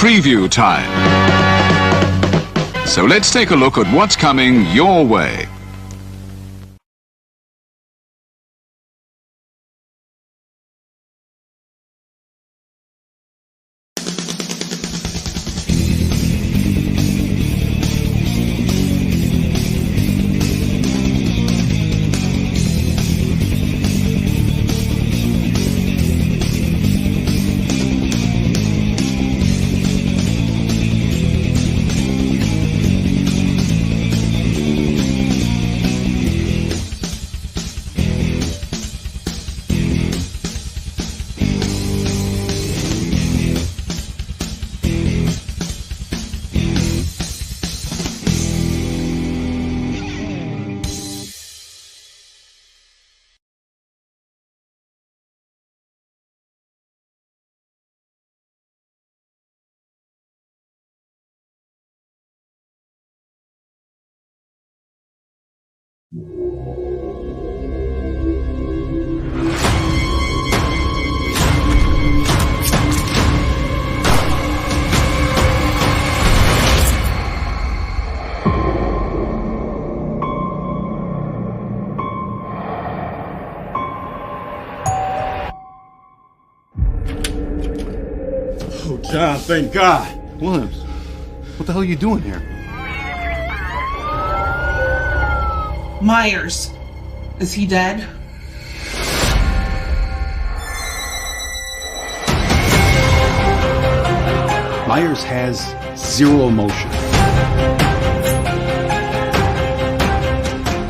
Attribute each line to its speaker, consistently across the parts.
Speaker 1: preview time. So let's take a look at what's coming your way.
Speaker 2: Oh, John, thank God.
Speaker 3: Williams, what the hell are you doing here?
Speaker 4: Myers. Is he dead?
Speaker 3: Myers has zero emotion.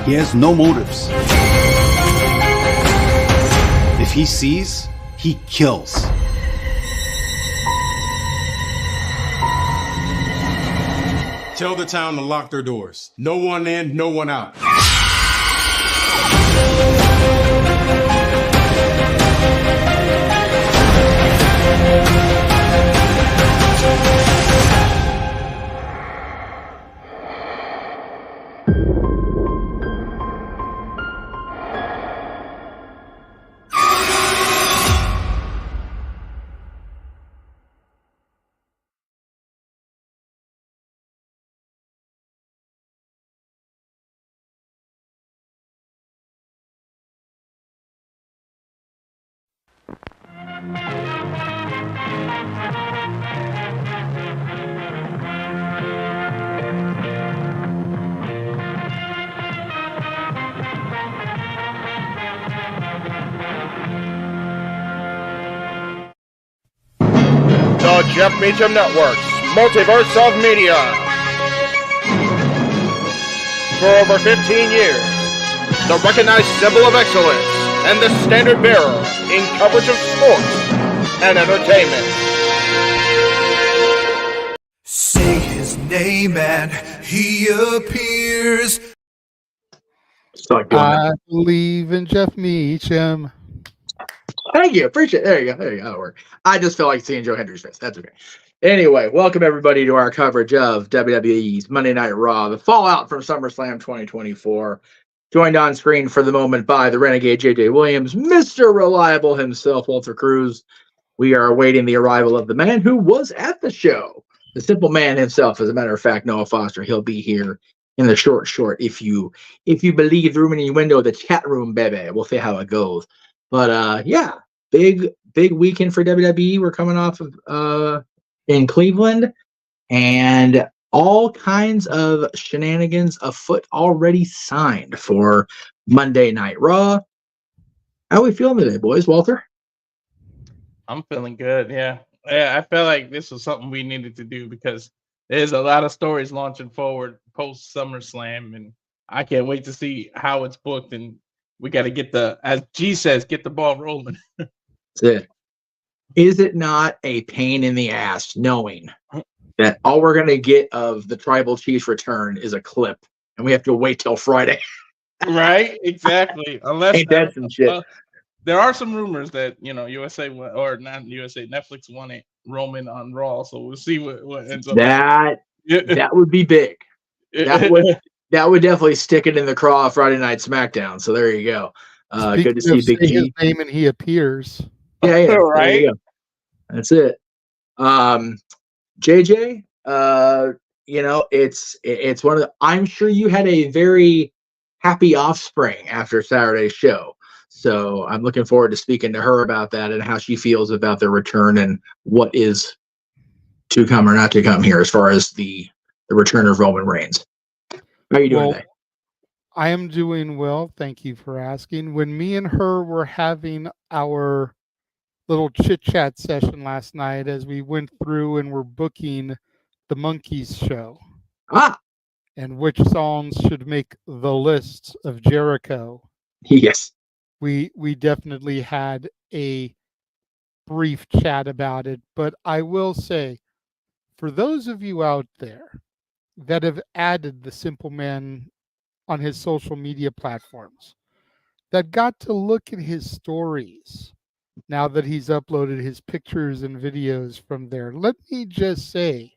Speaker 3: He has no motives. If he sees, he kills.
Speaker 2: Tell the town to lock their doors. No one in, no one out.
Speaker 5: The Jeff Meacham Network's Multiverse of Media. For over 15 years, the recognized symbol of excellence and the standard bearer in coverage of sports and entertainment.
Speaker 6: Say his name and he appears.
Speaker 7: I believe in Jeff Meacham.
Speaker 8: Thank you. Appreciate it. There you go. That'll work. I just feel like seeing Joe Hendry's face. That's okay. Anyway, welcome everybody to our coverage of WWE's Monday Night Raw, the fallout from SummerSlam 2024. Joined on screen for the moment by the Renegade JJ Williams, Mr. Reliable himself, Walter Cruz. We are awaiting the arrival of the man who was at the show, the simple man himself. As a matter of fact, Noah Foster. He'll be here in the short. If you believe the room in your window, the chat room, baby. We'll see how it goes. But yeah, big weekend for WWE. We're coming off of in Cleveland, and all kinds of shenanigans afoot already signed for Monday Night Raw. How are we feeling today, boys? Walter?
Speaker 9: I'm feeling good, yeah. I felt like this was something we needed to do because there's a lot of stories launching forward post SummerSlam, and I can't wait to see how it's booked. And we got to get as G says, get the ball rolling.
Speaker 8: That's it. Is it not a pain in the ass knowing that all we're going to get of the Tribal Chief's return is a clip, and we have to wait till Friday?
Speaker 9: Right? Exactly. Unless
Speaker 8: ain't that some shit?
Speaker 9: There are some rumors that USA or not USA, Netflix wanted Roman on Raw, so we'll see what ends up.
Speaker 8: That would be big. That would definitely stick it in the craw of Friday Night SmackDown. So there you go. Good to see Big T.
Speaker 7: His name and he appears.
Speaker 8: Yeah,
Speaker 9: right.
Speaker 8: That's it. JJ, it's one of the. I'm sure you had a very happy offspring after Saturday's show. So I'm looking forward to speaking to her about that and how she feels about their return and what is to come or not to come here as far as the return of Roman Reigns. How are you doing today?
Speaker 7: I am doing well. Thank you for asking. When me and her were having our little chit chat session last night as we went through and were booking the Monkeys show and which songs should make the list of Jericho.
Speaker 8: Yes.
Speaker 7: We definitely had a brief chat about it, but I will say, for those of you out there that have added the Simple Man on his social media platforms, that got to look at his stories now that he's uploaded his pictures and videos from there, let me just say,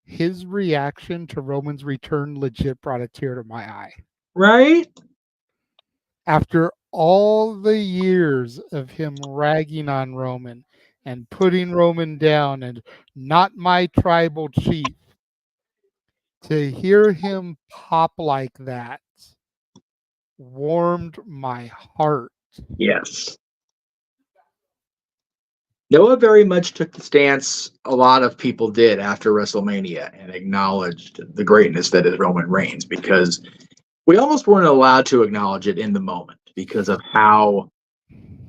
Speaker 7: his reaction to Roman's return legit brought a tear to my eye.
Speaker 8: Right?
Speaker 7: After all the years of him ragging on Roman and putting Roman down and not my tribal chief, to hear him pop like that warmed my heart.
Speaker 8: Yes. Noah very much took the stance a lot of people did after WrestleMania and acknowledged the greatness that is Roman Reigns, because we almost weren't allowed to acknowledge it in the moment because of how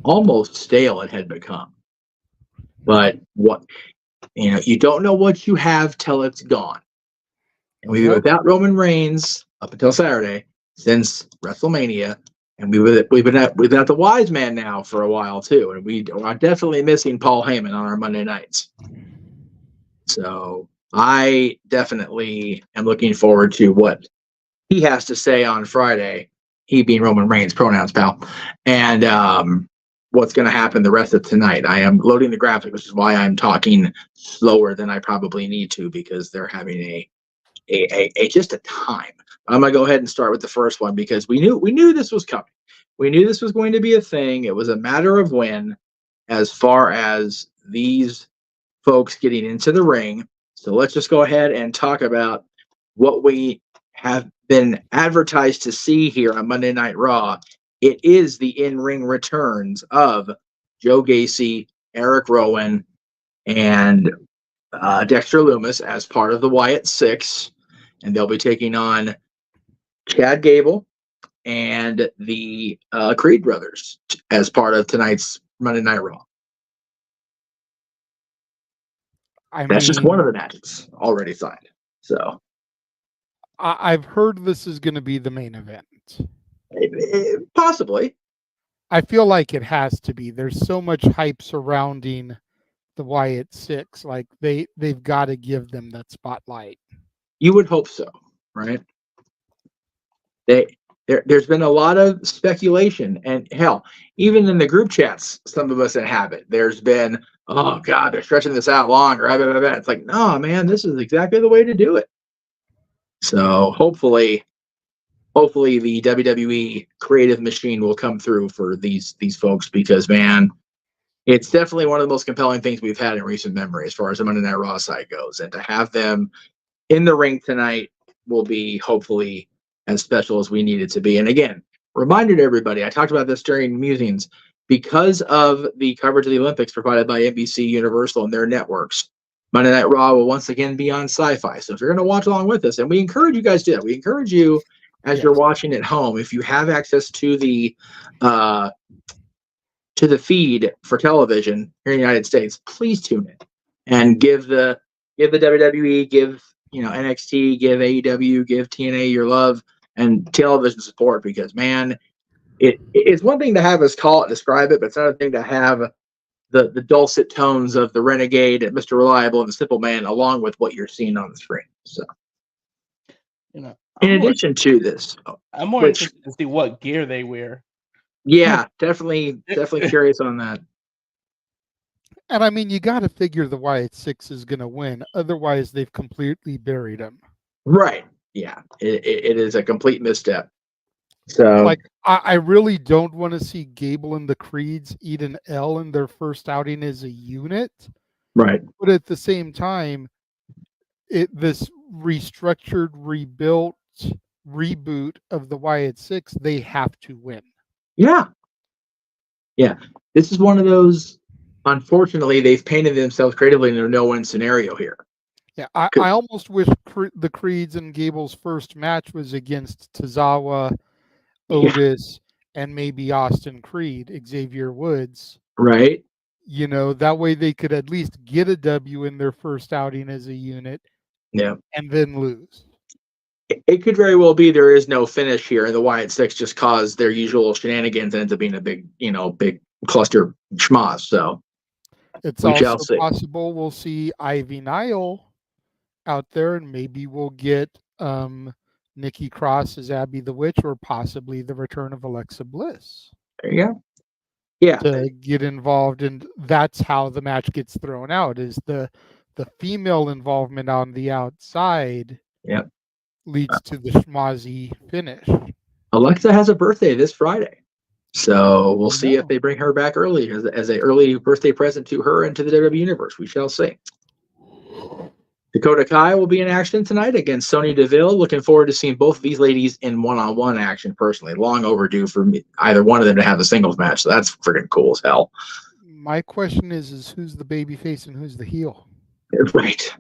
Speaker 8: almost stale it had become. But you don't know what you have till it's gone. And we were without Roman Reigns up until Saturday since WrestleMania. And we've been without the wise man now for a while too, and we are definitely missing Paul Heyman on our Monday nights. So I definitely am looking forward to what he has to say on Friday. He being Roman Reigns, pronouns, pal, and what's going to happen the rest of tonight. I am loading the graphic, which is why I'm talking slower than I probably need to, because they're having just a time. I'm gonna go ahead and start with the first one because we knew this was coming. We knew this was going to be a thing. It was a matter of when, as far as these folks getting into the ring. So let's just go ahead and talk about what we have been advertised to see here on Monday Night Raw. It is the in-ring returns of Joe Gacy, Eric Rowan, and Dexter Lumis as part of the Wyatt Six. And they'll be taking on Chad Gable and the Creed brothers as part of tonight's Monday Night Raw. That's just one of the matches already signed. So
Speaker 7: I've heard this is going to be the main event.
Speaker 8: Possibly.
Speaker 7: I feel like it has to be. There's so much hype surrounding the Wyatt Six. Like they've got to give them that spotlight.
Speaker 8: You would hope so, right? There's been a lot of speculation, and hell, even in the group chats, some of us have it. There's been, oh God, they're stretching this out longer. It's like, no, man, this is exactly the way to do it. So hopefully the WWE creative machine will come through for these folks, because man, it's definitely one of the most compelling things we've had in recent memory as far as the Monday Night Raw side goes, and to have them in the ring tonight will be hopefully as special as we need it to be. And again, reminder to everybody, I talked about this during musings, because of the coverage of the Olympics provided by NBC Universal and their networks, Monday Night Raw will once again be on Sci-Fi. So if you're going to watch along with us, and we encourage you guys to do that, we encourage you as you're watching at home, if you have access to the feed for television here in the United States, please tune in and give the WWE, give NXT, give AEW, give TNA your love and television support, because man, it's one thing to have us call it, describe it, but it's another thing to have the dulcet tones of the Renegade, Mr. Reliable, and the Simple Man along with what you're seeing on the screen. So, in addition to this,
Speaker 9: I'm more interested to see what gear they wear.
Speaker 8: Yeah, definitely curious on that.
Speaker 7: And I mean, you got to figure the Wyatt Six is going to win. Otherwise, they've completely buried him.
Speaker 8: Right. Yeah. It is a complete misstep. So,
Speaker 7: like, I really don't want to see Gable and the Creeds eat an L in their first outing as a unit.
Speaker 8: Right.
Speaker 7: But at the same time, this restructured, rebuilt reboot of the Wyatt Six, they have to win.
Speaker 8: Yeah. Yeah. This is one of those, unfortunately, they've painted themselves creatively in a no-win scenario here.
Speaker 7: Yeah, I almost wish the Creeds and Gable's first match was against Tozawa, Otis, and maybe Austin Creed, Xavier Woods.
Speaker 8: Right.
Speaker 7: You know, that way they could at least get a W in their first outing as a unit.
Speaker 8: Yeah.
Speaker 7: And then lose.
Speaker 8: It could very well be there is no finish here, and the Wyatt Six just caused their usual shenanigans and ends up being a big cluster schmoz. So
Speaker 7: it's
Speaker 8: we shall
Speaker 7: also
Speaker 8: see.
Speaker 7: possible we'll see Ivy Nile out there, and maybe we'll get Nikki Cross as Abby the Witch, or possibly the return of Alexa Bliss.
Speaker 8: There you go. Yeah.
Speaker 7: To get involved, and that's how the match gets thrown out, is the female involvement on the outside.
Speaker 8: Yep.
Speaker 7: Leads to the schmozzy finish.
Speaker 8: Alexa has a birthday this Friday, so we'll see if they bring her back early as an early birthday present to her and to the WWE Universe. We shall see. Dakota Kai will be in action tonight against Sonya Deville. Looking forward to seeing both of these ladies in one-on-one action personally. Long overdue for me, either one of them to have a singles match, so that's freaking cool as hell.
Speaker 7: My question is who's the baby face and who's the heel?
Speaker 8: Right.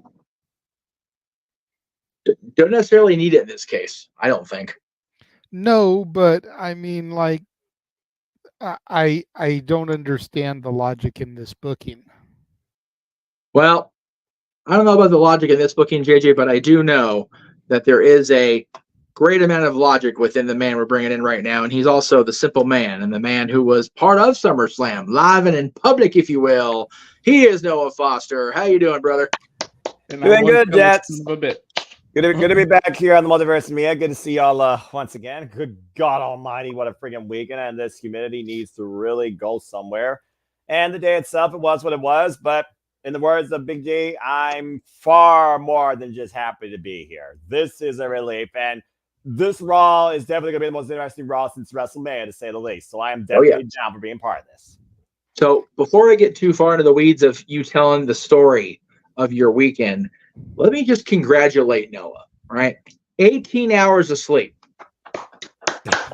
Speaker 8: Don't necessarily need it in this case, I don't think.
Speaker 7: No, but I mean, like, I don't understand the logic in this booking.
Speaker 8: Well, I don't know about the logic in this booking, JJ, but I do know that there is a great amount of logic within the man we're bringing in right now, and he's also the simple man and the man who was part of SummerSlam, live and in public, if you will. He is Noah Foster. How you doing, brother?
Speaker 10: Doing good, Jets.
Speaker 9: A bit.
Speaker 10: Good to be back here on the Multiverse of Media. Good to see y'all once again. Good God Almighty, what a freaking weekend! And this humidity needs to really go somewhere. And the day itself, it was what it was. But in the words of Big G, I'm far more than just happy to be here. This is a relief, and this Raw is definitely going to be the most interesting Raw since WrestleMania, to say the least. So I am definitely down for being part of this.
Speaker 8: So before I get too far into the weeds of you telling the story of your weekend, let me just congratulate Noah, right? 18 hours of sleep.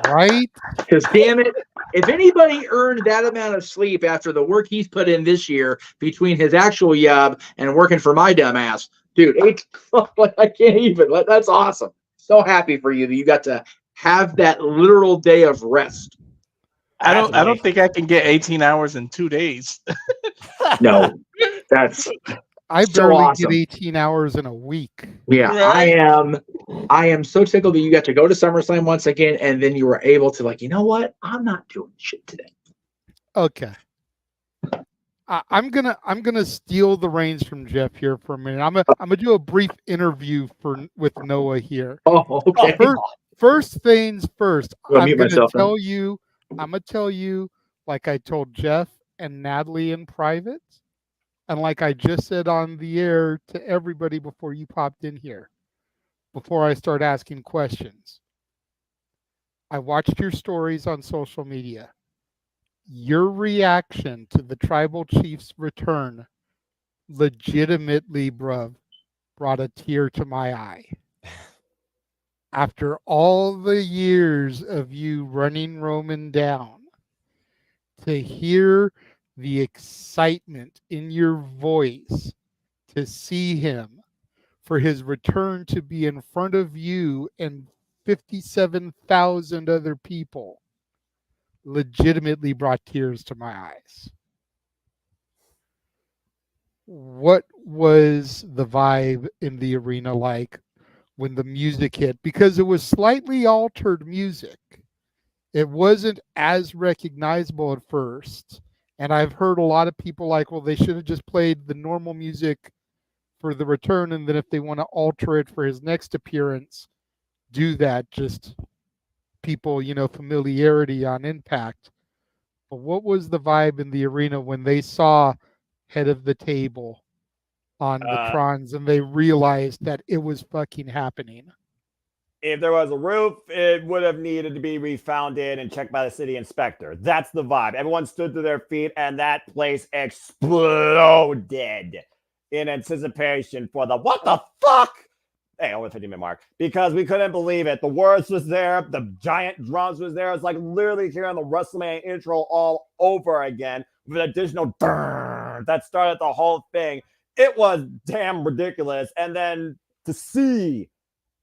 Speaker 7: Right?
Speaker 8: Because damn it, if anybody earned that amount of sleep after the work he's put in this year between his actual job and working for my dumb ass, dude, I can't even. That's awesome. So happy for you that you got to have that literal day of rest.
Speaker 9: I don't think I can get 18 hours in 2 days.
Speaker 8: No, that's
Speaker 7: I
Speaker 8: so
Speaker 7: barely
Speaker 8: awesome.
Speaker 7: get 18 hours in a week.
Speaker 8: Yeah, right? I am so tickled that you got to go to SummerSlam once again, and then you were able to, like, you know what? I'm not doing shit today.
Speaker 7: Okay. I'm gonna steal the reins from Jeff here for a minute. I'm gonna do a brief interview with Noah here.
Speaker 8: Oh, okay.
Speaker 7: First things first.
Speaker 8: I'm
Speaker 7: gonna
Speaker 8: tell
Speaker 7: you, like I told Jeff and Natalie in private, and like I just said on the air to everybody before you popped in here, before I start asking questions. I watched your stories on social media. Your reaction to the Tribal Chief's return legitimately, bruv, brought a tear to my eye. After all the years of you running Roman down, to hear the excitement in your voice to see him for his return to be in front of you and 57,000 other people legitimately brought tears to my eyes. What was the vibe in the arena like when the music hit? Because it was slightly altered music. It wasn't as recognizable at first. And I've heard a lot of people like, well, they should have just played the normal music for the return, and then if they want to alter it for his next appearance, do that. Just people, familiarity on Impact. But what was the vibe in the arena when they saw head of the table on the Trons and they realized that it was fucking happening?
Speaker 10: if there was a roof, it would have needed to be refounded and checked by the city inspector. That's the vibe. Everyone stood to their feet, and that place exploded in anticipation for the what the fuck? Hey, over 50-minute mark, because we couldn't believe it. The words was there, the giant drums was there. It's like literally hearing the WrestleMania intro all over again with additional that started the whole thing. It was damn ridiculous. And then to see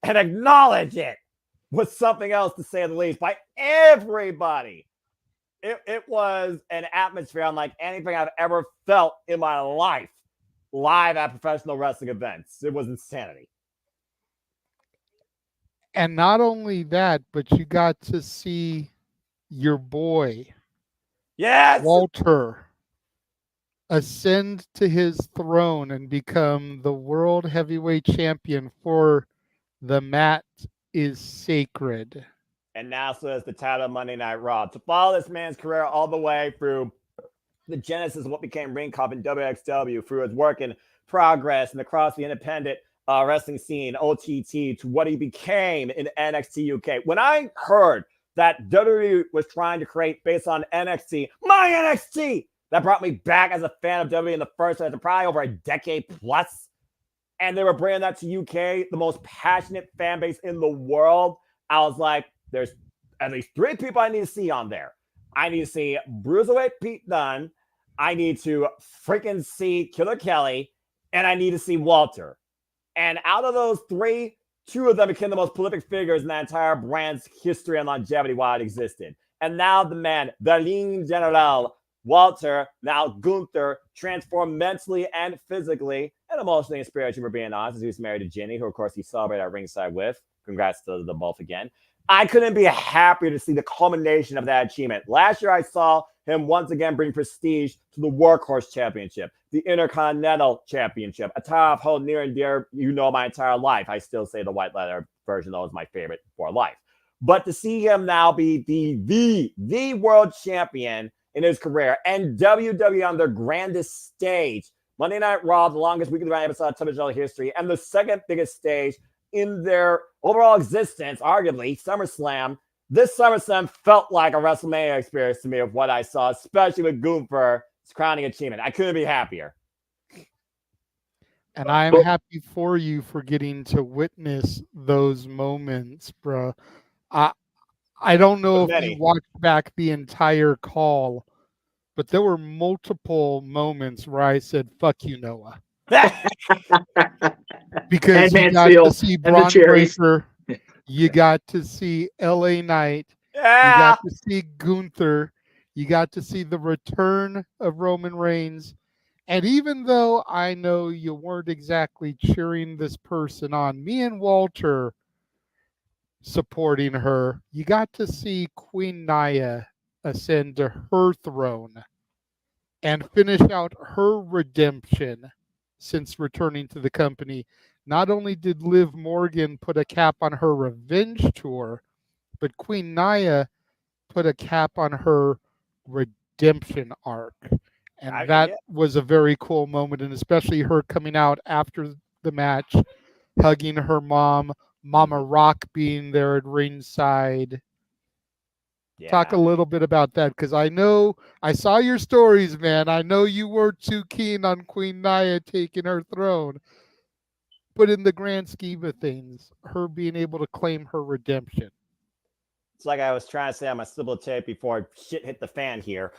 Speaker 10: and acknowledge it was something else, to say the least, by everybody. It was an atmosphere unlike anything I've ever felt in my life live at professional wrestling events. It was insanity.
Speaker 7: And not only that, but you got to see your boy, Walter, ascend to his throne and become the world heavyweight champion, for the mat is sacred.
Speaker 10: And now so is the title of Monday Night Raw. To follow this man's career all the way through the genesis of what became Ring Cup and WXW, through his work in Progress and across the independent wrestling scene, OTT, to what he became in NXT UK. When I heard that WWE was trying to create, based on NXT, my NXT, that brought me back as a fan of WWE in the first place, probably over a decade plus. And they were bringing that to UK, the most passionate fan base in the world. I was like, there's at least 3 people I need to see on there. I need to see Bruiserweight Pete Dunne. I need to freaking see Killer Kelly. And I need to see Walter. And out of those 3, 2 of them became the most prolific figures in that entire brand's history and longevity while it existed. And now the man, the Ligne General, Walter, now Gunther, transformed mentally and physically and emotionally and spiritually, for being honest, as he was married to Ginny, who, of course, he celebrated at ringside with. Congrats to the both again. I couldn't be happier to see the culmination of that achievement. Last year, I saw him once again bring prestige to the Workhorse Championship, the Intercontinental Championship, a title I've held near and dear, my entire life. I still say the white leather version, though, is my favorite for life. But to see him now be the world champion in his career, and WWE on their grandest stage, Monday Night Raw, the longest weekly running episode of television history, and the second biggest stage in their overall existence, arguably, SummerSlam. This SummerSlam felt like a WrestleMania experience to me of what I saw, especially with Gunther's crowning achievement. I couldn't be happier.
Speaker 7: And I'm happy for you for getting to witness those moments, bro. I don't know if you watched back the entire call, but there were multiple moments where I said, fuck you, Noah. Because you got to see Braun Breaker, you got to see LA Knight, you got to see Gunther, you got to see the return of Roman Reigns. And even though I know you weren't exactly cheering this person on, me and Walter supporting her, you got to see Queen Nia ascend to her throne and finish out her redemption since returning to the company. Not only did Liv Morgan put a cap on her revenge tour, but Queen Nia put a cap on her redemption arc. And that was a very cool moment, and especially her coming out after the match, hugging her mom, Mama Rock being there at ringside. Yeah. Talk a little bit about that, because I know I saw your stories, man. I know you weren't too keen on Queen Nia taking her throne. But in the grand scheme of things, her being able to claim her redemption.
Speaker 10: It's like I was trying to say on my sibling tape before shit hit the fan here.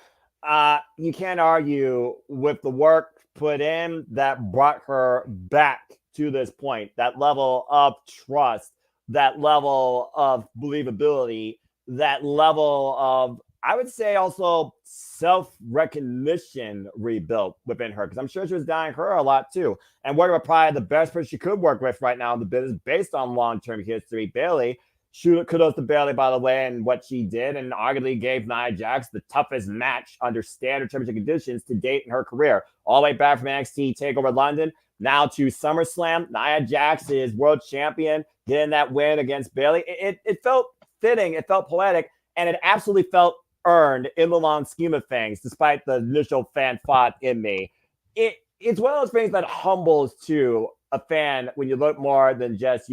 Speaker 10: You can't argue with the work put in that brought her back to this point. That level of trust, that level of believability, that level of, I would say, also self-recognition rebuilt within her, because I'm sure she was dying her a lot too. And working with probably the best person she could work with right now in the business based on long-term history, Bayley. Kudos to Bayley, by the way, and what she did, and arguably gave Nia Jax the toughest match under standard temperature conditions to date in her career. All the way back from NXT TakeOver London, now to SummerSlam. Nia Jax is world champion, getting that win against Bayley. It felt fitting, it felt poetic, and it absolutely felt earned in the long scheme of things, despite the initial fan thought in me. It's one of those things that humbles to a fan when you look more than just,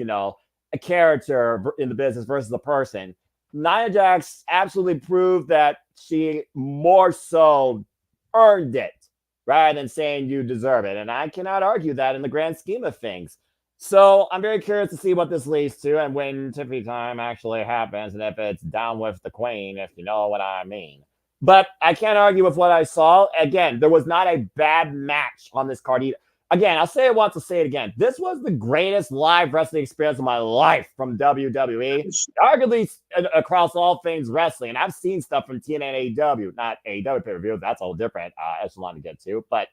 Speaker 10: a character in the business versus a person, Nia Jax absolutely proved that she more so earned it rather than saying you deserve it. And I cannot argue that in the grand scheme of things. So I'm very curious to see what this leads to and when Tiffany time actually happens and if it's down with the queen, if you know what I mean. But I can't argue with what I saw. Again, there was not a bad match on this card either. Again, I'll say it once, I'll say it again. This was the greatest live wrestling experience of my life from WWE, arguably across all things wrestling. And I've seen stuff from TNA and AEW, not AEW pay-per-view. That's all different echelon to get to. But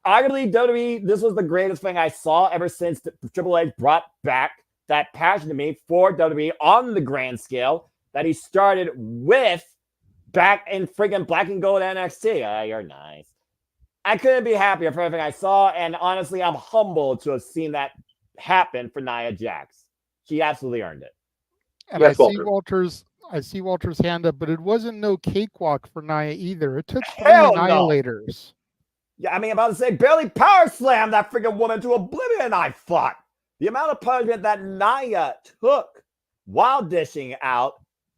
Speaker 10: arguably, WWE, this was the greatest thing I saw ever since Triple H brought back that passion to me for WWE on the grand scale that he started with back in friggin' Black and Gold NXT. You're nice. I couldn't be happier for everything I saw, and honestly, I'm humbled to have seen that happen for Nia Jax. She absolutely earned it.
Speaker 7: And I see Walter's hand up, but it wasn't no cakewalk for Nia either. It took 3 annihilators.
Speaker 10: Yeah, I mean, about to say, barely power slammed that freaking woman to oblivion, I thought. The amount of punishment that Nia took while dishing out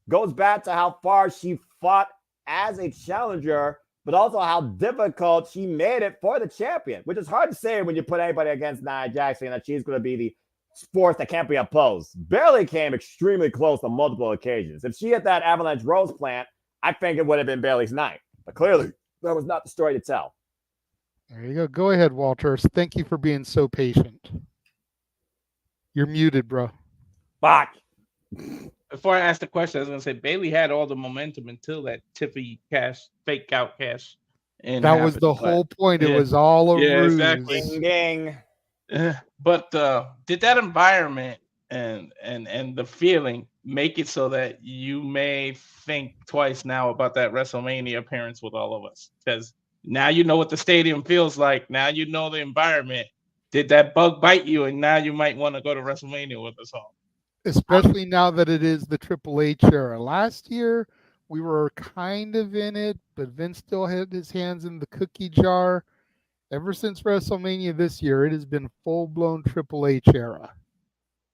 Speaker 10: goes back to how far she fought as a challenger, but also how difficult she made it for the champion, which is hard to say when you put anybody against Nia Jax, saying that she's going to be the force that can't be opposed. Barely came extremely close on multiple occasions. If she had that Avalanche Rose plant, I think it would have been Bayley's night. But clearly, that was not the story to tell.
Speaker 7: There you go. Go ahead, Walter. Thank you for being so patient. You're muted, bro.
Speaker 10: Fuck.
Speaker 9: Before I ask the question, I was going to say Bailey had all the momentum until that Tiffany fake out cash. And
Speaker 7: that was the whole point. It was all a ruse.
Speaker 9: Exactly.
Speaker 10: Ding.
Speaker 9: But did that environment and the feeling make it so that you may think twice now about that WrestleMania appearance with all of us? Because now you know what the stadium feels like. Now you know the environment. Did that bug bite you? And now you might want to go to WrestleMania with us all.
Speaker 7: Especially now that it is the Triple H era. Last year, we were kind of in it, but Vince still had his hands in the cookie jar. Ever since WrestleMania this year, it has been full-blown Triple H era.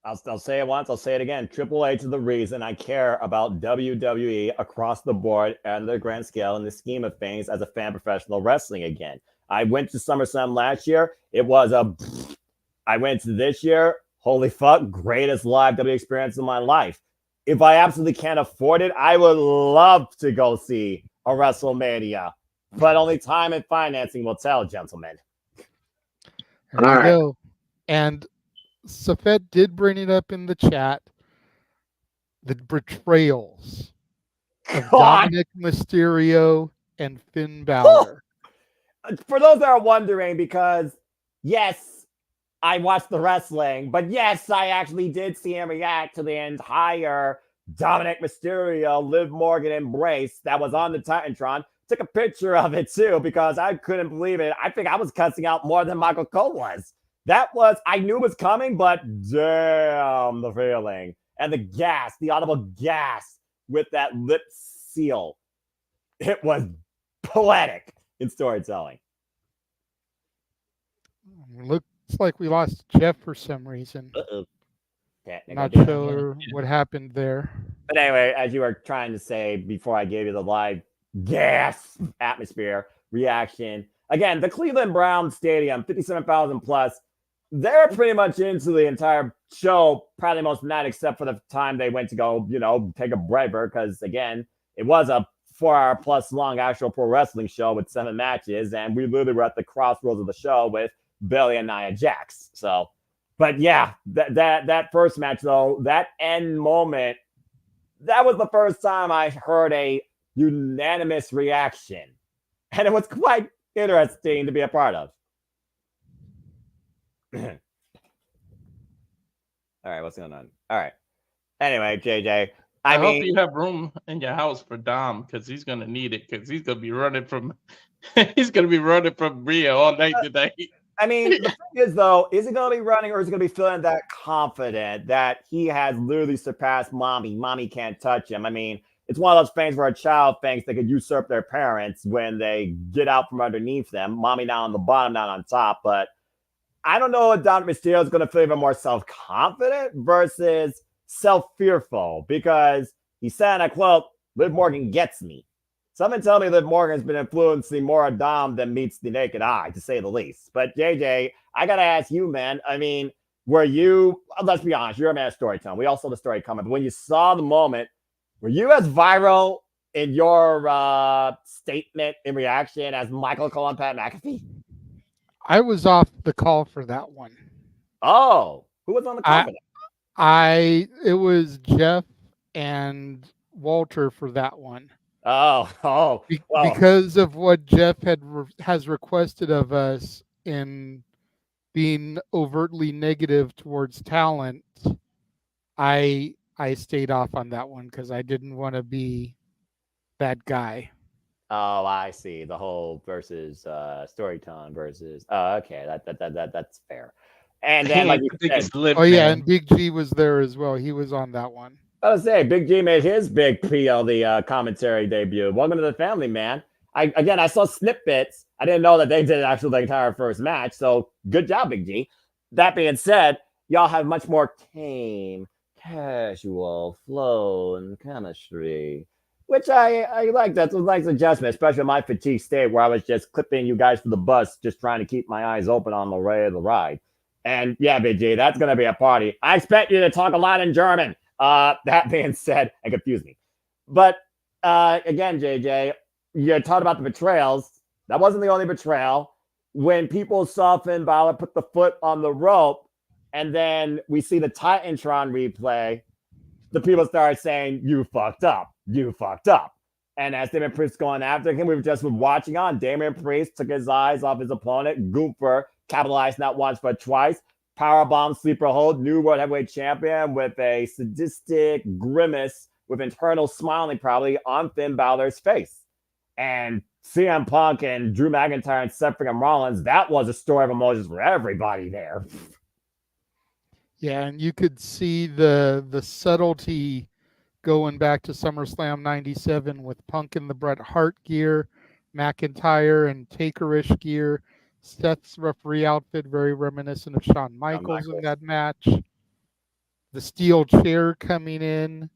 Speaker 10: I'll say it once, I'll say it again. Triple H is the reason I care about WWE across the board and the grand scale in the scheme of things as a fan of professional wrestling again. I went to SummerSlam last year. It was I went to this year. Holy fuck, greatest live WWE experience of my life. If I absolutely can't afford it, I would love to go see a WrestleMania. But only time and financing will tell, gentlemen.
Speaker 7: There you go. And Safet did bring it up in the chat. The betrayals of Dominic Mysterio and Finn Balor.
Speaker 10: For those that are wondering, because yes, I watched the wrestling, but yes, I actually did see him react to the entire Dominic Mysterio, Liv Morgan embrace that was on the Titantron. Took a picture of it too because I couldn't believe it. I think I was cussing out more than Michael Cole was. I knew it was coming, but damn the feeling. And the audible gas with that lip seal. It was poetic in storytelling.
Speaker 7: Looks like we lost Jeff for some reason. Not sure what happened there.
Speaker 10: But anyway, as you were trying to say before I gave you the live gas atmosphere reaction, again, the Cleveland Browns Stadium, 57,000 plus, they're pretty much into the entire show, probably most of the night, except for the time they went to go, take a breather, because again, it was a 4-hour plus long actual pro wrestling show with 7 matches, and we literally were at the crossroads of the show with Bayley and Nia Jax. So, but yeah, that first match though, that end moment, that was the first time I heard a unanimous reaction, and it was quite interesting to be a part of. All right, what's going on? All right. Anyway, JJ,
Speaker 9: I hope you have room in your house for Dom, because he's gonna need it, because he's gonna be running from Rio all night today.
Speaker 10: I mean, the thing is, though, is he going to be running, or is he going to be feeling that confident that he has literally surpassed mommy? Mommy can't touch him. I mean, it's one of those things where a child thinks they could usurp their parents when they get out from underneath them. Mommy down on the bottom, not on top. But I don't know if Dominic Mysterio is going to feel even more self-confident versus self-fearful because he said, and I quote, Liv Morgan gets me. Someone tell me Liv Morgan's been influencing more of Dom than meets the naked eye, to say the least. But JJ, I got to ask you, man. I mean, were you, let's be honest, you're a man of storytelling. We all saw the story coming. But when you saw the moment, were you as viral in your statement in reaction as Michael Cole and Pat McAfee?
Speaker 7: I was off the call for that one.
Speaker 10: Oh, who was on the call for that?
Speaker 7: It was Jeff and Walter for that one.
Speaker 10: Well.
Speaker 7: Because of what Jeff has requested of us in being overtly negative towards talent, I stayed off on that one because I didn't want to be that guy.
Speaker 10: Oh, I see. The whole versus storytelling versus. Oh, okay, that's fair. And then, like you said,
Speaker 7: and Big G was there as well. He was on that one.
Speaker 10: I was say, Big G made his big PLD commentary debut. Welcome to the family, man. I saw snippets. I didn't know that they did actually the entire first match. So good job, Big G. That being said, y'all have much more tame, casual flow and chemistry, which I like. That's a nice adjustment, especially in my fatigue state where I was just clipping you guys for the bus, just trying to keep my eyes open on the way of the ride. And yeah, Big G, that's going to be a party. I expect you to talk a lot in German. That being said, it confused me. But again, JJ, you talked about the betrayals. That wasn't the only betrayal. When people saw Finn Balor put the foot on the rope, and then we see the Titantron replay, the people started saying, "You fucked up. You fucked up." And as Damian Priest going after him, we were just watching on. Damian Priest took his eyes off his opponent. Gunther capitalized not once but twice. Powerbomb, sleeper hold, new World Heavyweight Champion with a sadistic grimace with internal smiling probably on Finn Balor's face. And CM Punk and Drew McIntyre and Seth freaking Rollins, that was a story of emotions for everybody there.
Speaker 7: Yeah, and you could see the subtlety going back to SummerSlam 97 with Punk in the Bret Hart gear, McIntyre and Taker-ish gear, Seth's referee outfit, very reminiscent of Shawn Michaels in that match. The steel chair coming in.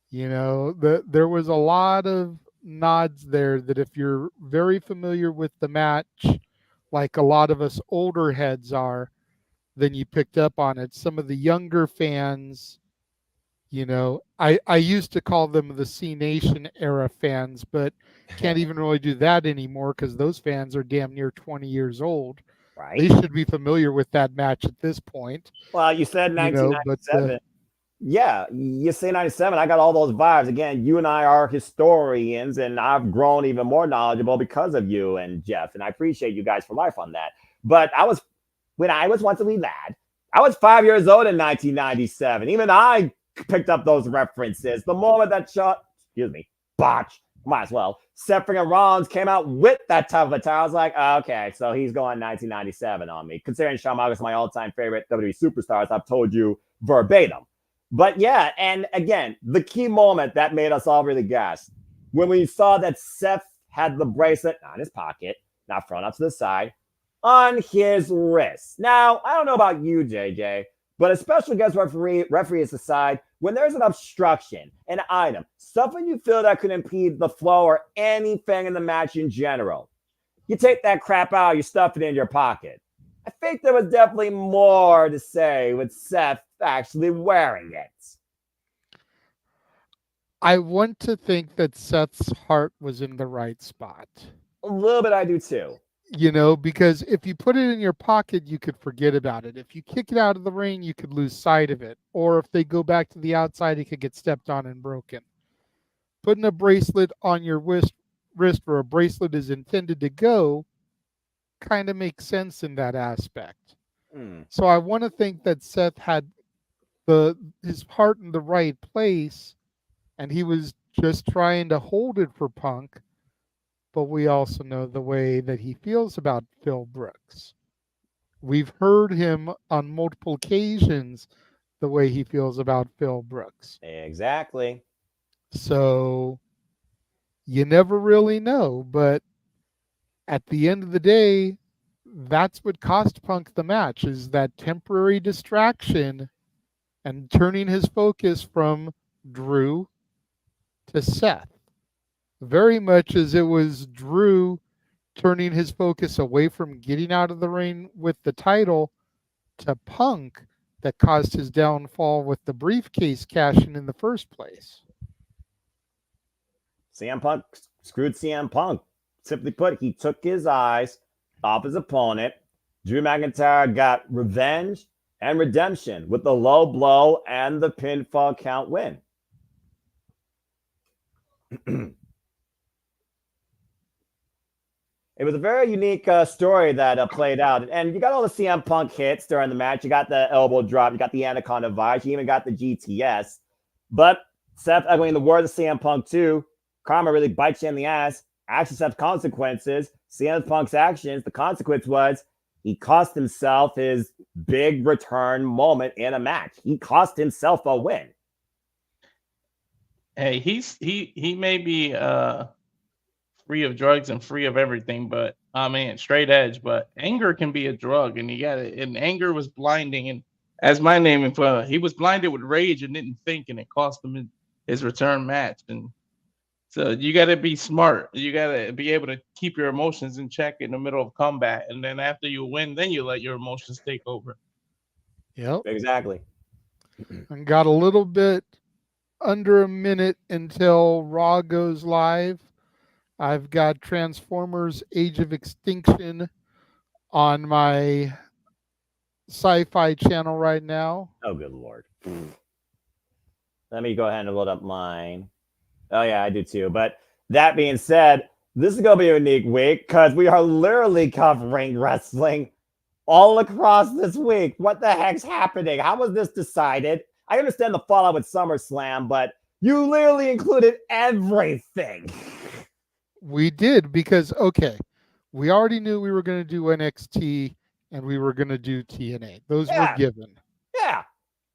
Speaker 7: You know, there was a lot of nods there that if you're very familiar with the match, like a lot of us older heads are, then you picked up on it. Some of the younger fans, you know, I used to call them the C Nation era fans, but can't even really do that anymore because those fans are damn near 20 years old.
Speaker 10: Right.
Speaker 7: They should be familiar with that match at this point.
Speaker 10: Well, you said 1997. Yeah, you say 97. I got all those vibes. Again, you and I are historians, and I've grown even more knowledgeable because of you and Jeff, and I appreciate you guys for life on that. But when I was once a wee lad, I was 5 years old in 1997. Even I picked up those references. The moment that botch, might as well. Seth freaking Rollins came out with that type of attire. I was like, oh, okay, so he's going 1997 on me. Considering Shawn Michaels is my all-time favorite WWE superstars, I've told you verbatim. But yeah, and again, the key moment that made us all really gasp when we saw that Seth had the bracelet not in his pocket, not thrown up to the side, on his wrist. Now, I don't know about you, JJ, but a special guest referee is aside, when there's an obstruction, an item, something you feel that could impede the flow or anything in the match in general, you take that crap out, you stuff it in your pocket. I think there was definitely more to say with Seth actually wearing it.
Speaker 7: I want to think that Seth's heart was in the right spot.
Speaker 10: A little bit I do too.
Speaker 7: You know, because if you put it in your pocket, you could forget about it. If you kick it out of the ring, you could lose sight of it. Or if they go back to the outside, it could get stepped on and broken. Putting a bracelet on your wrist where a bracelet is intended to go kind of makes sense in that aspect. So I want to think that Seth had his heart in the right place, and he was just trying to hold it for Punk. But we also know the way that he feels about Phil Brooks. We've heard him on multiple occasions the way he feels about Phil Brooks.
Speaker 10: Exactly.
Speaker 7: So you never really know, but at the end of the day, that's what cost Punk the match, is that temporary distraction and turning his focus from Drew to Seth. Very much as it was Drew turning his focus away from getting out of the ring with the title to Punk that caused his downfall with the briefcase cashing in the first place.
Speaker 10: CM Punk screwed CM Punk. Simply put, he took his eyes off his opponent. Drew McIntyre got revenge and redemption with the low blow and the pinfall count win. It was a very unique story that played out. And you got all the CM Punk hits during the match. You got the elbow drop. You got the Anaconda Vice. You even got the GTS. But Seth, I mean, the words of CM Punk too, karma really bites you in the ass. Actions have consequences. CM Punk's actions, the consequence was he cost himself his big return moment in a match. He cost himself a win.
Speaker 9: Hey, he may be free of drugs and free of everything, but I mean straight edge. But anger can be a drug, and you got it. And anger was blinding. And as my name implies, he was blinded with rage and didn't think, and it cost him his return match. And so you got to be smart. You got to be able to keep your emotions in check in the middle of combat, and then after you win, then you let your emotions take over.
Speaker 7: Yep,
Speaker 10: exactly.
Speaker 7: And got a little bit under a minute until Raw goes live. I've got Transformers Age of Extinction on my sci-fi channel right now.
Speaker 10: Oh, good Lord. Let me go ahead and load up mine. Oh, yeah, I do too. But that being said, this is going to be a unique week because we are literally covering wrestling all across this week. What the heck's happening? How was this decided? I understand the fallout with SummerSlam, but you literally included everything.
Speaker 7: We did because, okay, we already knew we were going to do NXT and we were going to do TNA. Those were given.
Speaker 10: Yeah.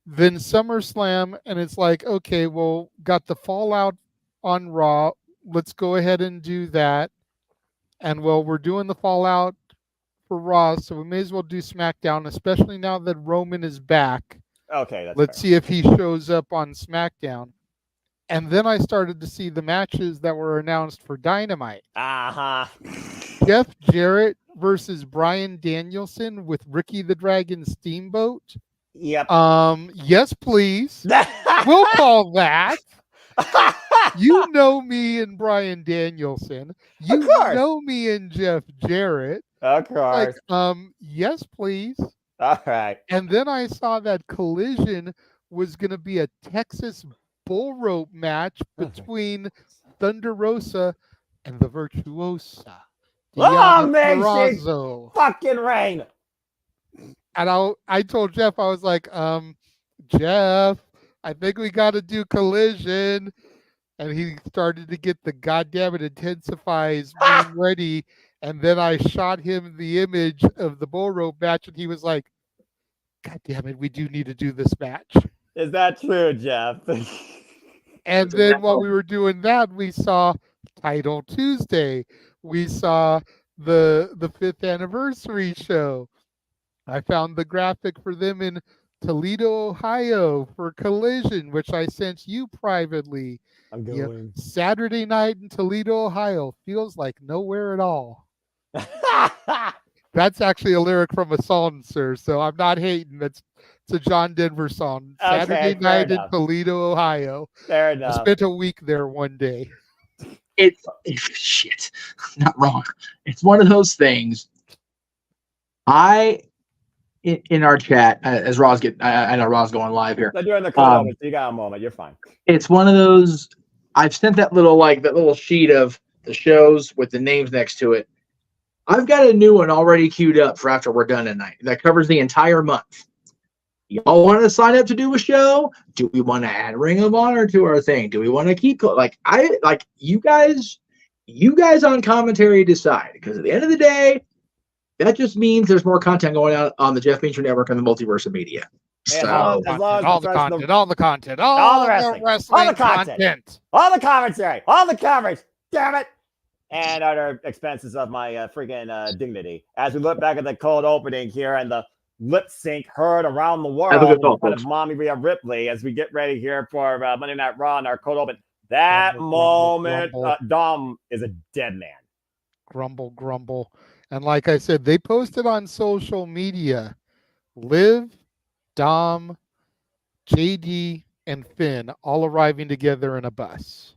Speaker 7: Then SummerSlam, and it's like, okay, well, got the fallout on Raw. Let's go ahead and do that. And, well, we're doing the fallout for Raw, so we may as well do SmackDown, especially now that Roman is back.
Speaker 10: Okay, that's
Speaker 7: Let's see if he shows up on SmackDown. And then I started to see the matches that were announced for Dynamite. Jeff Jarrett versus Bryan Danielson with Ricky the Dragon Steamboat.
Speaker 10: Yep.
Speaker 7: Yes, please. We'll call that. You know me and Bryan Danielson. You know me and Jeff Jarrett.
Speaker 10: Of course.
Speaker 7: Like, yes, please.
Speaker 10: All right.
Speaker 7: And then I saw that Collision was going to be a Texas bull rope match between Thunder Rosa and the Virtuosa.
Speaker 10: Oh, man, fucking rain.
Speaker 7: And I told Jeff, I was like, Jeff, I think we got to do Collision. And he started to get the goddamn it intensifies being ready. And then I shot him the image of the bull rope match, and he was like, God damn it, we do need to do this match.
Speaker 10: Is that true, Jeff?
Speaker 7: And then while we were doing that, we saw Title Tuesday. We saw the 5th anniversary show. I found the graphic for them in Toledo, Ohio for Collision, which I sent you privately.
Speaker 10: I'm going.
Speaker 7: Saturday night in Toledo, Ohio feels like nowhere at all. That's actually a lyric from a song, sir, so I'm not hating. It's a John Denver song. Saturday night in Toledo, Ohio.
Speaker 10: Fair enough.
Speaker 7: I spent a week there one day.
Speaker 8: It's shit. Not wrong. It's one of those things. In our chat, as Raw's I know Raw's going live here.
Speaker 10: They're doing the call, so you got a moment. You're fine.
Speaker 8: It's one of those. I've sent that little sheet of the shows with the names next to it. I've got a new one already queued up for after we're done tonight that covers the entire month. Y'all want to sign up to do a show? Do we want to add Ring of Honor to our thing? Do we want to keep you guys on commentary decide, because at the end of the day, that just means there's more content going out on the Jeff Beacher Network and the Multiverse of Media.
Speaker 10: So,
Speaker 7: all the content, all the
Speaker 10: wrestling
Speaker 7: content,
Speaker 10: all the commentary, all the coverage. Damn it! and other expenses of my freaking dignity. As we look back at the cold opening here and the lip sync heard around the
Speaker 8: Have a good
Speaker 10: world
Speaker 8: thought,
Speaker 10: of
Speaker 8: folks.
Speaker 10: Mommy Rhea Ripley as we get ready here for Monday Night Raw and our cold open. That
Speaker 7: Grumble,
Speaker 10: moment,
Speaker 7: grumble.
Speaker 10: Dom is a dead man.
Speaker 7: Grumble, grumble. And like I said, they posted on social media, Liv, Dom, JD, and Finn all arriving together in a bus.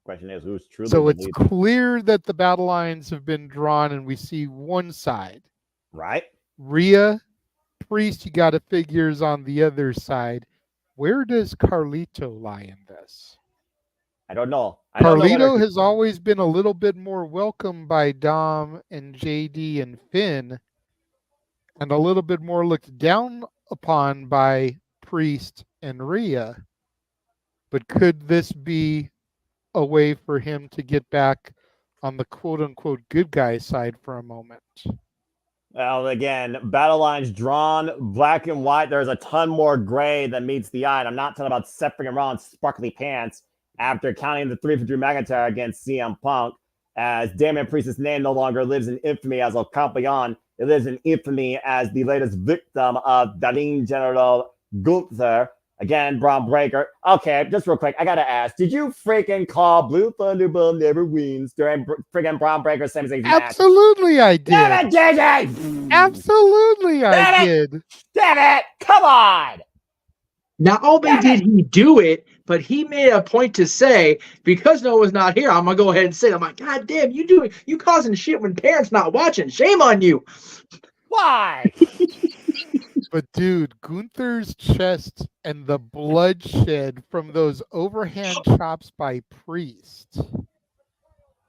Speaker 10: Question is, who's truly
Speaker 7: So
Speaker 10: the
Speaker 7: it's
Speaker 10: leader?
Speaker 7: clear that the battle lines have been drawn and we see one side.
Speaker 10: Right?
Speaker 7: Rhea, Priest, you got to figure is on the other side. Where does Carlito lie in this?
Speaker 10: I don't know. I don't know
Speaker 7: Carlito
Speaker 10: whether
Speaker 7: has always been a little bit more welcomed by Dom and JD and Finn, and a little bit more looked down upon by Priest and Rhea. But could this be a way for him to get back on the quote unquote good guy side for a moment?
Speaker 10: Well, again, battle lines drawn black and white. There's a ton more gray than meets the eye. And I'm not talking about Seth freaking Rollins' sparkly pants after counting the 3 for Drew McIntyre against CM Punk, as Damian Priest's name no longer lives in infamy as El Campeon. It lives in infamy as the latest victim of Darlene General Gunther. Again, Braun Breaker. Okay, just real quick, I gotta ask, did you freaking call Blue Thunderbolt never wins during freaking Braun Breaker's Sami Zayn's match?
Speaker 7: Absolutely, I did.
Speaker 10: Damn it, JJ!
Speaker 7: Absolutely, I did.
Speaker 10: Damn it! Come on!
Speaker 8: Not only did he do it, but he made a point to say, because Noah's not here, I'm gonna go ahead and say it. I'm like, God damn, you causing shit when parents not watching. Shame on you.
Speaker 10: Why?
Speaker 7: But dude, Gunther's chest and the bloodshed from those overhand chops by Priest.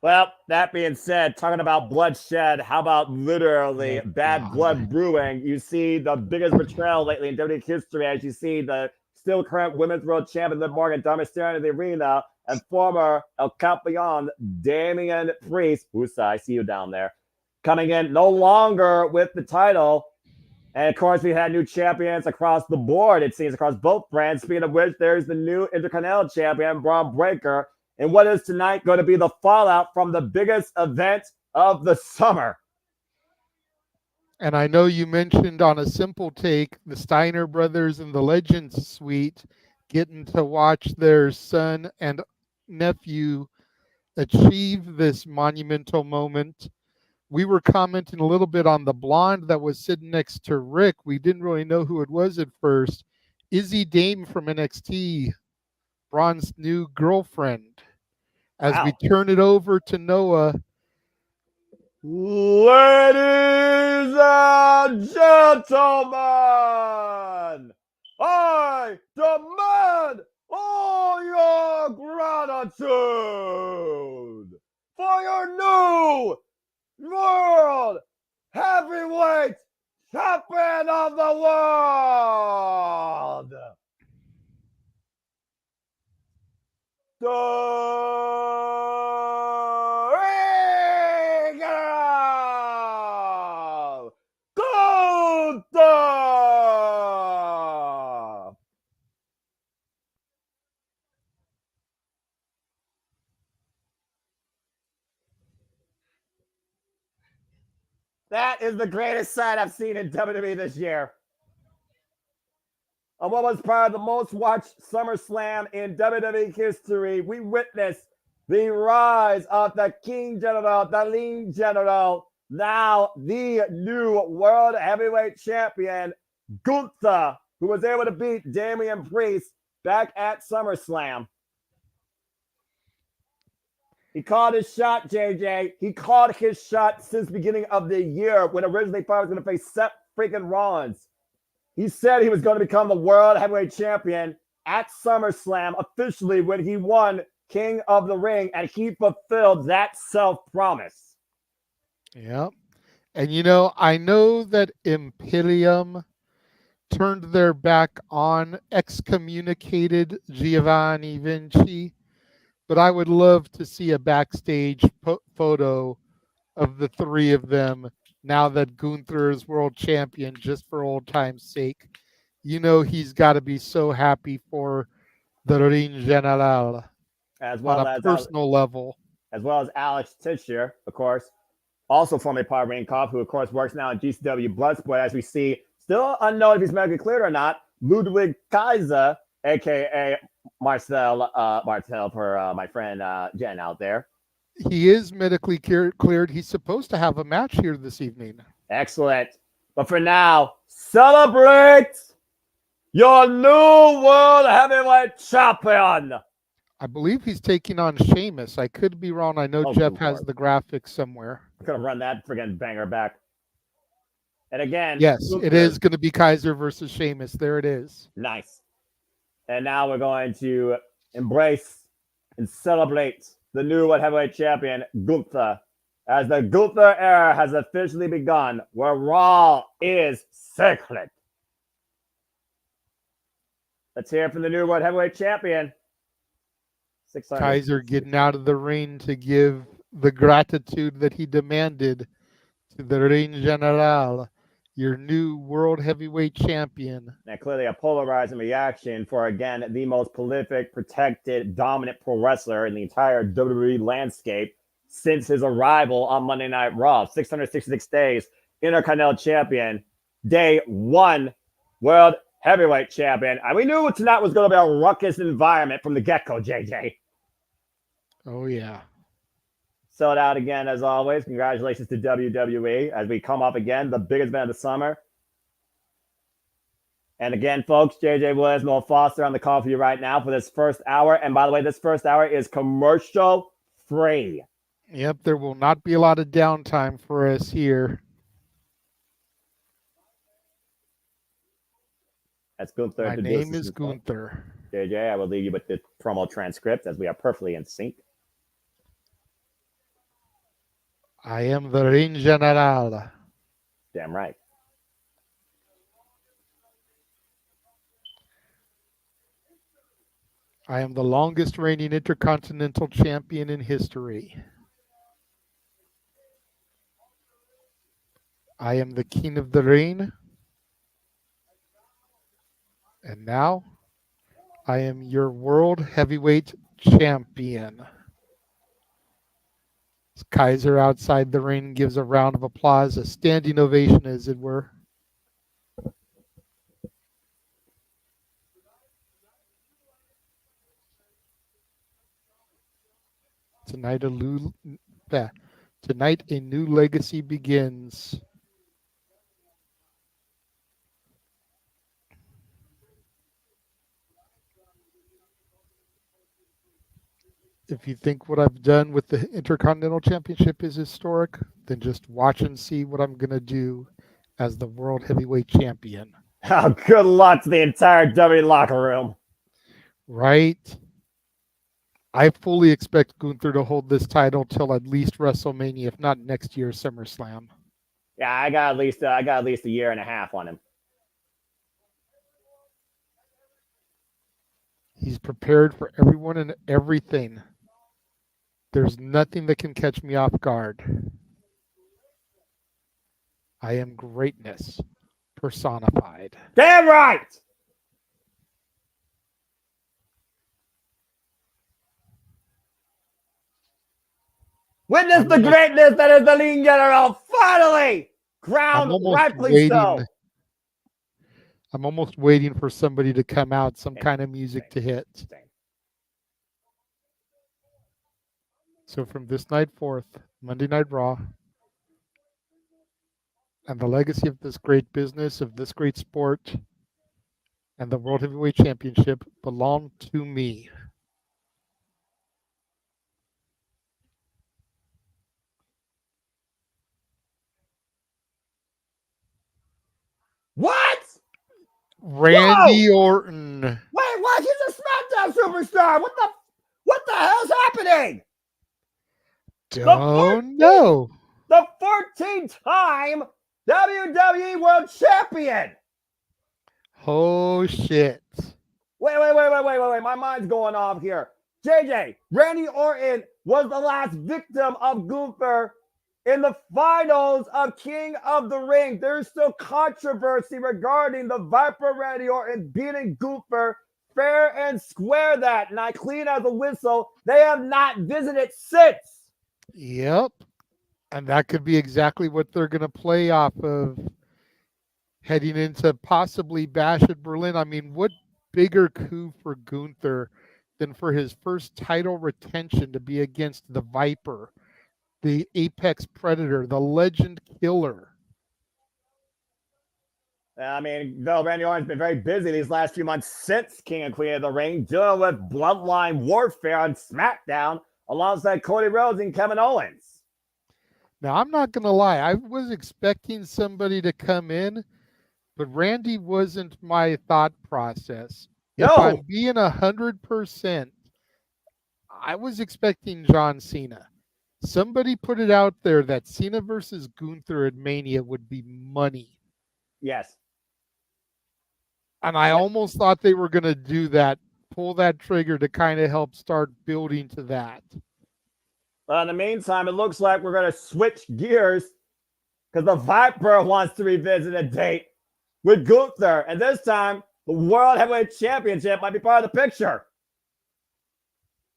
Speaker 10: Well, that being said, talking about bloodshed, how about literally bad blood brewing? You see the biggest betrayal lately in WWE history as you see the still current Women's World Champion Liv Morgan, Dominic staring in the arena, and former El Campeon Damian Priest, Usa, I see you down there, coming in no longer with the title. And of course, we had new champions across the board, it seems, across both brands. Speaking of which, there's the new Intercontinental Champion, Braun Breaker. And what is tonight going to be the fallout from the biggest event of the summer?
Speaker 7: And I know you mentioned on a simple take, the Steiner brothers and the Legends Suite getting to watch their son and nephew achieve this monumental moment. We were commenting a little bit on the blonde that was sitting next to Rick. We didn't really know who it was at first. Izzy Dame from NXT, Braun's new girlfriend. As we turn it over to Noah.
Speaker 10: Ladies and gentlemen, I demand all your gratitude for your new World Heavyweight Champion of the World, the Ring of Gunther. That is the greatest sight I've seen in WWE this year. On what was probably the most watched SummerSlam in WWE history, we witnessed the rise of the King General, the Lean General, now the new World Heavyweight Champion, Gunther, who was able to beat Damian Priest back at SummerSlam. He called his shot, JJ. He called his shot since the beginning of the year when originally thought he was going to face Seth freaking Rollins. He said he was going to become the World Heavyweight Champion at SummerSlam officially when he won King of the Ring, and he fulfilled that self-promise.
Speaker 7: Yeah. And you know, I know that Imperium turned their back on, excommunicated Giovanni Vinci, but I would love to see a backstage photo of the three of them now that Gunther is world champion, just for old time's sake. You know he's got to be so happy for the Ring General
Speaker 10: as well
Speaker 7: on a personal level.
Speaker 10: as well as Alex Tischer, of course, also formerly part of Ringkopf, who of course works now in GCW Bloodsport, as we see, still unknown if he's medically cleared or not, Ludwig Kaiser, aka Marcel for my friend Jen out there.
Speaker 7: He is medically cleared. He's supposed to have a match here this evening.
Speaker 10: Excellent. But for now, celebrate your new World Heavyweight Champion.
Speaker 7: I believe he's taking on Sheamus. I could be wrong. I know Jeff has the graphics somewhere.
Speaker 10: I'm going to run that friggin' banger back. And again,
Speaker 7: yes, it is going to be Kaiser versus Sheamus. There it is.
Speaker 10: Nice. And now we're going to embrace and celebrate the new World Heavyweight Champion, Gunther, as the Gunther era has officially begun, where Raw is sacred. Let's hear from the new World Heavyweight Champion.
Speaker 7: Kaiser getting out of the ring to give the gratitude that he demanded to the Ring General, your new World Heavyweight Champion.
Speaker 10: Now, clearly a polarizing reaction for, again, the most prolific, protected, dominant pro wrestler in the entire WWE landscape since his arrival on Monday Night Raw. 666 days, Intercontinental Champion, day 1, World Heavyweight Champion. And we knew tonight was going to be a ruckus environment from the get-go, JJ.
Speaker 7: Oh, yeah.
Speaker 10: Sold out again, as always. Congratulations to WWE as we come up again, the biggest event of the summer. And again, folks, JJ Williams, Mo Foster on the call for you right now for this first hour. And by the way, this first hour is commercial free.
Speaker 7: Yep, there will not be a lot of downtime for us here.
Speaker 10: That's Gunther.
Speaker 7: My name is Gunther.
Speaker 10: JJ, I will leave you with the promo transcript as we are perfectly in sync.
Speaker 7: I am the Ring General.
Speaker 10: Damn right.
Speaker 7: I am the longest reigning Intercontinental Champion in history. I am the King of the Ring. And now, I am your World Heavyweight Champion. Kaiser outside the ring gives a round of applause, a standing ovation, as it were. Tonight a new legacy begins. If you think what I've done with the Intercontinental Championship is historic, then just watch and see what I'm going to do as the World Heavyweight Champion.
Speaker 10: Oh, good luck to the entire WWE locker room.
Speaker 7: Right? I fully expect Gunther to hold this title till at least WrestleMania, if not next year's SummerSlam.
Speaker 10: Yeah, I got at least a year and a half on him.
Speaker 7: He's prepared for everyone and everything. There's nothing that can catch me off guard. I am greatness personified.
Speaker 10: Damn right! Witness the greatness that is the Ring General. Finally! Crowned rightly so.
Speaker 7: I'm almost waiting for somebody to come out, some kind of music to hit. So from this night forth, Monday Night Raw, and the legacy of this great business, of this great sport, and the World Heavyweight Championship belong to me.
Speaker 10: What?
Speaker 7: Randy Orton.
Speaker 10: Wait, what? He's a SmackDown superstar. What the hell's happening?
Speaker 7: Don't know.
Speaker 10: The 14-time WWE World Champion.
Speaker 7: Oh shit.
Speaker 10: Wait. My mind's going off here. JJ, Randy Orton was the last victim of Gunther in the finals of King of the Ring. There's still controversy regarding the Viper Randy Orton beating Gunther fair and square that. Not clean as a whistle. They have not visited since.
Speaker 7: Yep. And that could be exactly what they're going to play off of heading into possibly Bash at Berlin. I mean, what bigger coup for Gunther than for his first title retention to be against the Viper, the Apex Predator, the Legend Killer?
Speaker 10: I mean, though Randy Orton's been very busy these last few months since King and Queen of the Ring, dealing with bloodline warfare on SmackDown alongside Cody Rhodes and Kevin Owens.
Speaker 7: Now, I'm not going to lie. I was expecting somebody to come in, but Randy wasn't my thought process.
Speaker 10: No.
Speaker 7: If I'm being 100%, I was expecting John Cena. Somebody put it out there that Cena versus Gunther at Mania would be money.
Speaker 10: Yes.
Speaker 7: And I almost thought they were going to do that, pull that trigger to kind of help start building to that.
Speaker 10: But in the meantime, it looks like we're going to switch gears because the Viper wants to revisit a date with Gunther. And this time, the World Heavyweight Championship might be part of the picture.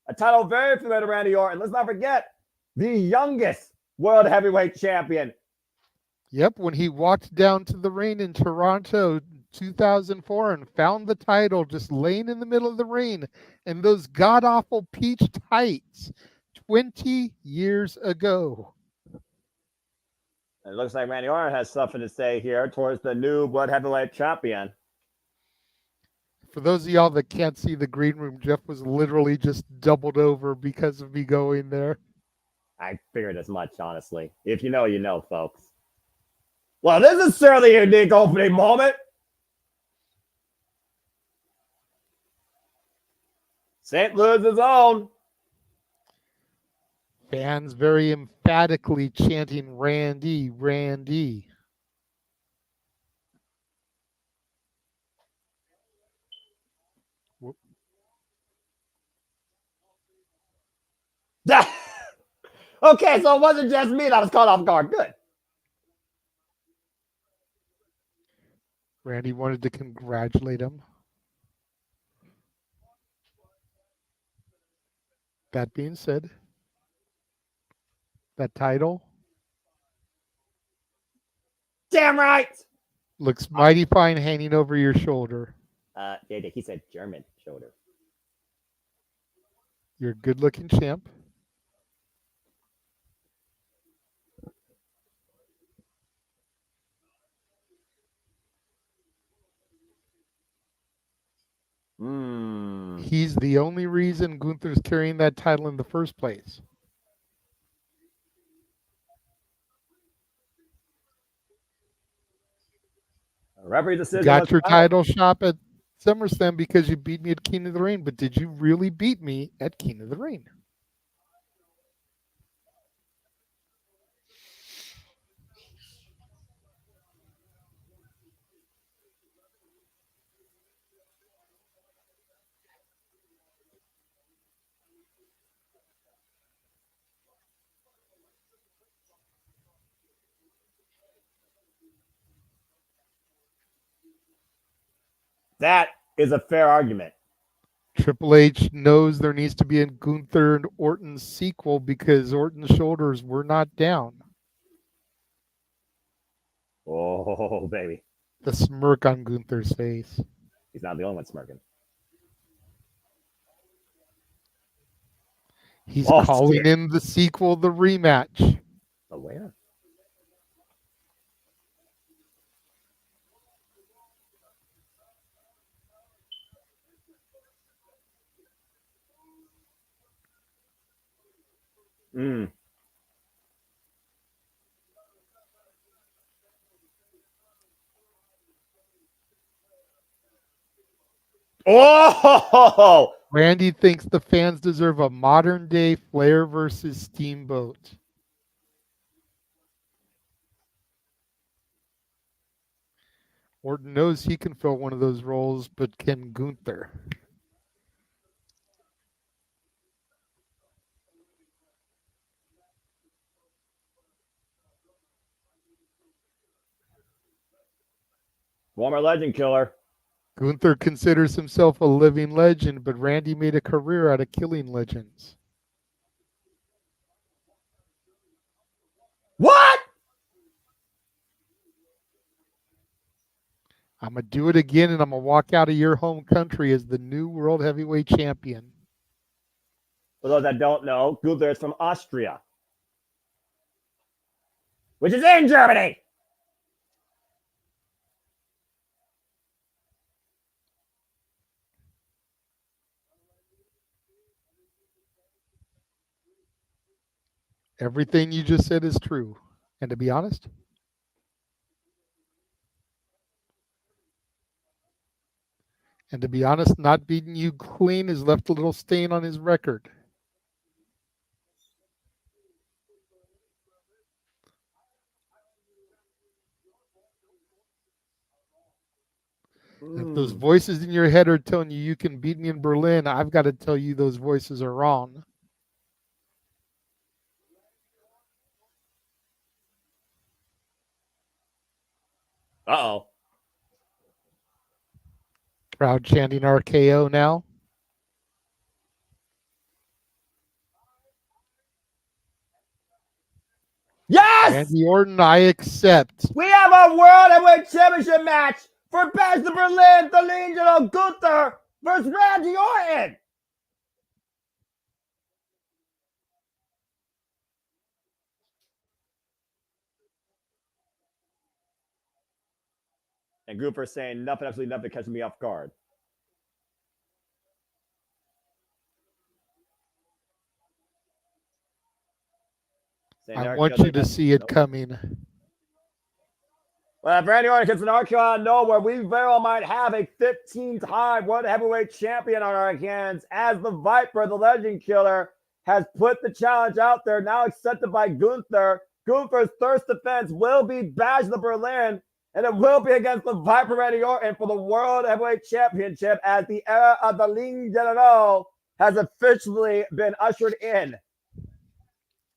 Speaker 10: A title very familiar to Randy Orton. Let's not forget, the youngest World Heavyweight Champion.
Speaker 7: Yep, when he walked down to the ring in Toronto 2004 and found the title just laying in the middle of the ring in those god-awful peach tights 20 years ago.
Speaker 10: It looks like Randy Orton has something to say here towards the new World Heavyweight Champion.
Speaker 7: For those of y'all that can't see the green room, Jeff was literally just doubled over because of me going there.
Speaker 10: I figured as much, honestly. If you know, you know, folks. Well, this is certainly a unique opening moment. St. Louis's own.
Speaker 7: Fans very emphatically chanting, Randy, Randy.
Speaker 10: Okay, so it wasn't just me that was caught off guard. Good.
Speaker 7: Randy wanted to congratulate him. That being said, that title
Speaker 10: Damn right.
Speaker 7: looks mighty fine hanging over your shoulder.
Speaker 10: He said German shoulder.
Speaker 7: You're a good-looking champ. He's the only reason Gunther's carrying that title in the first place.
Speaker 10: Referee decision.
Speaker 7: You got your title shot at SummerSlam because you beat me at King of the Ring, but did you really beat me at King of the Ring?
Speaker 10: That is a fair argument.
Speaker 7: Triple H knows there needs to be a Gunther and Orton sequel because Orton's shoulders were not down.
Speaker 10: Oh, baby.
Speaker 7: The smirk on Gunther's face.
Speaker 10: He's not the only one smirking.
Speaker 7: He's calling in the sequel, the rematch.
Speaker 10: Oh, where? Oh!
Speaker 7: Randy thinks the fans deserve a modern day Flair versus Steamboat. Orton knows he can fill one of those roles, but can Gunther?
Speaker 10: Former legend killer.
Speaker 7: Gunther considers himself a living legend, but Randy made a career out of killing legends. I'm going to do it again, and I'm going to walk out of your home country as the new World Heavyweight Champion.
Speaker 10: For those that don't know, Gunther is from Austria, which is in Germany.
Speaker 7: Everything you just said is true. And to be honest, not beating you clean has left a little stain on his record. If those voices in your head are telling you can beat me in Berlin, I've got to tell you those voices are wrong.
Speaker 10: Uh-oh.
Speaker 7: Crowd chanting RKO now.
Speaker 10: Yes!
Speaker 7: Randy Orton, I accept.
Speaker 10: We have a World Heavyweight Championship match for Bash to Berlin, the Legion of Gunther versus Randy Orton. And Gunther saying nothing, absolutely nothing catching me off guard.
Speaker 7: I want you to see it coming.
Speaker 10: Well, if Randy Orton gets an RKO out of nowhere, we very well might have a 15-time World Heavyweight Champion on our hands, as the Viper, the Legend Killer, has put the challenge out there, now accepted by Gunther. Gunther's first defense will be Bash the Berlin, and it will be against the Viper Randy Orton for the World Heavyweight Championship, as the era of the Ligue Generale has officially been ushered in.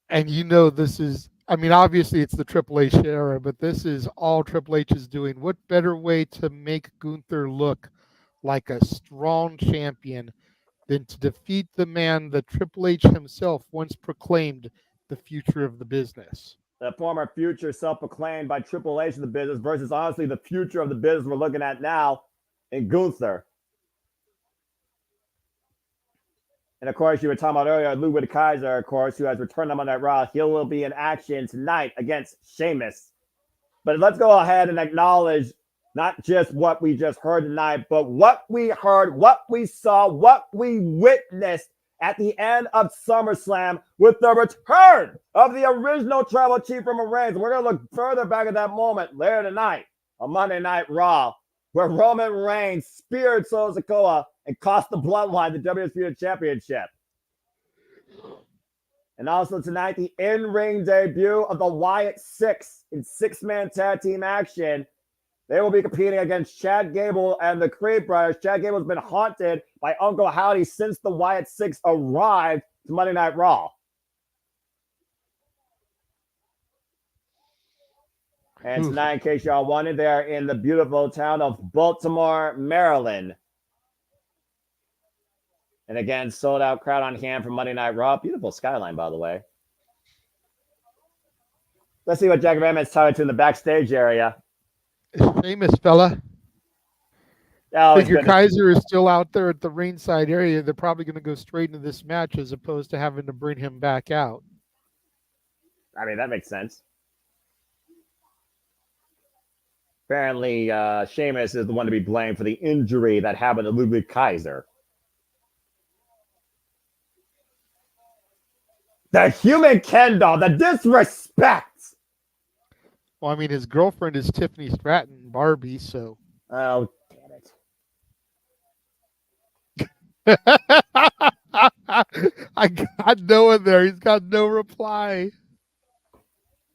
Speaker 7: And you know this is, I mean, obviously it's the Triple H era, but this is all Triple H is doing. What better way to make Gunther look like a strong champion than to defeat the man that Triple H himself once proclaimed the future of the business?
Speaker 10: The former future self-proclaimed by Triple H of the business versus honestly the future of the business we're looking at now in Gunther. And of course, you were talking about earlier, Ludwig Kaiser, of course, who has returned on that Raw. He will be in action tonight against Sheamus. But let's go ahead and acknowledge not just what we just heard tonight, but what we heard, what we saw, what we witnessed at the end of SummerSlam with the return of the original Tribal Chief Roman Reigns. We're going to look further back at that moment later tonight on Monday Night Raw, where Roman Reigns speared Solo Sikoa and cost the Bloodline the WWE Championship. And also tonight, the in-ring debut of the Wyatt Six in six-man tag team action. They will be competing against Chad Gable and the Creed Brothers. Chad Gable has been haunted by Uncle Howdy since the Wyatt Six arrived to Monday Night Raw. And tonight, in case y'all wanted, they're in the beautiful town of Baltimore, Maryland. And again, sold out crowd on hand for Monday Night Raw. Beautiful skyline, by the way. Let's see what Jack Ramon's talking to in the backstage area.
Speaker 7: Famous fella.
Speaker 10: Oh,
Speaker 7: Figure Kaiser is still out there at the ringside area. They're probably going to go straight into this match as opposed to having to bring him back out.
Speaker 10: I mean, that makes sense. Apparently, Sheamus is the one to be blamed for the injury that happened to Ludwig Kaiser. The human Ken doll, the disrespect.
Speaker 7: Well, I mean, his girlfriend is Tiffany Stratton, Barbie, so.
Speaker 10: Oh,
Speaker 7: damn it. I got Noah there. He's got no reply.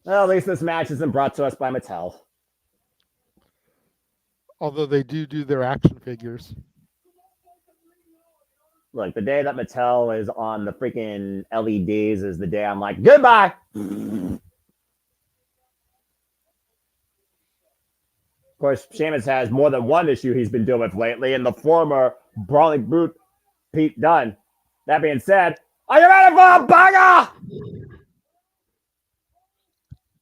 Speaker 10: Well, at least this match isn't brought to us by Mattel.
Speaker 7: Although they do their action figures.
Speaker 10: Look, the day that Mattel is on the freaking LEDs is the day I'm like, goodbye. Of course, Sheamus has more than one issue he's been dealing with lately, and the former Brawling Brute, Pete Dunne. That being said, are you ready for a banger?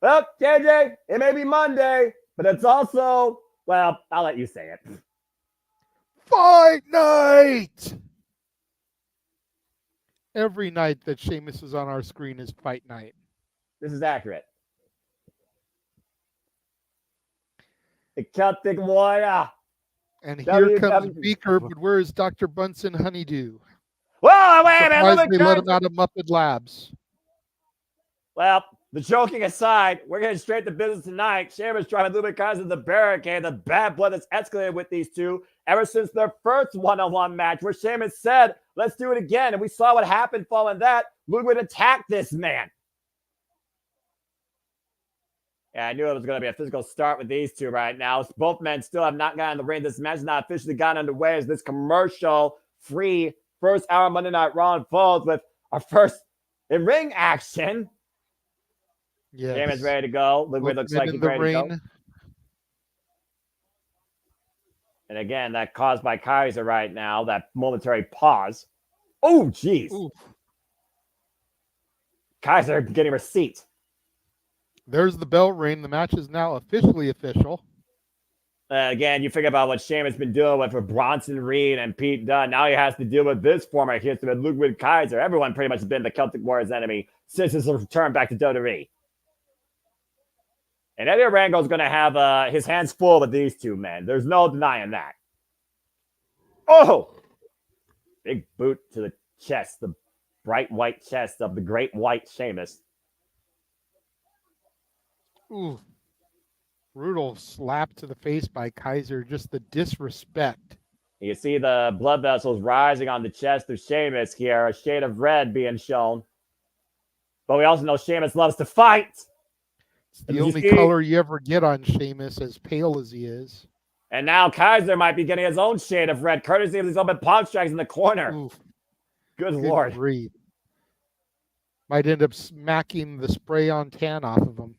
Speaker 10: Well, KJ, it may be Monday, but it's also Well, I'll let you say it.
Speaker 7: Fight night! Every night that Sheamus is on our screen is fight night.
Speaker 10: This is accurate. The Celtic Warrior.
Speaker 7: And here comes
Speaker 10: WWE.
Speaker 7: Beaker, but where is Dr. Bunsen Honeydew?
Speaker 10: Whoa, wait a minute.
Speaker 7: Surprised they let him out of Muppet Labs.
Speaker 10: Well, the joking aside, we're getting straight to business tonight. Sheamus driving Ludwig Kaiser to the barricade. The bad blood has escalated with these two ever since their first one-on-one match, where Sheamus said, let's do it again. And we saw what happened following that. Ludwig attacked this man. Yeah, I knew it was going to be a physical start with these two right now. Both men still have not gotten in the ring. This match has not officially gotten underway as this commercial-free first hour Monday Night Raw unfolds with our first in-ring action.
Speaker 7: Yes.
Speaker 10: Sheamus ready to go. Ludwig looks like he's ready to go. And again, that caused by Kaiser right now, that momentary pause. Oh, jeez. Kaiser getting a seat.
Speaker 7: There's the bell ring. The match is now officially official.
Speaker 10: Again, you figure about what Sheamus has been dealing with Bronson Reed and Pete Dunne. Now he has to deal with this former history with Ludwig Kaiser. Everyone pretty much has been the Celtic Warriors' enemy since his return back to WWE. And Eddie Orango is going to have his hands full with these two men. There's no denying that. Oh! Big boot to the chest, the bright white chest of the great white Sheamus.
Speaker 7: Ooh. Brutal slap to the face by Kaiser. Just the disrespect.
Speaker 10: You see the blood vessels rising on the chest of Sheamus here. A shade of red being shown. But we also know Sheamus loves to fight.
Speaker 7: It's the only color you ever get on Sheamus, as pale as he is.
Speaker 10: And now Kaiser might be getting his own shade of red, courtesy of these open palm strikes in the corner.
Speaker 7: Oof.
Speaker 10: Good Lord.
Speaker 7: Grief. Might end up smacking the spray-on tan off of him.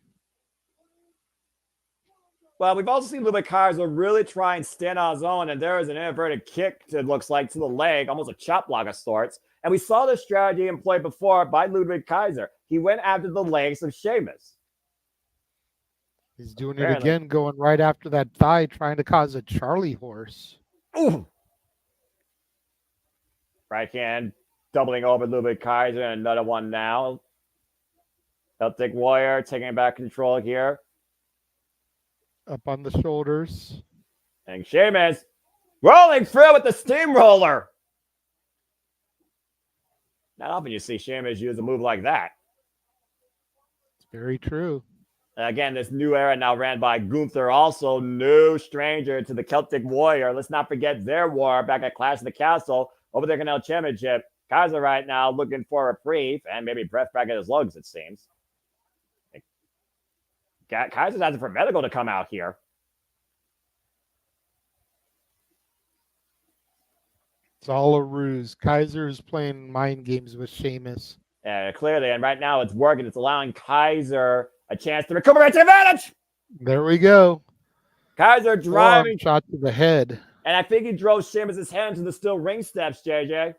Speaker 10: Well, we've also seen Ludwig Kaiser really try and stand on his own, and there is an inverted kick, it looks like, to the leg, almost a chop block of sorts. And we saw this strategy employed before by Ludwig Kaiser. He went after the legs of Sheamus.
Speaker 7: He's doing it again, going right after that thigh, trying to cause a Charlie horse.
Speaker 10: Ooh. Right hand, doubling over Ludwig Kaiser, and another one now. Celtic Warrior taking back control here.
Speaker 7: Up on the shoulders.
Speaker 10: And Sheamus rolling through with the steamroller. Not often you see Sheamus use a move like that.
Speaker 7: It's very true.
Speaker 10: Again, this new era now ran by Gunther, also no stranger to the Celtic Warrior. Let's not forget their war back at Clash of the Castle over the Canal Championship. Kaiser right now looking for a reprieve and maybe breath back at his lugs, it seems. Kaiser's asking for medical to come out here.
Speaker 7: It's all a ruse. Kaiser is playing mind games with Sheamus.
Speaker 10: Yeah, clearly. And right now it's working. It's allowing Kaiser a chance to recuperate the advantage.
Speaker 7: There we go.
Speaker 10: Kaiser driving.
Speaker 7: Shot to the head.
Speaker 10: And I think he drove Sheamus' hand to the steel ring steps, JJ.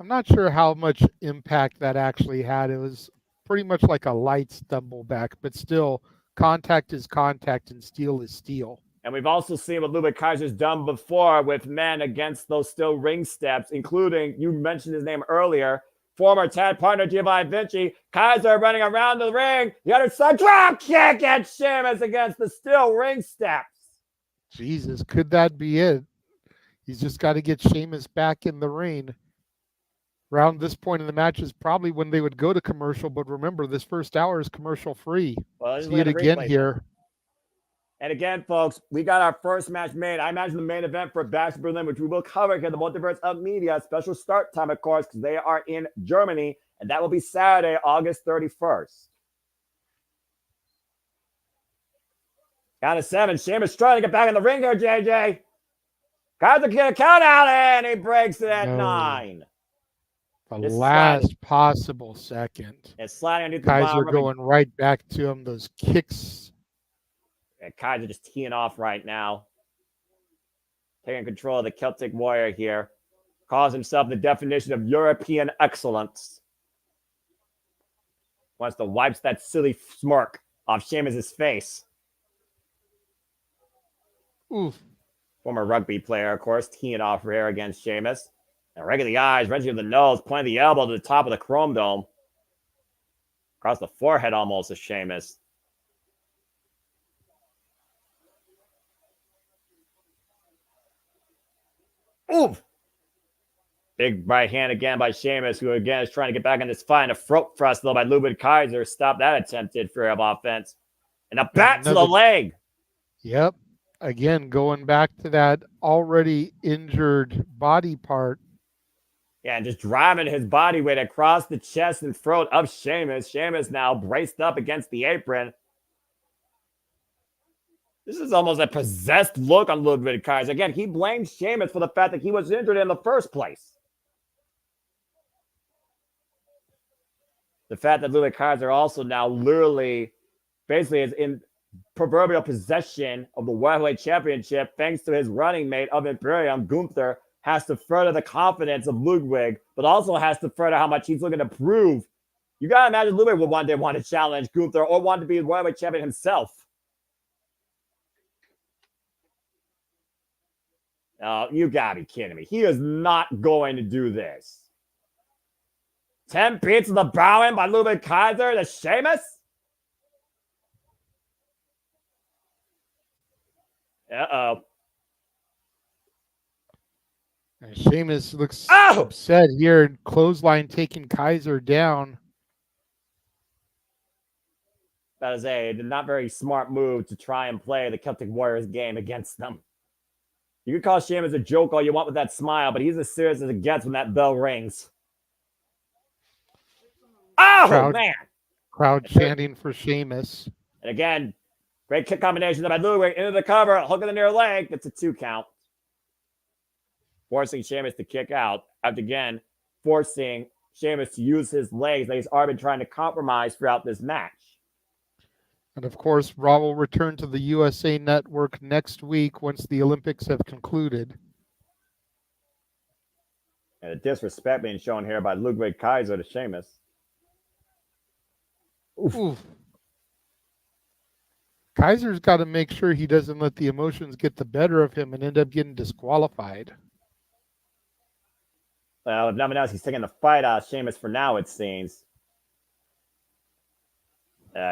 Speaker 7: I'm not sure how much impact that actually had. It was pretty much like a light stumble back, but still, contact is contact and steel is steel.
Speaker 10: And we've also seen what Ludwig Kaiser's done before with men against those steel ring steps, including, you mentioned his name earlier, former tag partner Giovanni Vinci. Kaiser running around the ring. The other side drop kick at Sheamus against the steel ring steps.
Speaker 7: Jesus, could that be it? He's just got to get Sheamus back in the ring. Around this point in the match is probably when they would go to commercial, but remember, this first hour is commercial free.
Speaker 10: Well,
Speaker 7: see it again here.
Speaker 10: And again, folks, we got our first match made. I imagine the main event for Bash Berlin, which we will cover here, the Multiverse of Media. Special start time, of course, because they are in Germany, and that will be Saturday, August 31st. Count of 7. Sheamus trying to get back in the ring here, JJ. Kaiser get a count out, and he breaks it at 9.
Speaker 7: The last possible second.
Speaker 10: It's sliding underneath
Speaker 7: Kaiser
Speaker 10: the
Speaker 7: going right back to him. Those kicks.
Speaker 10: And Kaiser just teeing off right now. Taking control of the Celtic Warrior here. Calls himself the definition of European excellence. Wants to wipe that silly smirk off Sheamus' face.
Speaker 7: Oof.
Speaker 10: Former rugby player, of course, teeing off here against Sheamus. And right in the eyes, wrenching of the nose, pointing the elbow to the top of the Chrome Dome. Across the forehead almost of Sheamus. Oof! Big right hand again by Sheamus, who again is trying to get back in this fight. And a throat thrust, though, by Ludwig Kaiser. Stop that attempted fear of offense. And a bat to the leg.
Speaker 7: Yep. Again, going back to that already injured body part.
Speaker 10: Yeah, and just driving his body weight across the chest and throat of Sheamus. Sheamus now braced up against the apron. This is almost a possessed look on Ludwig Kaiser. Again, he blames Sheamus for the fact that he was injured in the first place. The fact that Ludwig Kaiser also now literally basically is in proverbial possession of the World Heavyweight Championship thanks to his running mate of Imperium, Gunther, has to further the confidence of Ludwig, but also has to further how much he's looking to prove. You got to imagine Ludwig would one day want to challenge Gunther or want to be the World Heavyweight Champion himself. You got to be kidding me. He is not going to do this. 10 beats of the bowing by Ludwig Kaiser to Sheamus? Uh-oh.
Speaker 7: And Sheamus looks upset here. Clothesline taking Kaiser down.
Speaker 10: That is a not very smart move to try and play the Celtic Warriors game against them. You can call Sheamus a joke all you want with that smile, but he's as serious as it gets when that bell rings. Oh, man.
Speaker 7: Crowd chanting for Sheamus.
Speaker 10: And again, great kick combination by Ludwig into the cover, hook of the near leg. It's a 2 count. Forcing Sheamus to kick out. After again, forcing Sheamus to use his legs that he's already been trying to compromise throughout this match.
Speaker 7: And of course, Raw will return to the USA Network next week once the Olympics have concluded.
Speaker 10: And the disrespect being shown here by Ludwig Kaiser to Sheamus.
Speaker 7: Oof. Kaiser's got to make sure he doesn't let the emotions get the better of him and end up getting disqualified.
Speaker 10: Well, if nothing else, he's taking the fight out of Sheamus for now, it seems.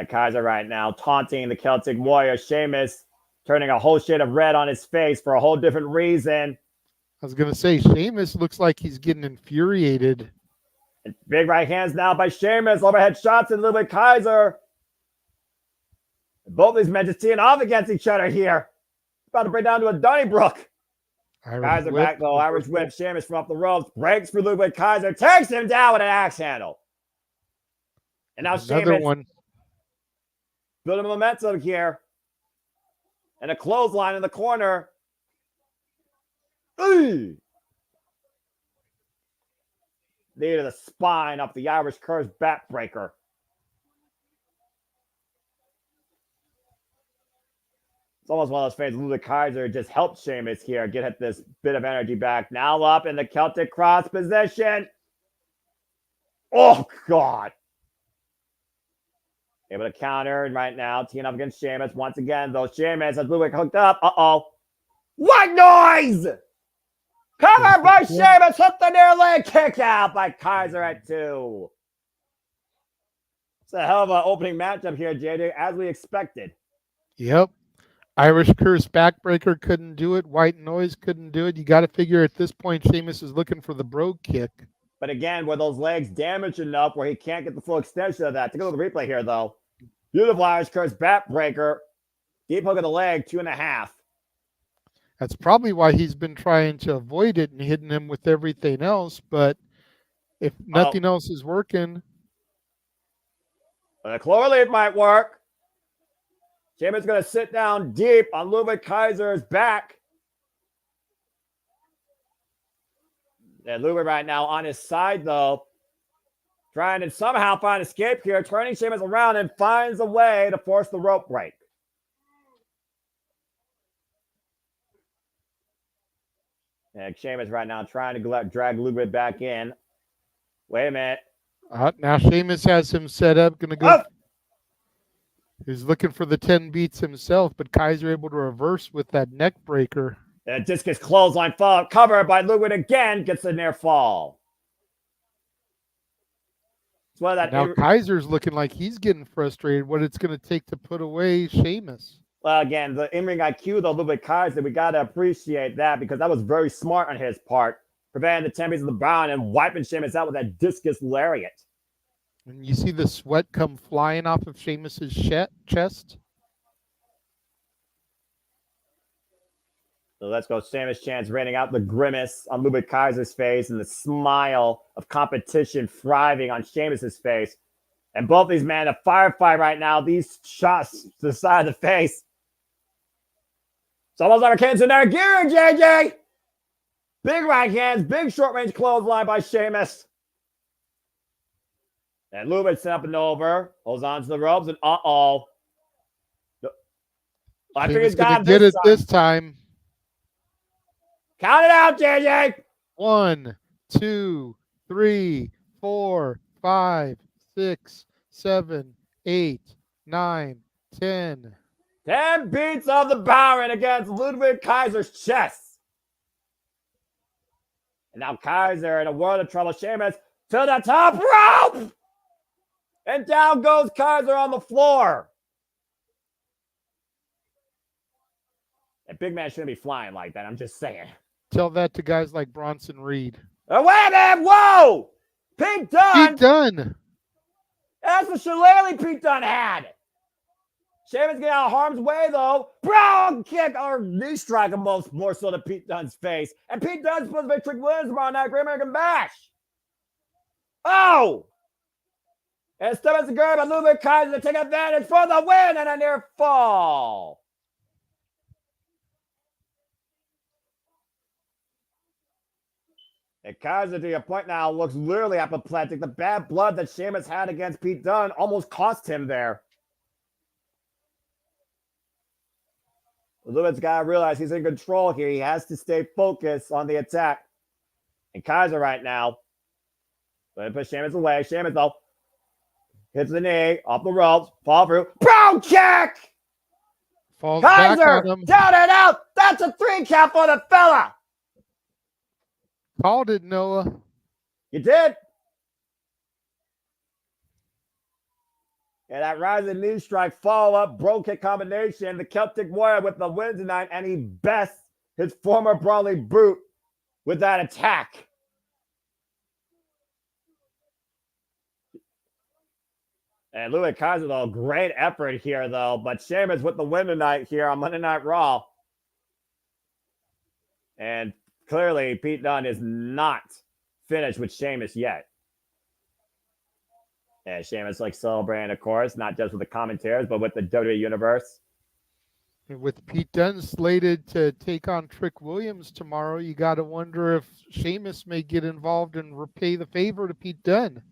Speaker 10: Kaiser right now taunting the Celtic Warrior. Sheamus turning a whole shade of red on his face for a whole different reason.
Speaker 7: I was going to say, Sheamus looks like he's getting infuriated.
Speaker 10: And big right hands now by Sheamus. Overhead shots in Ludwig Kaiser. Both these men just teeing off against each other here. About to break down to a Donnybrook. Kaiser back though. Irish whip. Sheamus from off the ropes. Breaks for Ludwig Kaiser. Takes him down with an axe handle. And now Sheamus
Speaker 7: one.
Speaker 10: Building momentum here. And a clothesline in the corner. Knee to the spine up the Irish Curse backbreaker. It's almost one of those phases. Ludwig Kaiser just helped Sheamus here get this bit of energy back. Now up in the Celtic cross position. Oh, God. Able to counter right now. Teeing up against Sheamus. Once again, though, Sheamus has Ludwig hooked up. Uh-oh. What noise? Covered by Sheamus. Hooked the near leg. Kick out by Kaiser at 2. It's a hell of an opening matchup here, JD, as we expected.
Speaker 7: Yep. Irish Curse backbreaker couldn't do it. White Noise couldn't do it. You got to figure at this point, Sheamus is looking for the brogue kick.
Speaker 10: But again, were those legs damaged enough where he can't get the full extension of that? Take a look at the replay here, though. Beautiful Irish Curse backbreaker. Deep hook of the leg, 2.5.
Speaker 7: That's probably why he's been trying to avoid it and hitting him with everything else. But if nothing else is working.
Speaker 10: The clover leaf might work. Sheamus going to sit down deep on Ludwig Kaiser's back. And Ludwig right now on his side, though. Trying to somehow find escape here. Turning Sheamus around and finds a way to force the rope break. And Sheamus right now trying to drag Ludwig back in. Wait a minute.
Speaker 7: Now Sheamus has him set up. Going to go. He's looking for the 10 beats himself, but Kaiser able to reverse with that neck breaker.
Speaker 10: Discus clothesline fall covered by Ludwig again, gets a near fall. Well,
Speaker 7: Now Kaiser's looking like he's getting frustrated what it's going to take to put away Sheamus.
Speaker 10: Well, again, the in-ring IQ, though, Ludwig Kaiser, we got to appreciate that because that was very smart on his part, preventing the 10 beats of the Brown and wiping Sheamus out with that discus lariat.
Speaker 7: And you see the sweat come flying off of Sheamus's chest.
Speaker 10: So let's go. Sheamus chance raining out the grimace on Ludwig Kaiser's face and the smile of competition thriving on Sheamus's face. And both these men, a firefight right now. These shots to the side of the face. It's almost like our kids in their gear, JJ. Big right hands, big short range clothesline by Sheamus. And Ludwig set up and over, holds on to the ropes, and I think he's got
Speaker 7: this time.
Speaker 10: Count it out, JJ.
Speaker 7: 1, 2, 3, 4, 5, 6, 7, 8, 9, 10.
Speaker 10: 10 beats of the Baron against Ludwig Kaiser's chest. And now Kaiser in a world of trouble. Sheamus to the top rope. And down goes Kaiser on the floor. That big man shouldn't be flying like that. I'm just saying.
Speaker 7: Tell that to guys like Bronson Reed.
Speaker 10: Oh, wait a minute. Whoa. Pete Dunne.
Speaker 7: Pete Dunne.
Speaker 10: That's the shillelagh Pete Dunne had. Sheamus getting out of harm's way, though. Brown kick or knee strike more so to Pete Dunne's face. And Pete Dunne's supposed to be Trick Williams on that Great American Bash. Oh! And step as a girl by Ludwig Kaiser to take advantage for the win and a near fall. And Kaiser, to your point now, looks literally apoplectic. The bad blood that Sheamus had against Pete Dunne almost cost him there. Ludwig's got to realize he's in control here. He has to stay focused on the attack. And Kaiser right now, going to put Sheamus away. Sheamus, though, hits the knee, off the ropes, fall through. Brown kick!
Speaker 7: Falls
Speaker 10: Kaiser,
Speaker 7: back on him.
Speaker 10: down and out. That's a 3 count for the fella.
Speaker 7: Called it, Noah.
Speaker 10: You did. And that rising knee strike follow-up, broke kick combination. The Celtic Warrior with the win tonight, and he bests his former Brawley boot with that attack. And Ludwig Kaiser, though, great effort here, though. But Sheamus with the win tonight here on Monday Night Raw. And clearly, Pete Dunne is not finished with Sheamus yet. And Sheamus like celebrating, of course, not just with the commentators, but with the WWE Universe.
Speaker 7: And with Pete Dunne slated to take on Trick Williams tomorrow, you got to wonder if Sheamus may get involved and repay the favor to Pete Dunne.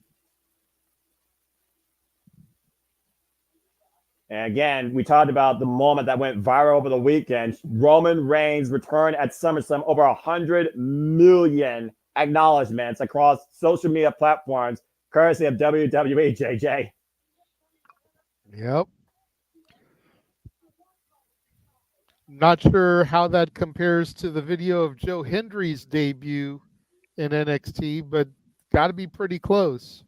Speaker 10: And again, we talked about the moment that went viral over the weekend. Roman Reigns returned at SummerSlam, over 100 million acknowledgments across social media platforms, courtesy of WWE, JJ.
Speaker 7: Yep. Not sure how that compares to the video of Joe Hendry's debut in NXT, but got to be pretty close.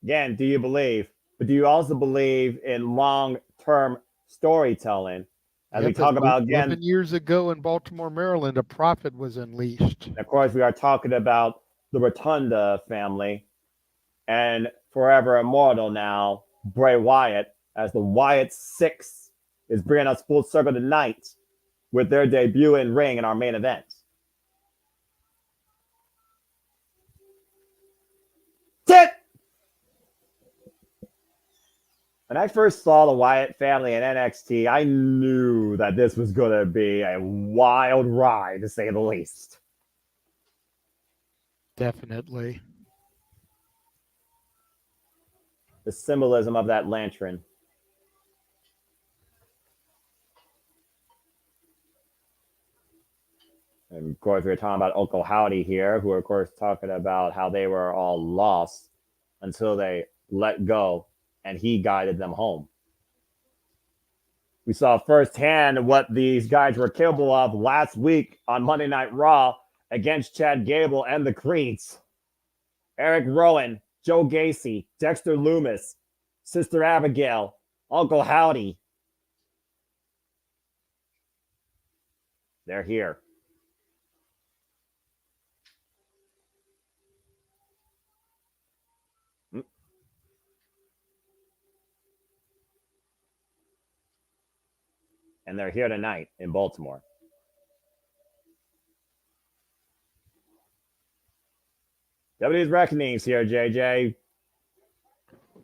Speaker 10: Again, do you believe? But do you also believe in long-term storytelling? As we talk about again,
Speaker 7: 11 years ago in Baltimore, Maryland, a prophet was unleashed.
Speaker 10: Of course, we are talking about the Rotunda family and forever immortal now, Bray Wyatt, as the Wyatt 6 is bringing us full circle tonight with their debut in ring in our main event. Tit! When I first saw the Wyatt family in NXT, I knew that this was going to be a wild ride, to say the least.
Speaker 7: Definitely.
Speaker 10: The symbolism of that lantern. Of course, we were talking about Uncle Howdy here, who are, of course, talking about how they were all lost until they let go and he guided them home. We saw firsthand what these guys were capable of last week on Monday Night Raw against Chad Gable and the Creeds. Eric Rowan, Joe Gacy, Dexter Loomis, Sister Abigail, Uncle Howdy. They're here. And they're here tonight in Baltimore. WWE's Reckoning's here, JJ.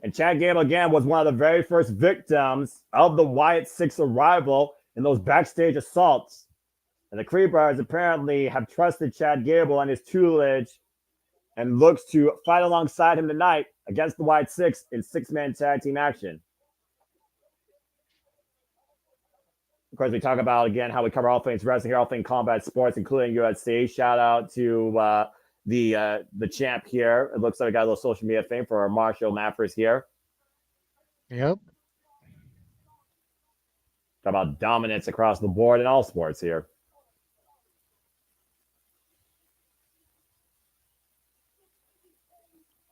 Speaker 10: And Chad Gable, again, was one of the very first victims of the Wyatt Six arrival in those backstage assaults. And the Creed Brothers apparently have trusted Chad Gable and his tutelage and looks to fight alongside him tonight against the Wyatt Six in six-man tag team action. Of course, we talk about, again, how we cover all things wrestling here, all things combat sports, including UFC. Shout out to the champ here. It looks like we got a little social media thing for our Marshall Maffers here.
Speaker 7: Yep.
Speaker 10: Talk about dominance across the board in all sports here.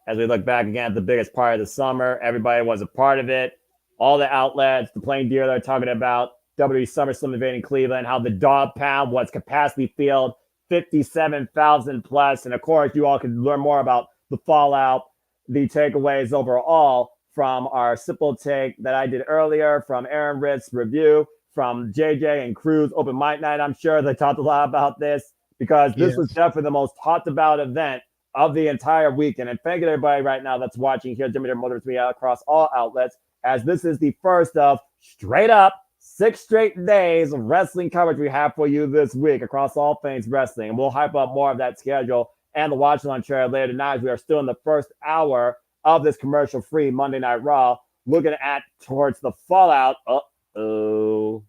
Speaker 10: As we look back again at the biggest part of the summer, everybody was a part of it. All the outlets, the plain deer they're talking about, WWE SummerSlam invading Cleveland, how the dog pound was capacity filled, 57,000 plus. And of course, you all can learn more about the fallout, the takeaways overall from our simple take that I did earlier, from Aaron Ritz's review, from JJ and Cruz Open Mic Night. I'm sure they talked a lot about this because this was definitely the most talked about event of the entire weekend. And thank you to everybody right now that's watching here, JMN Multiverse of Media across all outlets, as this is the first of straight up 6 straight days of wrestling coverage we have for you this week across all things wrestling. And we'll hype up more of that schedule and the watch on trailer later tonight, as we are still in the first hour of this commercial-free Monday Night Raw, looking at towards the fallout. Uh-oh.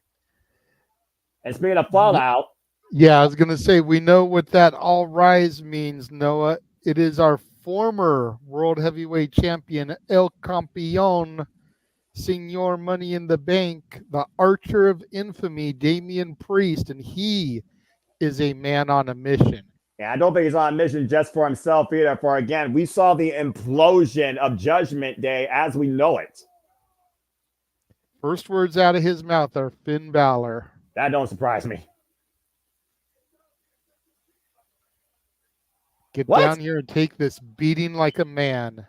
Speaker 10: And speaking of fallout.
Speaker 7: Yeah, I was going to say, we know what that all rise means, Noah. It is our former World Heavyweight Champion, El Campeón, Senor Money in the Bank, the Archer of Infamy, Damian Priest, and he is a man on a mission.
Speaker 10: Yeah, I don't think he's on a mission just for himself either. For, again, we saw the implosion of Judgment Day as we know it.
Speaker 7: First words out of his mouth are Finn Balor.
Speaker 10: That don't surprise me.
Speaker 7: Get down here and take this beating like a man.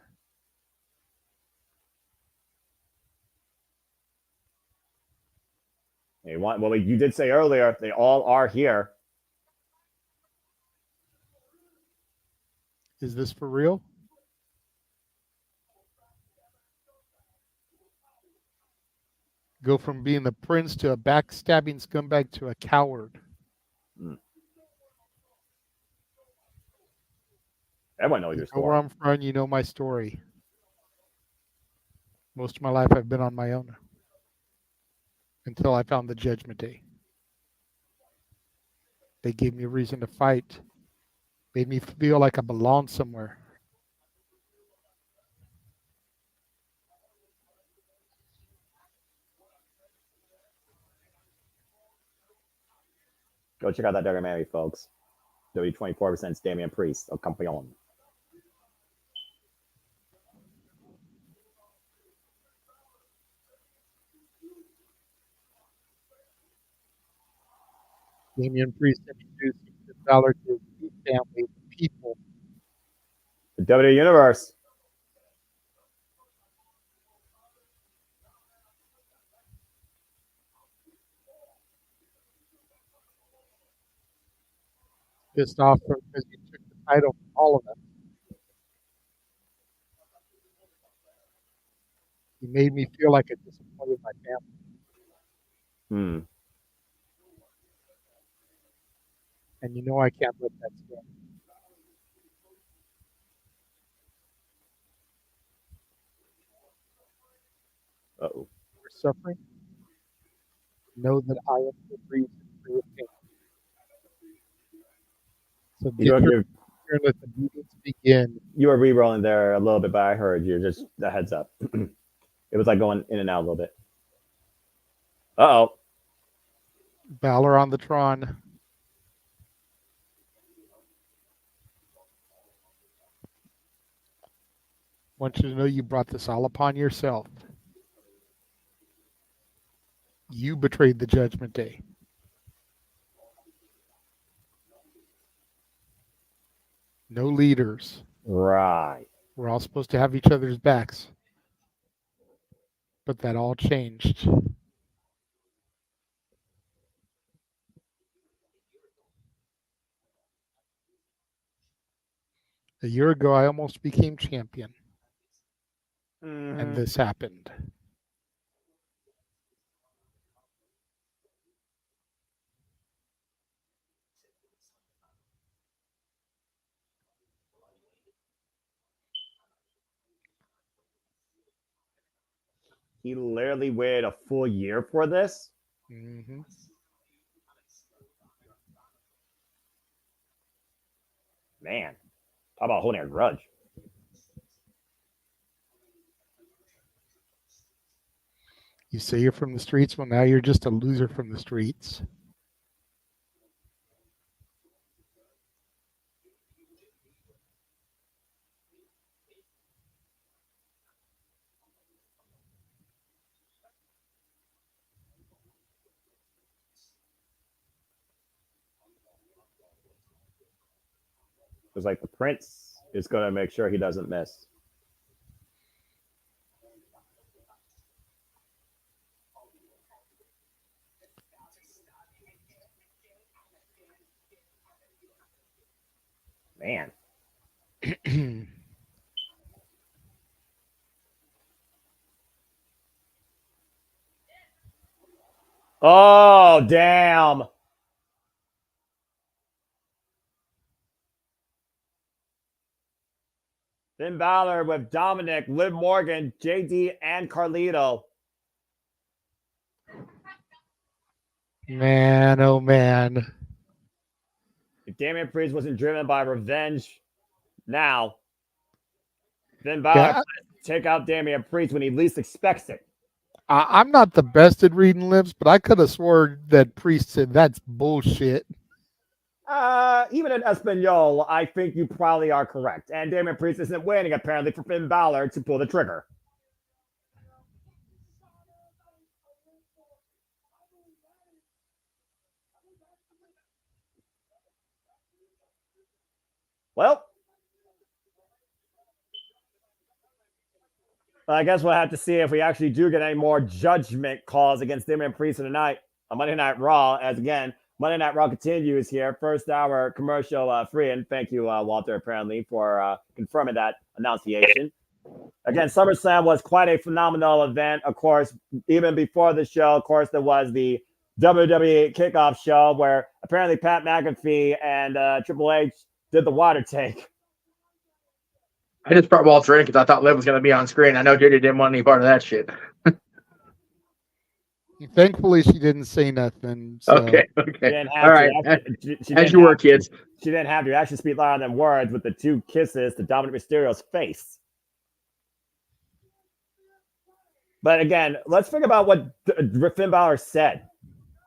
Speaker 10: Hey, well, you did say earlier, they all are here.
Speaker 7: Is this for real? Go from being the prince to a backstabbing scumbag to a coward.
Speaker 10: Everyone knows your story.
Speaker 7: Where I'm from, you know my story. Most of my life I've been on my own. Until I found the Judgment Day. They gave me a reason to fight. Made me feel like I belonged somewhere.
Speaker 10: Go check out that documentary, folks. W24% Damian Priest, El Campeón.
Speaker 7: Damian Priest introduced Finn Balor to his family, the people.
Speaker 10: The WWE Universe.
Speaker 7: Pissed off because you took the title from all of us. He made me feel like I disappointed my family. And you know I can't let that stand.
Speaker 10: Uh-oh.
Speaker 7: You're suffering? Know that I am the reason for your pain. So
Speaker 10: You
Speaker 7: get
Speaker 10: were,
Speaker 7: your and let the meetings begin.
Speaker 10: you were re-rolling there a little bit, but I heard you. Just a heads up. It was like going in and out a little bit. Uh-oh.
Speaker 7: Balor on the Tron. Want you to know you brought this all upon yourself. You betrayed the Judgment Day. No leaders.
Speaker 10: Right.
Speaker 7: We're all supposed to have each other's backs. But that all changed. A year ago, I almost became champion. And this happened.
Speaker 10: He literally waited a full year for this?
Speaker 7: Mm-hmm.
Speaker 10: Man, talk about holding a grudge.
Speaker 7: You say you're from the streets, well, now you're just a loser from the streets.
Speaker 10: It's like the prince is going to make sure he doesn't miss. Man. Oh, damn. Finn Balor with Dominic, Liv Morgan, JD, and Carlito.
Speaker 7: Man, oh man.
Speaker 10: If Damian Priest wasn't driven by revenge now, Finn Balor take out Damian Priest when he least expects it.
Speaker 7: I'm not the best at reading lips, but I could have swore that Priest said that's bullshit.
Speaker 10: Even in Espanol, I think you probably are correct. And Damian Priest isn't waiting, apparently, for Finn Balor to pull the trigger. Well, I guess we'll have to see if we actually do get any more judgment calls against Damian Priest tonight on Monday Night Raw. As again, Monday Night Raw continues here. First hour commercial free. And thank you, Walter, apparently, for confirming that annunciation. Again, SummerSlam was quite a phenomenal event. Of course, even before the show, of course, there was the WWE kickoff show where apparently Pat McAfee and Triple H did the water take.
Speaker 8: I just brought Walter in because I thought Liv was going to be on screen. I know JD didn't want any part of that shit.
Speaker 7: Thankfully, she didn't say nothing. So.
Speaker 8: Okay. All right. As you were, kids.
Speaker 10: She didn't have to actually speak louder than words with the 2 kisses to Dominic Mysterio's face. But again, let's think about what Finn Balor said.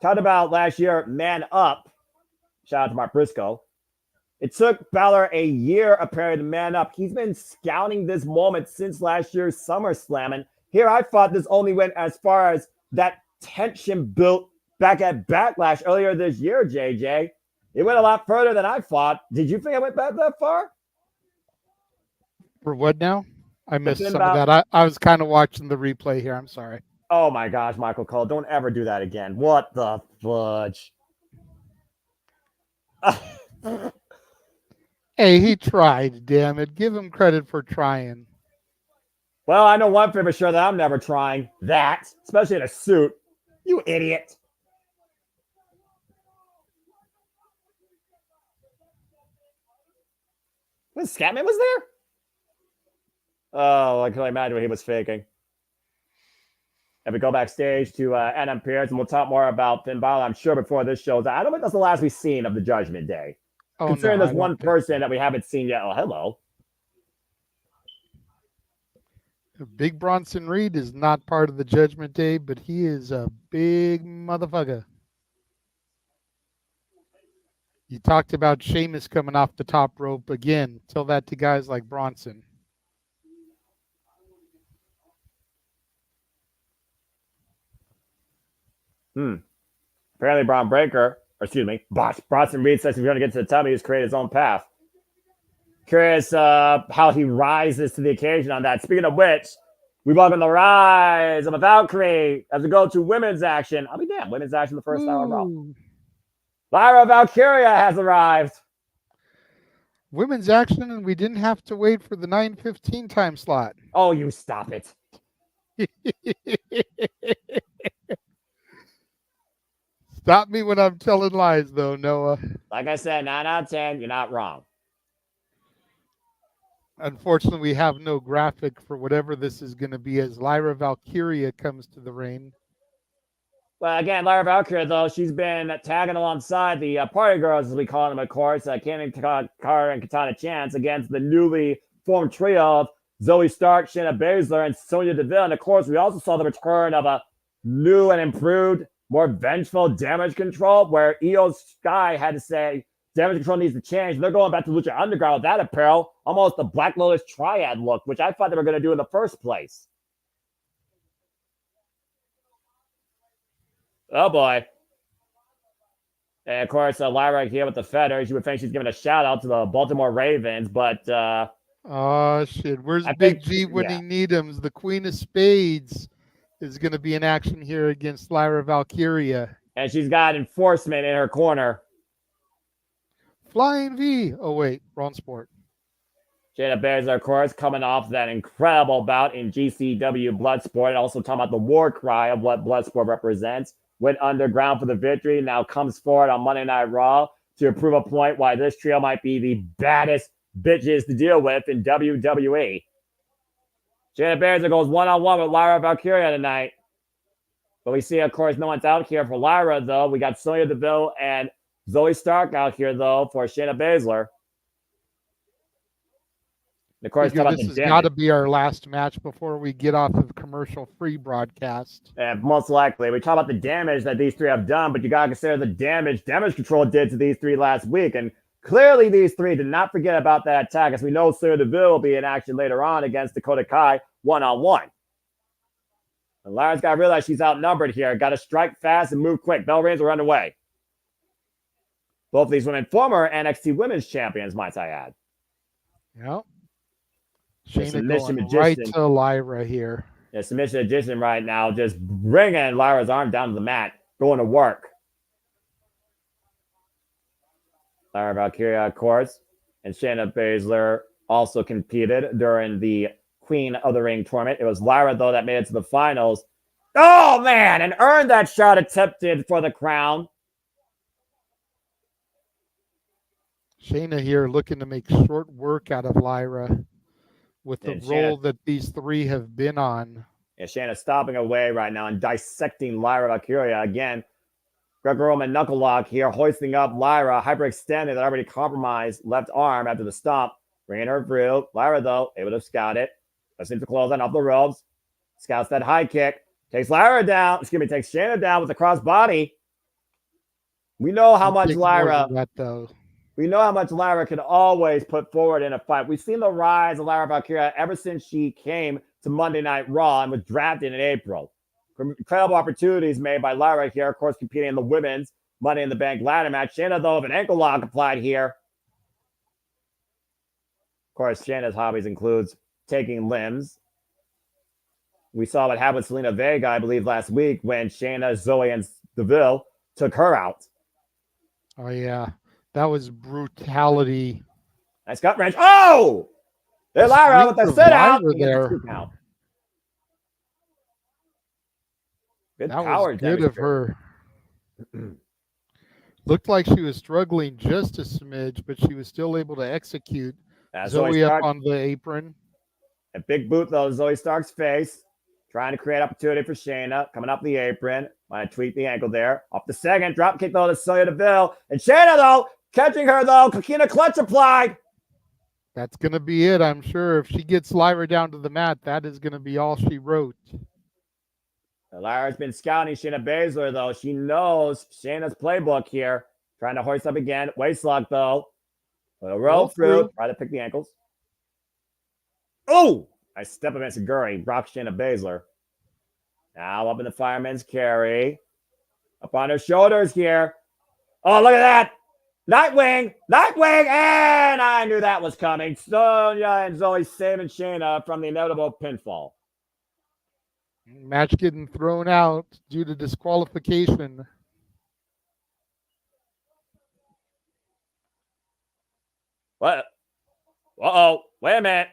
Speaker 10: Talked about last year, man up. Shout out to Mark Briscoe. It took Balor a year, apparently, to man up. He's been scouting this moment since last year's SummerSlam. And here I thought this only went as far as that tension built back at Backlash earlier this year, JJ. It went a lot further than I thought. Did you think it went back that far?
Speaker 7: For what now? I missed some of that. I was kind of watching the replay here. I'm sorry.
Speaker 10: Oh my gosh, Michael Cole, don't ever do that again. What the fudge?
Speaker 7: Hey, he tried, damn it. Give him credit for trying.
Speaker 10: Well, I know one thing for sure that I'm never trying. That, especially in a suit. You idiot. When Scatman was there? Oh, I can imagine what he was faking. And we go backstage to Adam Pearce, and we'll talk more about Finn Balor, I'm sure, before this show. I don't think that's the last we've seen of the Judgment Day.
Speaker 7: Oh,
Speaker 10: Considering
Speaker 7: no,
Speaker 10: there's
Speaker 7: I
Speaker 10: one
Speaker 7: don't think
Speaker 10: person that we haven't seen yet. Oh, hello.
Speaker 7: Big Bronson Reed is not part of the Judgment Day, but he is a big motherfucker. You talked about Sheamus coming off the top rope again. Tell that to guys like Bronson.
Speaker 10: Apparently, Bronson Reed says he's going to get to the top. He's created his own path. Curious how he rises to the occasion on that. Speaking of which, we welcome the rise of a Valkyrie as we go to women's action. I'll be damned. Women's action the first hour of Raw. Lyra Valkyria has arrived.
Speaker 7: Women's action, and we didn't have to wait for the 9:15 time slot.
Speaker 10: Oh, you stop it.
Speaker 7: Stop me when I'm telling lies, though, Noah.
Speaker 10: Like I said, 9 out of 10, you're not wrong.
Speaker 7: Unfortunately, we have no graphic for whatever this is going to be as Lyra Valkyria comes to the ring.
Speaker 10: Well, again, Lyra Valkyria, though, she's been tagging alongside the party girls, as we call them, of course, Cannon Carter and Katana Chance against the newly formed trio of Zoe Stark, Shayna Baszler, and Sonya Deville. And, of course, we also saw the return of a new and improved, more vengeful Damage Control, where Io Sky had to say, Damage Control needs to change. And they're going back to Lucha Underground with that apparel, almost the Black Lotus Triad look, which I thought they were going to do in the first place. Oh, boy. And, of course, Lyra here with the feathers. You would think she's giving a shout-out to the Baltimore Ravens, but...
Speaker 7: oh, shit. Where's Big G when he needs him? The Queen of Spades is going to be in action here against Lyra Valkyria.
Speaker 10: And she's got enforcement in her corner.
Speaker 7: Flying V. Oh, wait. Wrong sport.
Speaker 10: Shayna Baszler, of course, coming off that incredible bout in GCW Bloodsport. And also talking about the war cry of what Bloodsport represents. Went underground for the victory. Now comes forward on Monday Night Raw to prove a point why this trio might be the baddest bitches to deal with in WWE. Shayna Baszler goes one-on-one with Lyra Valkyria tonight. But we see, of course, no one's out here for Lyra, though. We got Sonya Deville and Zoe Stark out here, though, for Shayna Baszler. And of course,
Speaker 7: this has got to be our last match before we get off of commercial-free broadcast.
Speaker 10: And most likely. We talk about the damage that these three have done, but you got to consider the damage Control did to these three last week. And clearly, these three did not forget about that attack, as we know Sonya Deville will be in action later on against Dakota Kai one-on-one. And Lyra's got to realize she's outnumbered here. Got to strike fast and move quick. Bell rings are underway. Both of these women, former NXT Women's Champions, might I add.
Speaker 7: Yep. Shayna going right to Lyra here.
Speaker 10: Yeah, submission magician right now, just bringing Lyra's arm down to the mat, going to work. Lyra Valkyria, of course, and Shayna Baszler also competed during the Queen of the Ring tournament. It was Lyra, though, that made it to the finals. Oh, man, and earned that shot attempted for the crown.
Speaker 7: Shayna here looking to make short work out of Lyra with the role that these three have been on.
Speaker 10: Yeah, Shayna stopping away right now and dissecting Lyra Valkyria again. Greco-Roman knuckle lock here, hoisting up Lyra, hyperextended that already compromised left arm after the stomp, bringing her through. Lyra, though, able to scout it. Listening to close on off the ropes. Scouts that high kick. Takes Lyra down. Takes Shayna down with the crossbody. We know how much Lyra... We know how much Lyra can always put forward in a fight. We've seen the rise of Lyra Valkyria ever since she came to Monday Night Raw and was drafted in April. Incredible opportunities made by Lyra here, of course, competing in the women's Money in the Bank ladder match. Shayna, though, of an ankle lock applied here. Of course, Shayna's hobbies includes taking limbs. We saw what happened with Selena Vega, I believe, last week when Shayna, Zoe, and Deville took her out.
Speaker 7: Oh, yeah. That was brutality.
Speaker 10: Nice gut wrench. Oh! There's Lyra with the sit out.
Speaker 7: There.
Speaker 10: Good
Speaker 7: that
Speaker 10: power.
Speaker 7: Was good of her. Looked like she was struggling just a smidge, but she was still able to execute. Zoe up on the apron.
Speaker 10: A big boot, though, Zoe Stark's face. Trying to create opportunity for Shayna. Coming up the apron. Might tweak the ankle there. Off the second. Drop kick, though, to Sonya Deville. And Shayna, though, Catching her, though. Coquina clutch applied.
Speaker 7: That's going to be it, I'm sure. If she gets Lyra down to the mat, that is going to be all she wrote.
Speaker 10: Lyra's been scouting Shayna Baszler, though. She knows Shayna's playbook here. Trying to hoist up again. Waist lock, though. Put a roll through. Try to pick the ankles. Oh! Nice step of Seguri. Rock Shayna Baszler. Now up in the fireman's carry. Up on her shoulders here. Oh, look at that. Nightwing. And I knew that was coming. Sonya and Zoe saving Shayna from the inevitable pinfall.
Speaker 7: Match getting thrown out due to disqualification.
Speaker 10: What? Uh-oh. Wait a minute.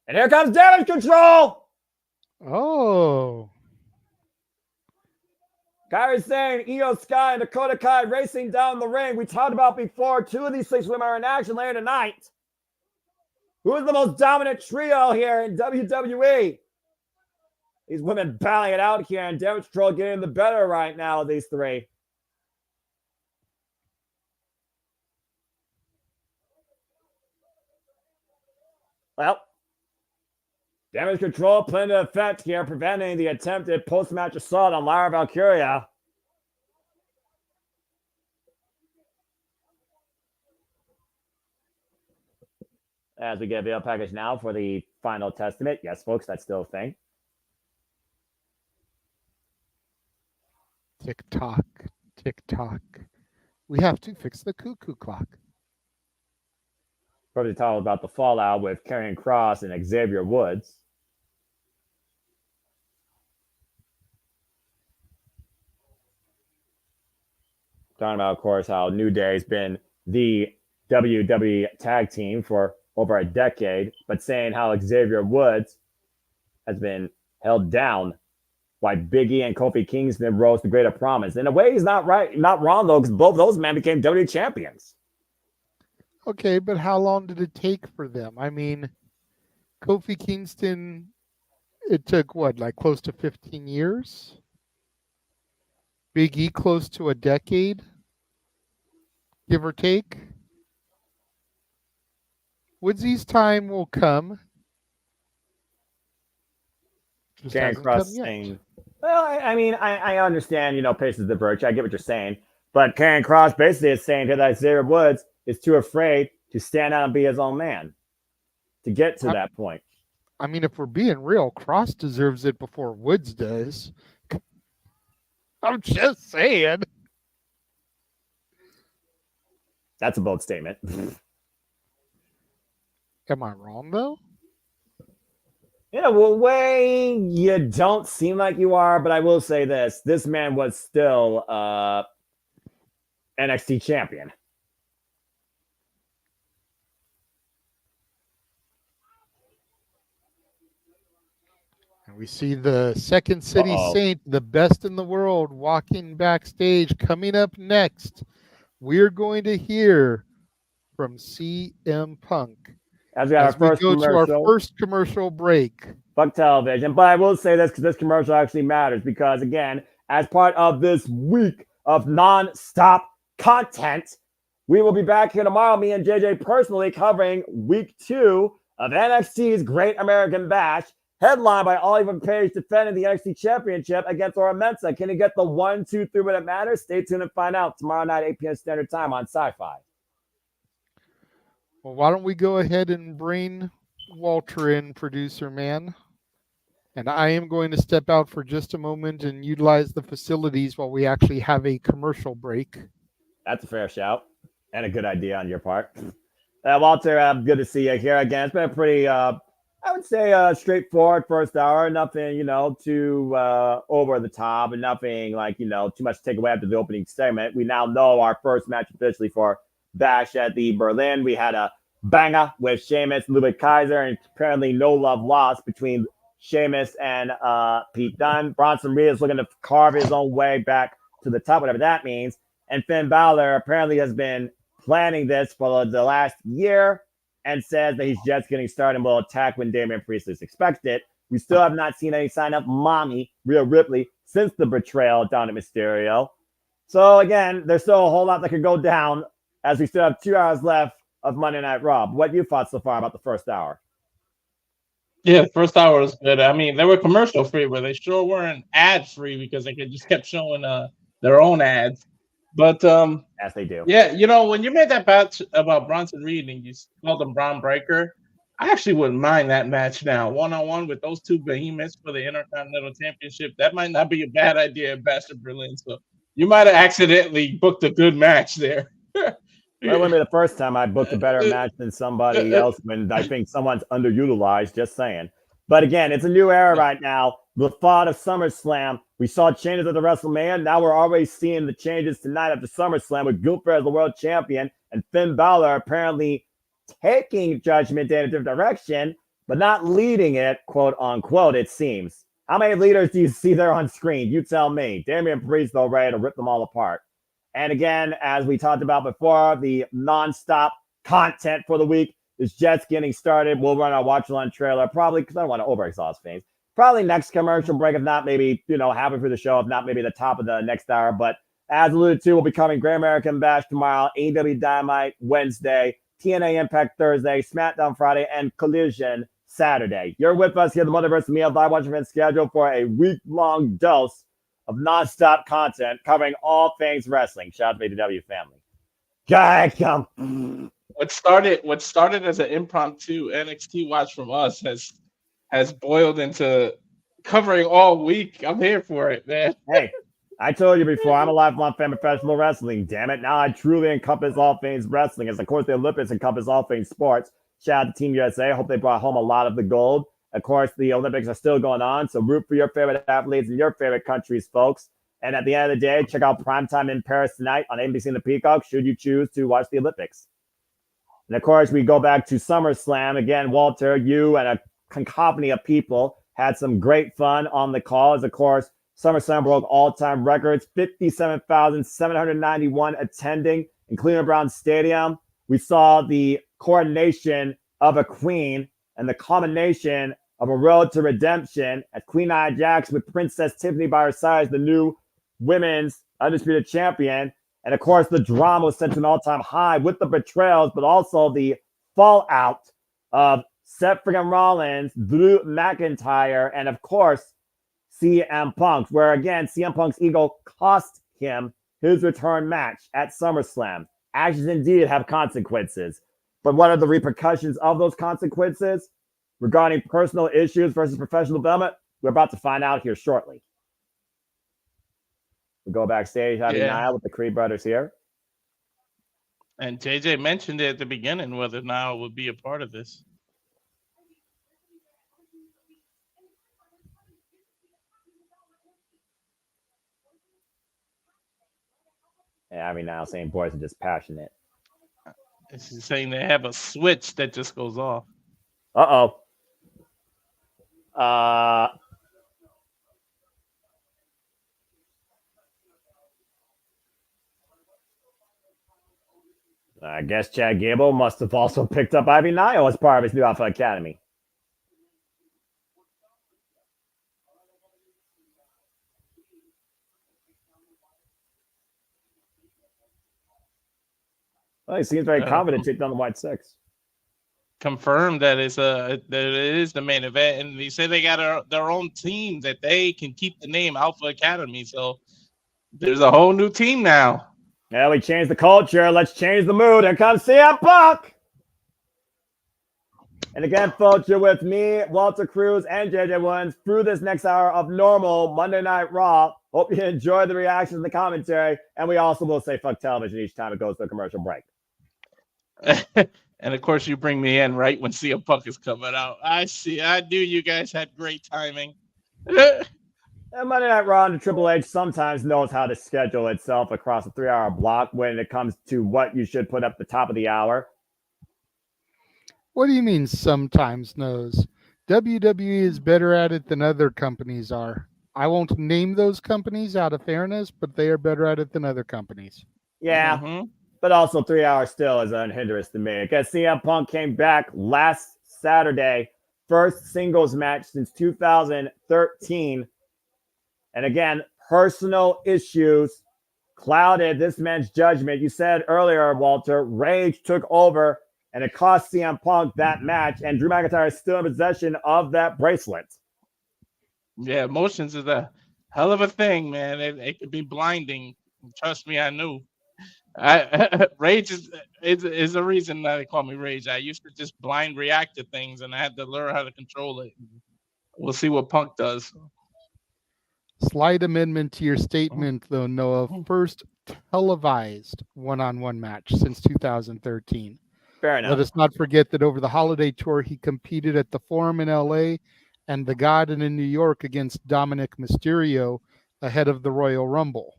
Speaker 10: And here comes Damage Control.
Speaker 7: Oh.
Speaker 10: Kyrie saying Io Sky and Dakota Kai racing down the ring. We talked about before. 2 of these 6 women are in action later tonight. Who is the most dominant trio here in WWE? These women battling it out here, and Damage Control getting the better right now of these 3. Well, Damage Control put into effect here, preventing the attempted post-match assault on Lyra Valkyria. As we get a video package now for the final testament. Yes, folks, that's still a thing.
Speaker 7: Tick tock, tick tock. We have to fix the cuckoo clock.
Speaker 10: Probably talk about the fallout with Karrion Kross and Xavier Woods. Talking about, of course, how New Day's been the WWE tag team for over a decade, but saying how Xavier Woods has been held down by Big E and Kofi Kingston rose to greater promise. In a way, he's not wrong, though, because both those men became WWE champions.
Speaker 7: Okay, but how long did it take for them? I mean, Kofi Kingston, it took what, like close to 15 years? Big E close to a decade, give or take. Woodsy's time will come.
Speaker 10: Karrion Kross saying, well, I mean, I understand, patience the virtue. I get what you're saying. But Karrion Kross basically is saying here that Xavier Woods is too afraid to stand out and be his own man to get to that point.
Speaker 7: I mean, if we're being real, Kross deserves it before Woods does. I'm just saying.
Speaker 10: That's a bold statement.
Speaker 7: Am I wrong, though?
Speaker 10: In a way, you don't seem like you are, but I will say this. This man was still NXT champion.
Speaker 7: And we see the Second City Saint, the best in the world, walking backstage. Coming up next, we're going to hear from CM Punk.
Speaker 10: As we go to our
Speaker 7: first commercial break.
Speaker 10: Fuck television. But I will say this because this commercial actually matters because, again, as part of this week of non-stop content, we will be back here tomorrow, me and JJ personally covering week 2 of NXT's Great American Bash, headlined by Oliver Page defending the NXT Championship against Ora Mensa. Can he get the 1, 2, 3 minute matter? Stay tuned and find out tomorrow night, 8 p.m. Standard Time on Sci-Fi.
Speaker 7: Well, why don't we go ahead and bring Walter in, producer man? And I am going to step out for just a moment and utilize the facilities while we actually have a commercial break.
Speaker 10: That's a fair shout and a good idea on your part. Walter, good to see you here again. It's been a pretty, I would say, straightforward first hour. Nothing, too over the top and nothing like, too much to take away after the opening segment. We now know our first match officially for Bash at the Berlin. We had a banger with Sheamus and Ludwig Kaiser, and apparently no love lost between Sheamus and Pete Dunne. Bronson Reed is looking to carve his own way back to the top, whatever that means. And Finn Balor apparently has been planning this for the last year and says that he's just getting started and will attack when Damian Priest is expected. We still have not seen any sign of Mommy, Rhea Ripley, since the betrayal down at Mysterio. So again, there's still a whole lot that could go down as we still have 2 hours left of Monday Night Raw. What you thought so far about the first hour?
Speaker 9: Yeah, the first hour was good. I mean, they were commercial free, but they sure weren't ad free because they just kept showing their own ads. But
Speaker 10: As they do.
Speaker 9: yeah, when you made that batch about Bronson Reed and you called him Braun Breaker, I actually wouldn't mind that match now, 1-on-1 with those two behemoths for the Intercontinental Championship. That might not be a bad idea at Bash of Berlin. So you might have accidentally booked a good match there.
Speaker 10: Well, it wouldn't be the first time I booked a better match than somebody else when I think someone's underutilized, just saying. But again, it's a new era right now. The thought of SummerSlam, we saw changes at the WrestleMania. Now we're already seeing the changes tonight after SummerSlam with Gunther as the world champion and Finn Balor apparently taking Judgment Day in a different direction, but not leading it, quote unquote, it seems. How many leaders do you see there on screen? You tell me. Damian Priest, though, ready to rip them all apart. And again, as we talked about before, the nonstop content for the week is just getting started. We'll run our watch-along trailer, probably, because I don't want to overexhaust things. Probably next commercial break, if not maybe, halfway through the show, if not maybe the top of the next hour. But as alluded to, we'll be covering Great American Bash tomorrow, AEW Dynamite Wednesday, TNA Impact Thursday, SmackDown Friday, and Collision Saturday. You're with us here at the Multiverse of Media live watching event scheduled for a week-long dose of nonstop content covering all things wrestling. Shout out to the AEW family. God, come.
Speaker 9: What started as an impromptu NXT watch from us has boiled into covering all week. I'm here for it, man.
Speaker 10: Hey, I told you before, I'm a lifelong fan of professional wrestling. Damn it. Now I truly encompass all things wrestling, as of course the Olympics encompass all things sports. Shout out to Team USA. I hope they brought home a lot of the gold. Of course, the Olympics are still going on, so root for your favorite athletes in your favorite countries, folks. And at the end of the day, check out Primetime in Paris tonight on ABC and the Peacock, should you choose to watch the Olympics. And of course, we go back to SummerSlam. Again, Walter, you and a cacophony of people had some great fun on the call. As of course, SummerSlam broke all-time records, 57,791 attending in Cleveland Browns Stadium. We saw the coronation of a queen and the culmination of a road to redemption at Queen Nia Jax with Princess Tiffany by her side as the new women's undisputed champion. And of course, the drama was set to an all-time high with the betrayals, but also the fallout of Seth freaking Rollins, Drew McIntyre, and of course, CM Punk, where again, CM Punk's ego cost him his return match at SummerSlam. Actions indeed have consequences. But what are the repercussions of those consequences regarding personal issues versus professional development? We're about to find out here shortly. We go backstage, having Niall with the Creed brothers here.
Speaker 9: And JJ mentioned it at the beginning whether Niall would be a part of this.
Speaker 10: Yeah, Niall saying boys are just passionate.
Speaker 9: It's saying they have a switch that just goes off.
Speaker 10: I guess Chad Gable must have also picked up Ivy Nile as part of his new Alpha Academy. Well, he seems very confident taking down the White Six.
Speaker 9: Confirmed that that it is the main event, and they say they got their own team that they can keep the name Alpha Academy. So there's a whole new team now.
Speaker 10: Yeah, we changed the culture. Let's change the mood. Here comes CM Punk. And again, folks, you're with me, Walter Cruz, and JJ Williams through this next hour of normal Monday Night Raw. Hope you enjoy the reactions and the commentary. And we also will say fuck television each time it goes to a commercial break.
Speaker 9: And of course, you bring me in right when CM Punk is coming out. I see. I knew you guys had great timing.
Speaker 10: And Monday Night Raw and Triple H sometimes knows how to schedule itself across a 3-hour block when it comes to what you should put up the top of the hour.
Speaker 7: What do you mean sometimes knows? WWE is better at it than other companies are. I won't name those companies out of fairness, but they are better at it than other companies.
Speaker 10: Yeah. Mm-hmm. But also 3 hours still is an hindrance to me. I guess CM Punk came back last Saturday, first singles match since 2013. And again, personal issues clouded this man's judgment. You said earlier, Walter, Rage took over and it cost CM Punk that match, and Drew McIntyre is still in possession of that bracelet.
Speaker 9: Yeah, emotions is a hell of a thing, man. It could be blinding. Trust me, I knew. Rage is the reason that they call me Rage. I used to just blind react to things, and I had to learn how to control it. We'll see what Punk does.
Speaker 7: Slight amendment to your statement, though, Noah. First televised one-on-one match since 2013.
Speaker 10: Fair enough.
Speaker 7: Let us not forget that over the holiday tour, he competed at the Forum in LA and the Garden in New York against Dominic Mysterio ahead of the Royal Rumble.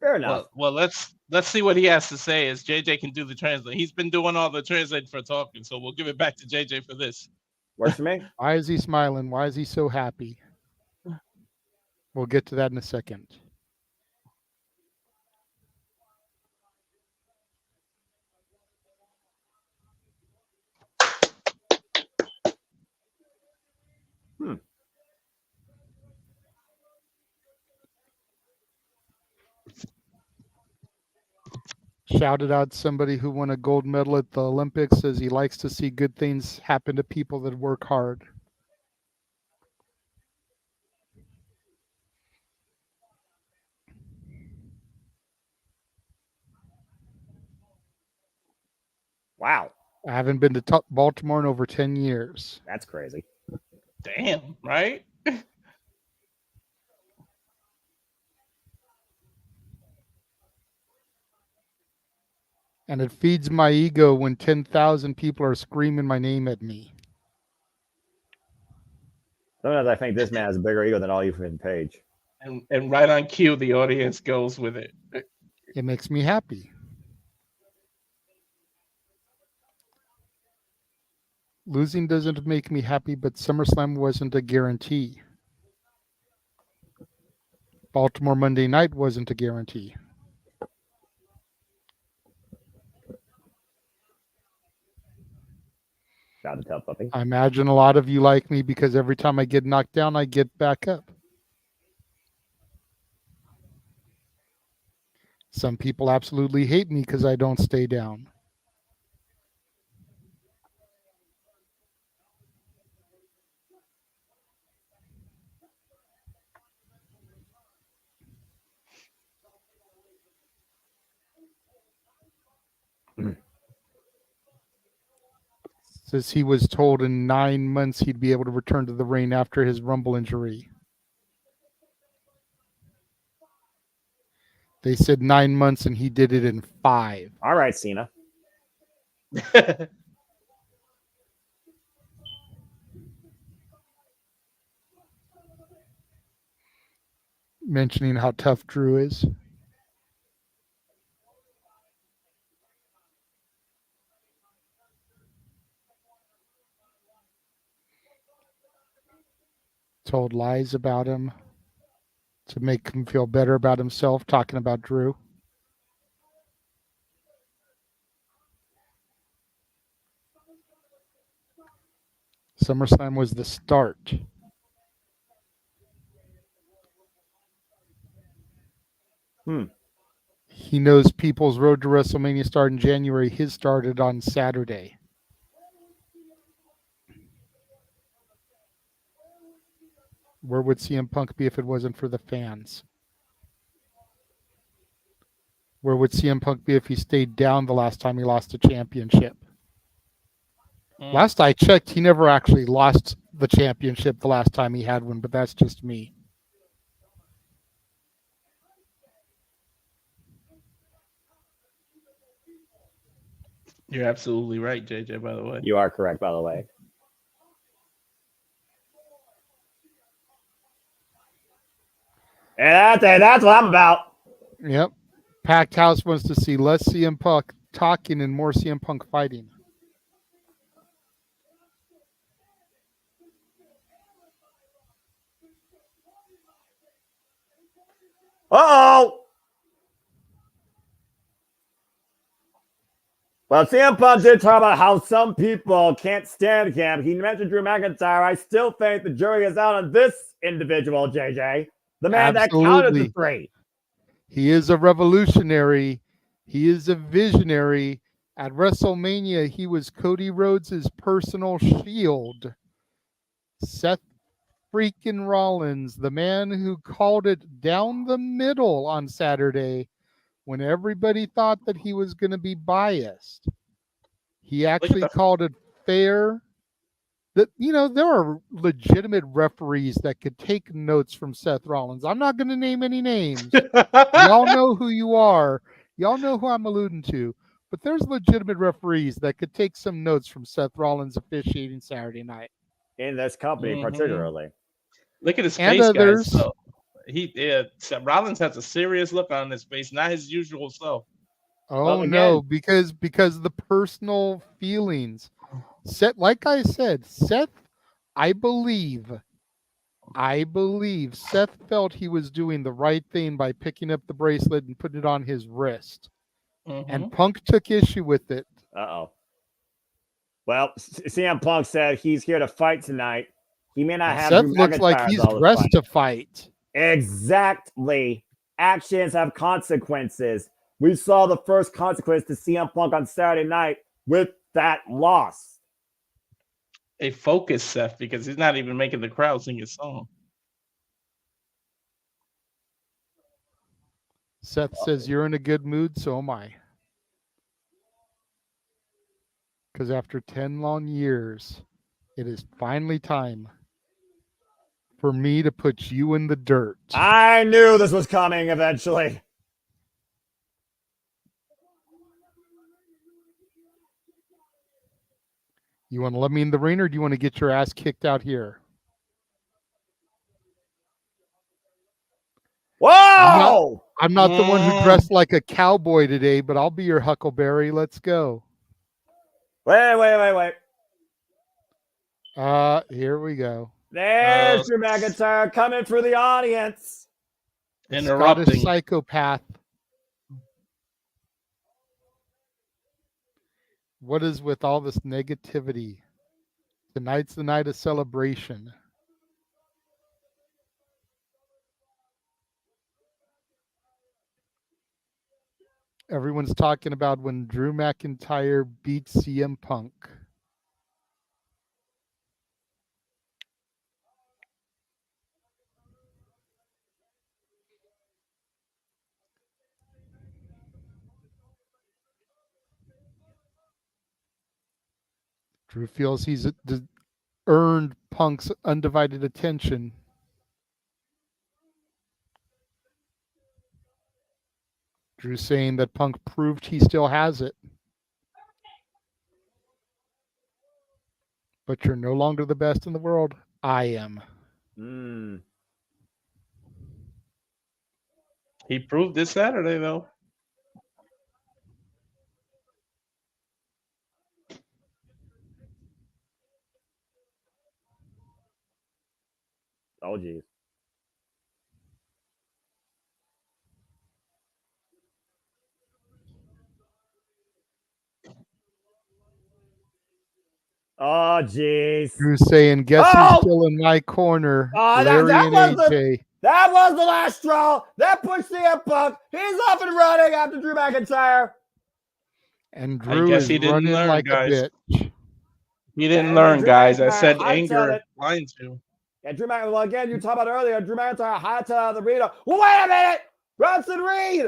Speaker 10: Fair enough.
Speaker 9: Well, let's see what he has to say as JJ can do the translate. He's been doing all the translate for talking, so we'll give it back to JJ for this.
Speaker 10: Works for me.
Speaker 7: Why is he smiling? Why is he so happy? We'll get to that in a second. Shouted out somebody who won a gold medal at the Olympics, says he likes to see good things happen to people that work hard.
Speaker 10: Wow.
Speaker 7: I haven't been to Baltimore in over 10 years.
Speaker 10: That's crazy.
Speaker 9: Damn, right?
Speaker 7: And it feeds my ego when 10,000 people are screaming my name at me.
Speaker 10: Sometimes I think this man has a bigger ego than all you in Page.
Speaker 9: And right on cue, the audience goes with it.
Speaker 7: It makes me happy. Losing doesn't make me happy, but SummerSlam wasn't a guarantee. Baltimore Monday night wasn't a guarantee.
Speaker 10: Shout out to Puppy.
Speaker 7: I imagine a lot of you like me because every time I get knocked down, I get back up. Some people absolutely hate me because I don't stay down. Says he was told in 9 months he'd be able to return to the ring after his Rumble injury. They said 9 months and he did it in 5.
Speaker 10: All right, Cena.
Speaker 7: Mentioning how tough Drew is. Told lies about him to make him feel better about himself, talking about Drew. SummerSlam was the start. He knows people's road to WrestleMania started in January. His started on Saturday. Where would CM Punk be if it wasn't for the fans? Where would CM Punk be if he stayed down the last time he lost the championship? Last I checked, he never actually lost the championship the last time he had one, but that's just me.
Speaker 9: You're absolutely right, JJ, by the way.
Speaker 10: You are correct, by the way. And that's what I'm about.
Speaker 7: Yep. Packed house wants to see less CM Punk talking and more CM Punk fighting.
Speaker 10: Uh-oh. Well, CM Punk did talk about how some people can't stand him. He mentioned Drew McIntyre. I still think the jury is out on this individual, JJ. The man that counted the 3.
Speaker 7: He is a revolutionary. He is a visionary. At WrestleMania, he was Cody Rhodes' personal shield. Seth freaking Rollins, the man who called it down the middle on Saturday when everybody thought that he was going to be biased. He actually called it fair. That, you know, there are legitimate referees that could take notes from Seth Rollins. I'm not going to name any names. Y'all know who you are. Y'all know who I'm alluding to. But there's legitimate referees that could take some notes from Seth Rollins officiating Saturday night.
Speaker 10: In this company, particularly.
Speaker 9: Look at his
Speaker 7: And
Speaker 9: face,
Speaker 7: others.
Speaker 9: guys. So, Rollins has a serious look on his face, not his usual self.
Speaker 7: Oh, no, because the personal feelings. Seth, like I said, Seth, I believe Seth felt he was doing the right thing by picking up the bracelet and putting it on his wrist. And Punk took issue with it.
Speaker 10: Uh-oh. Well, CM Punk said he's here to fight tonight. He may not have
Speaker 7: Seth
Speaker 10: Drew
Speaker 7: looks like
Speaker 10: McIntyre
Speaker 7: he's
Speaker 10: all the
Speaker 7: dressed
Speaker 10: fight.
Speaker 7: to fight.
Speaker 10: Exactly. Actions have consequences. We saw the first consequence to CM Punk on Saturday night with that loss.
Speaker 9: A focus, Seth, because he's not even making the crowd sing his song.
Speaker 7: Seth says, you're in a good mood, so am I. Because after 10 long years, it is finally time for me to put you in the dirt.
Speaker 10: I knew this was coming eventually.
Speaker 7: You want to let me in the ring, or do you want to get your ass kicked out here?
Speaker 10: Whoa!
Speaker 7: I'm not the one who dressed like a cowboy today, but I'll be your Huckleberry. Let's go.
Speaker 10: Wait.
Speaker 7: Here we go.
Speaker 10: There's Drew McIntyre coming through the audience.
Speaker 9: Interrupting.
Speaker 7: Scottish psychopath. What is with all this negativity? Tonight's the night of celebration. Everyone's talking about when Drew McIntyre beat CM Punk. Drew feels he's earned Punk's undivided attention. Drew saying that Punk proved he still has it. But you're no longer the best in the world. I am.
Speaker 9: He proved this Saturday, though.
Speaker 10: Oh, geez. Oh, jeez.
Speaker 7: Drew saying, guess who's still in my corner? Larry and AJ.
Speaker 10: That was the last straw. That pushed CM Punk. He's off and running after Drew McIntyre.
Speaker 7: And Drew is running like a bitch.
Speaker 9: He didn't learn, guys. I said anger blinds you.
Speaker 10: Yeah, Drew McIntyre. Well, again, you talked about earlier. Drew McIntyre hightailed the arena. Well, wait a minute. Bronson Reed.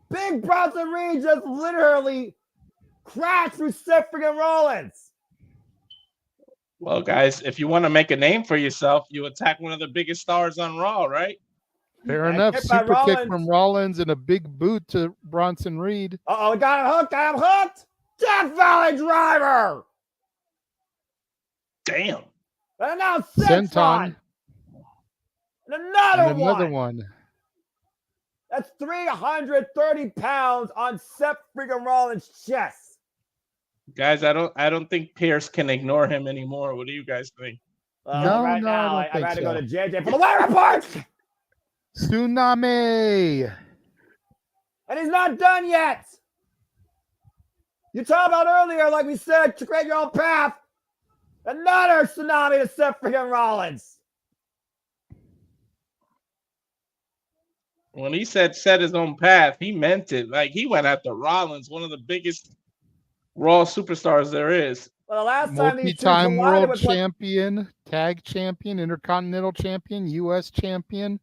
Speaker 10: Big Bronson Reed just literally crashed through Seth freaking Rollins.
Speaker 9: Well, guys, if you want to make a name for yourself, you attack one of the biggest stars on Raw, right?
Speaker 7: Fair enough. Super kick from Rollins and a big boot to Bronson Reed.
Speaker 10: Uh-oh, got him hooked. Death Valley Driver.
Speaker 9: Damn.
Speaker 10: And now
Speaker 7: Senton.
Speaker 10: And another
Speaker 7: one.
Speaker 10: That's 330 pounds on Seth freaking Rollins' chest.
Speaker 9: Guys, I don't think Pierce can ignore him anymore. What do you guys think?
Speaker 10: Now, I got to go to JJ for the weather report.
Speaker 7: Tsunami.
Speaker 10: And he's not done yet. You talked about earlier, like we said, to create your own path. Another tsunami to Seth freaking Rollins.
Speaker 9: When he said set his own path, he meant it. Like he went after Rollins, one of the biggest Raw superstars there is.
Speaker 10: Well, the last time these two
Speaker 7: Multi-time
Speaker 10: collided
Speaker 7: world
Speaker 10: was what-
Speaker 7: champion, tag champion, intercontinental champion, U.S. champion.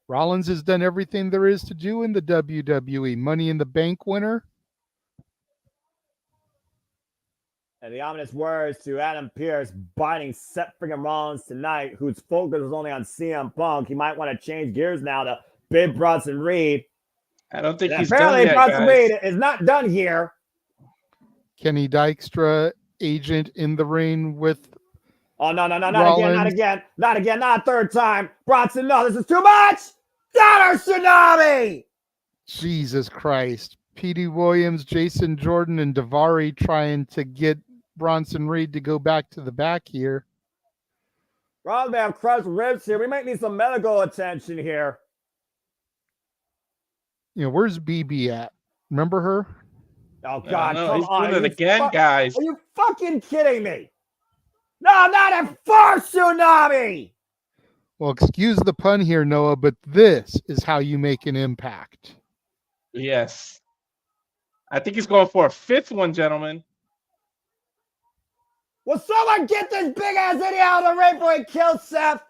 Speaker 7: Rollins has done everything there is to do in the WWE. Money in the Bank winner.
Speaker 10: And the ominous words to Adam Pearce biting Seth freaking Rollins tonight, whose focus was only on CM Punk. He might want to change gears now to Big Bronson Reed.
Speaker 9: I don't think
Speaker 10: And
Speaker 9: he's
Speaker 10: apparently
Speaker 9: done yet,
Speaker 10: Bronson
Speaker 9: guys.
Speaker 10: Reed is not done here.
Speaker 7: Kenny Dykstra, agent in the ring with
Speaker 10: Oh, no, not
Speaker 7: Rollins.
Speaker 10: again, not a third time. Bronson, no, this is too much. Donner Tsunami.
Speaker 7: Jesus Christ. Petey Williams, Jason Jordan, and Daivari trying to get Bronson Reed to go back to the back here.
Speaker 10: Rollins may have crushed ribs here. We might need some medical attention here.
Speaker 7: You know, where's BB at? Remember her?
Speaker 10: Oh, God,
Speaker 9: No,
Speaker 10: come
Speaker 9: he's
Speaker 10: on.
Speaker 9: doing it again, guys.
Speaker 10: Are you fucking kidding me? No, not a first Tsunami.
Speaker 7: Well, excuse the pun here, Noah, but this is how you make an impact.
Speaker 9: Yes. I think he's going for a fifth one, gentlemen.
Speaker 10: Will someone get this big ass idiot out of the ring before he kills Seth?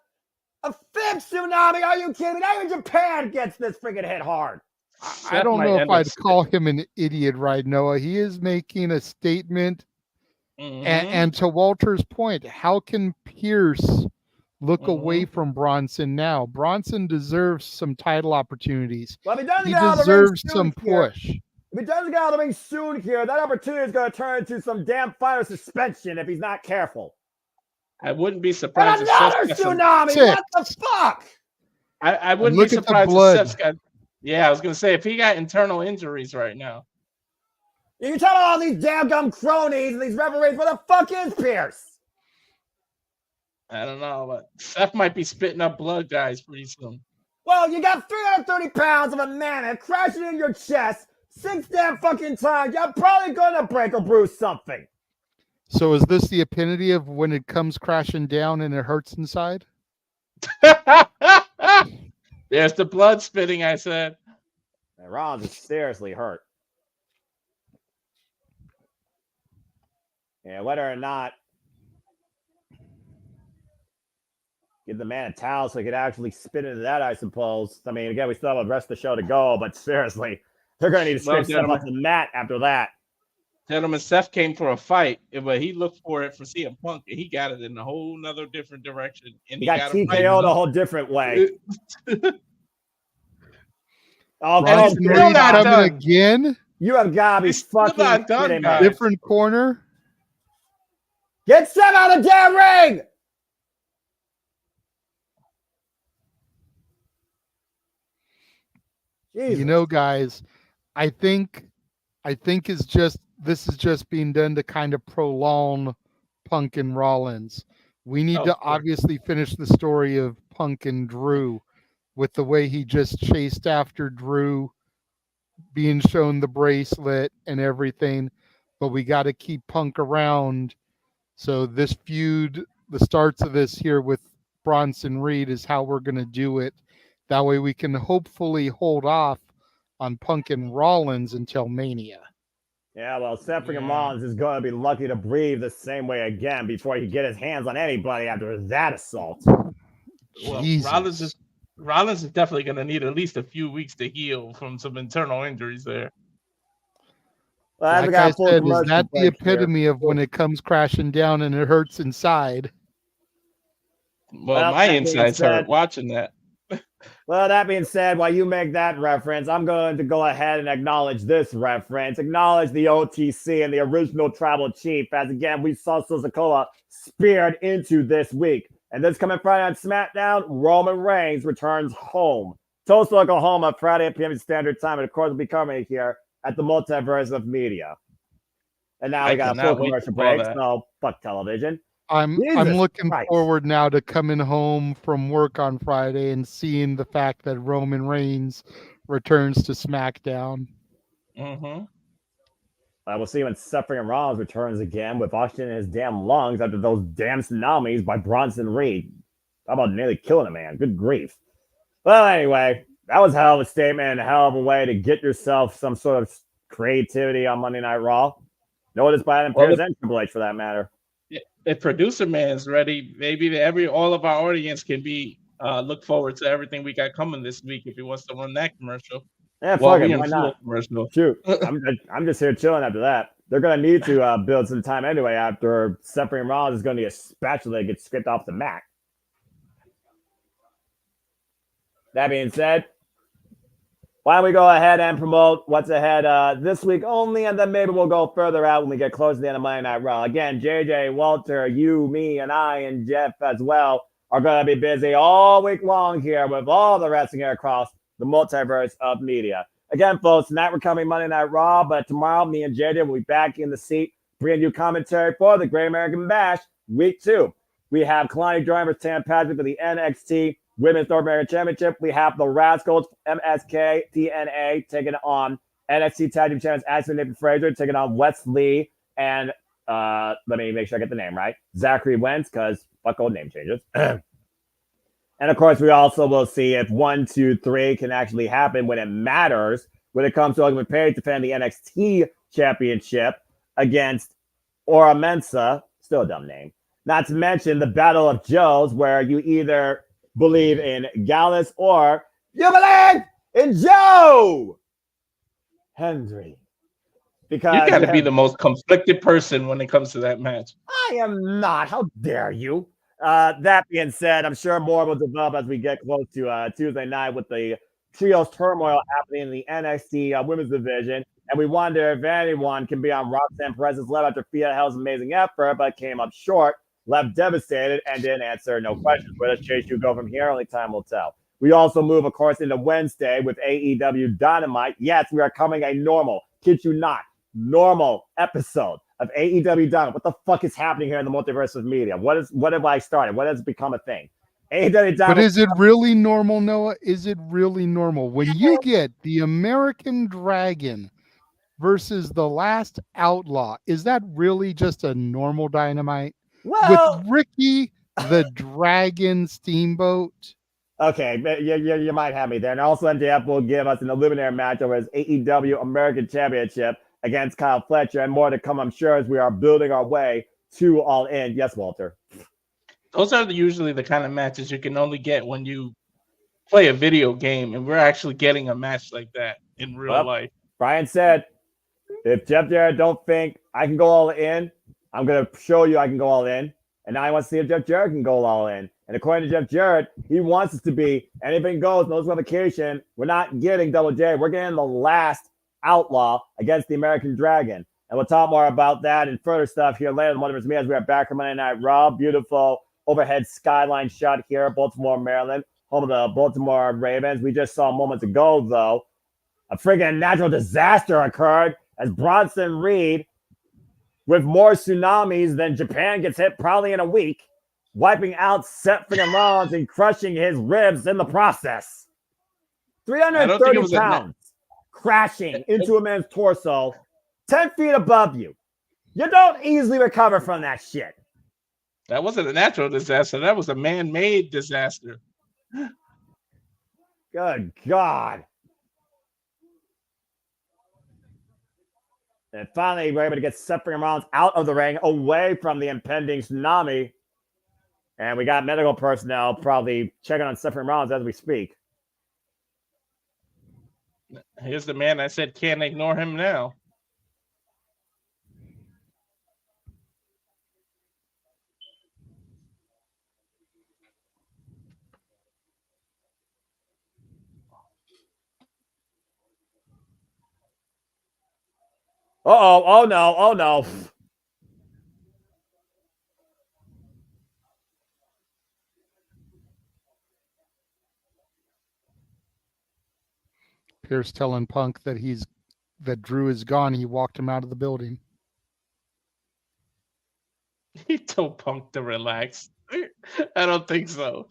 Speaker 10: A fifth Tsunami? Are you kidding me? Not even Japan gets this freaking hit hard.
Speaker 7: I don't know if I'd call him an idiot right, Noah. He is making a statement. And to Walter's point, how can Pierce look away from Bronson now? Bronson deserves some title opportunities.
Speaker 10: Well, if he doesn't
Speaker 7: He
Speaker 10: get out of the ring
Speaker 7: deserves
Speaker 10: soon
Speaker 7: some
Speaker 10: here-
Speaker 7: push.
Speaker 10: If he doesn't get out of the ring soon here, that opportunity is going to turn into some damn fighter suspension if he's not careful.
Speaker 9: I wouldn't be
Speaker 10: And
Speaker 9: surprised if
Speaker 10: another
Speaker 9: Seth's got some-
Speaker 10: Tsunami!
Speaker 7: Six.
Speaker 10: What the fuck?
Speaker 9: I wouldn't
Speaker 7: Look
Speaker 9: be
Speaker 7: at the
Speaker 9: surprised if
Speaker 7: blood.
Speaker 9: Seth's got. Yeah, I was gonna say if he got internal injuries right now.
Speaker 10: You tell all these damn gum cronies and these referees, where the fuck is Pierce?
Speaker 9: I don't know, but Seth might be spitting up blood, guys, pretty soon.
Speaker 10: Well, you got 330 pounds of a mammoth crashing in your chest 6 damn fucking times. You're probably gonna break or bruise something.
Speaker 7: So is this the epitome of when it comes crashing down and it hurts inside?
Speaker 9: There's the blood spitting, I said.
Speaker 10: And Rollins is seriously hurt. Yeah, whether or not give the man a towel so he could actually spit into that, I suppose. I mean, again, we still have the rest of the show to go, but seriously, they're going to need to scrape stuff off the mat after that.
Speaker 9: Gentlemen, Seth came for a fight, but he looked for it for CM Punk, and he got it in a whole nother different direction. And
Speaker 10: He got
Speaker 9: it
Speaker 10: TKO'd a whole different way. Oh,
Speaker 7: Bronson
Speaker 10: come
Speaker 7: Reed
Speaker 10: on.
Speaker 7: coming again?
Speaker 10: You have got to be
Speaker 9: He's still
Speaker 10: fucking
Speaker 9: not done,
Speaker 10: kidding me.
Speaker 9: guys.
Speaker 7: Different corner?
Speaker 10: Get Seth out of the damn ring! Jesus.
Speaker 7: You know, guys, I think this is just being done to kind of prolong Punk and Rollins. We need
Speaker 9: Oh,
Speaker 7: to
Speaker 9: sure.
Speaker 7: obviously finish the story of Punk and Drew with the way he just chased after Drew, being shown the bracelet and everything. But we got to keep Punk around. So this feud, the starts of this here with Bronson Reed is how we're going to do it. That way we can hopefully hold off on Punk and Rollins until Mania.
Speaker 10: Yeah, well, Seth freaking Rollins is going to be lucky to breathe the same way again before he can get his hands on anybody after that assault.
Speaker 9: Well,
Speaker 7: Jesus.
Speaker 9: Rollins is definitely going to need at least a few weeks to heal from some internal injuries there.
Speaker 10: Well, as we
Speaker 7: Like
Speaker 10: got
Speaker 7: I
Speaker 10: a full
Speaker 7: said, is
Speaker 10: commercial
Speaker 7: that the
Speaker 10: break here.
Speaker 7: epitome of when it comes crashing down and it hurts inside?
Speaker 9: Well,
Speaker 10: that
Speaker 9: my
Speaker 10: being
Speaker 9: insides
Speaker 10: said-
Speaker 9: hurt watching that.
Speaker 10: Well, that being said, while you make that reference, I'm going to go ahead and acknowledge this reference. Acknowledge the OTC and the original tribal chief, as again, we saw Sikoa speared into this week. And this coming Friday on SmackDown, Roman Reigns returns home. Tulsa, Oklahoma, Friday at p.m. Standard Time. And of course, we'll be coming here at the Multiverse of Media. And now we got a full commercial break, so fuck television.
Speaker 7: I'm
Speaker 10: Jesus
Speaker 7: looking
Speaker 10: Christ.
Speaker 7: forward now to coming home from work on Friday and seeing the fact that Roman Reigns returns to SmackDown.
Speaker 9: Mm-hmm.
Speaker 10: We'll see when Suffering Rollins returns again with oxygen in his damn lungs after those damn tsunamis by Bronson Reed. How about nearly killing a man? Good grief. Well, anyway, That was a hell of a statement and a hell of a way to get yourself some sort of creativity on Monday Night Raw. Noticed by Adam Pearce and Triple H for that matter.
Speaker 9: If producer man's ready, maybe all of our audience can be look forward to everything we got coming this week if he wants to run that commercial.
Speaker 10: Yeah, fuck it. Why not?
Speaker 9: Commercial.
Speaker 10: Shoot, I'm just here chilling after that. They're gonna need to build some time anyway. After Suffering Rollins is gonna need a spatula to get scraped off the mat. That being said, why don't we go ahead and promote what's ahead this week only, and then maybe we'll go further out when we get close to the end of Monday Night Raw. Again, JJ, Walter, you, me, and I, and Jeff as well are going to be busy all week long here with all the wrestling here across the multiverse of media. Again, folks, tonight we're coming Monday Night Raw, but tomorrow me and JJ will be back in the seat bringing you commentary for the Great American Bash Week 2. We have Kalani Jordan versus Tam Patrick for the NXT Women's North American Championship. We have the Rascals, MSK, TNA, taking on NXT Tag Team Champions Ashton Nathan Frazier, taking on Wes Lee and let me make sure I get the name right, Zachary Wentz, because fuck old name changes. And of course, we also will see if 1, 2, 3 can actually happen when it matters, when it comes to Ultimate Page defending the NXT Championship against Ora Mensa, still a dumb name. Not to mention the Battle of Joes, where you either believe in Gallus or you believe in Joe Hendry. Because
Speaker 9: you got to be the most conflicted person when it comes to that match.
Speaker 10: I am not. How dare you? That being said, I'm sure more will develop as we get close to Tuesday night with the trios turmoil happening in the NXT women's division. And we wonder if anyone can be on Roxanne Perez's level after Fia Hell's amazing effort, but came up short, left devastated, and didn't answer no questions. Where does Chase you go from here? Only time will tell. We also move, of course, into Wednesday with AEW Dynamite. Yes, we are coming a normal, kid you not, normal episode of AEW Dynamite. What the fuck is happening here in the multiverse of media? What have I started? What has become a thing? AEW Dynamite.
Speaker 7: But is it really normal, Noah? Is it really normal when you get the American Dragon versus the Last Outlaw? Is that really just a normal Dynamite?
Speaker 10: Well,
Speaker 7: with Ricky the Dragon Steamboat?
Speaker 10: Okay, you might have me there. And also MJF will give us an eliminator match over his AEW American Championship against Kyle Fletcher, and more to come, I'm sure, as we are building our way to All In. Yes, Walter.
Speaker 9: Those are usually the kind of matches you can only get when you play a video game, and we're actually getting a match like that in real life.
Speaker 10: Brian said, if Jeff Jarrett don't think I can go all in, I'm going to show you I can go all in. And now I want to see if Jeff Jarrett can go all in. And according to Jeff Jarrett, he wants us to be anything goes, no disqualification. We're not getting Double J. We're getting the Last Outlaw against the American Dragon. And we'll talk more about that and further stuff here later in the Multiverse Me as we are back from Monday Night Raw. Beautiful overhead skyline shot here, Baltimore, Maryland, home of the Baltimore Ravens. We just saw moments ago, though, a friggin' natural disaster occurred as Bronson Reed, with more tsunamis than Japan gets hit probably in a week, wiping out Seth friggin' Rollins and crushing his ribs in the process. 330 pounds crashing into a man's torso 10 feet above you. You don't easily recover from that shit.
Speaker 9: That wasn't a natural disaster. That was a man-made disaster.
Speaker 10: Good God. And finally, we're able to get Seth Rollins out of the ring, away from the impending tsunami. And we got medical personnel probably checking on Seth Rollins as we speak.
Speaker 9: Here's the man I said can't ignore him now.
Speaker 10: Uh-oh, oh no, oh no.
Speaker 7: Pierce telling Punk that that Drew is gone. He walked him out of the building.
Speaker 9: He told Punk to relax. I don't think so.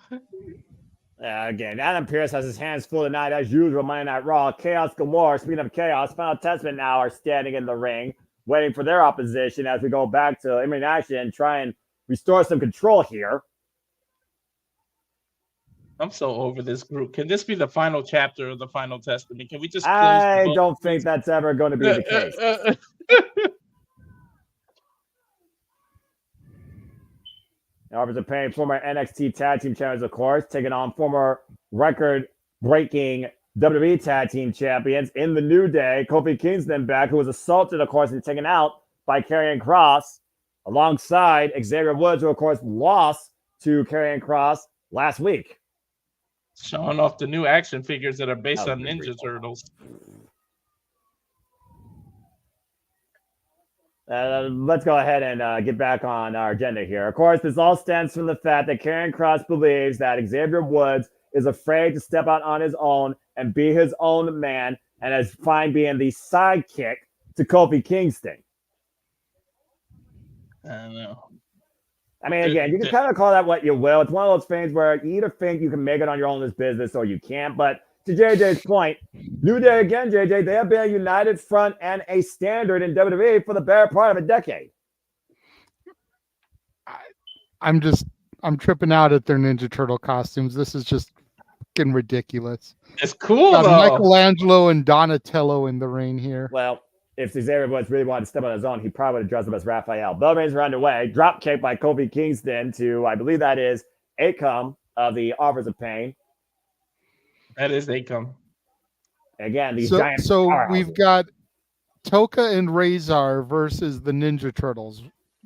Speaker 10: Again, Adam Pearce has his hands full tonight, as usual, Monday Night Raw. Chaos Galore, speaking of chaos, Final Testament now are standing in the ring, waiting for their opposition as we go back to Imran Action and try and restore some control here.
Speaker 9: I'm so over this group. Can this be the final chapter of the Final Testament? Can we just close
Speaker 10: I
Speaker 9: the book?
Speaker 10: don't think that's ever going to be the case. Offers of Pain, former NXT Tag Team Champions, of course, taking on former record-breaking WWE Tag Team Champions in the New Day. Kofi Kingston back, who was assaulted, of course, and taken out by Karrion Kross, alongside Xavier Woods, who, of course, lost to Karrion Kross last week.
Speaker 9: Showing off the new action figures that are based on Ninja Turtles.
Speaker 10: Let's go ahead and get back on our agenda here. Of course, this all stems from the fact that Karrion Kross believes that Xavier Woods is afraid to step out on his own and be his own man, and is fine being the sidekick to Kofi Kingston.
Speaker 9: I don't know.
Speaker 10: I mean, again, you can kind of call that what you will. It's one of those things where you either think you can make it on your own in this business or you can't. But to JJ's point, New Day again, JJ, they have been a united front and a standard in WWE for the better part of a decade.
Speaker 7: I'm tripping out at their Ninja Turtle costumes. This is just fucking ridiculous.
Speaker 9: It's cool,
Speaker 7: Got
Speaker 9: though.
Speaker 7: Michelangelo and Donatello in the ring here.
Speaker 10: Well, if Xavier Woods really wanted to step on his own, he probably would have dressed up as Raphael. Bell rings are underway. Drop kick by Kofi Kingston to, I believe that is Akam of the Offers of Pain.
Speaker 9: That is Akam.
Speaker 10: Again, these
Speaker 7: So
Speaker 10: giant.
Speaker 7: we've got Toka and Razor versus the Ninja Turtles.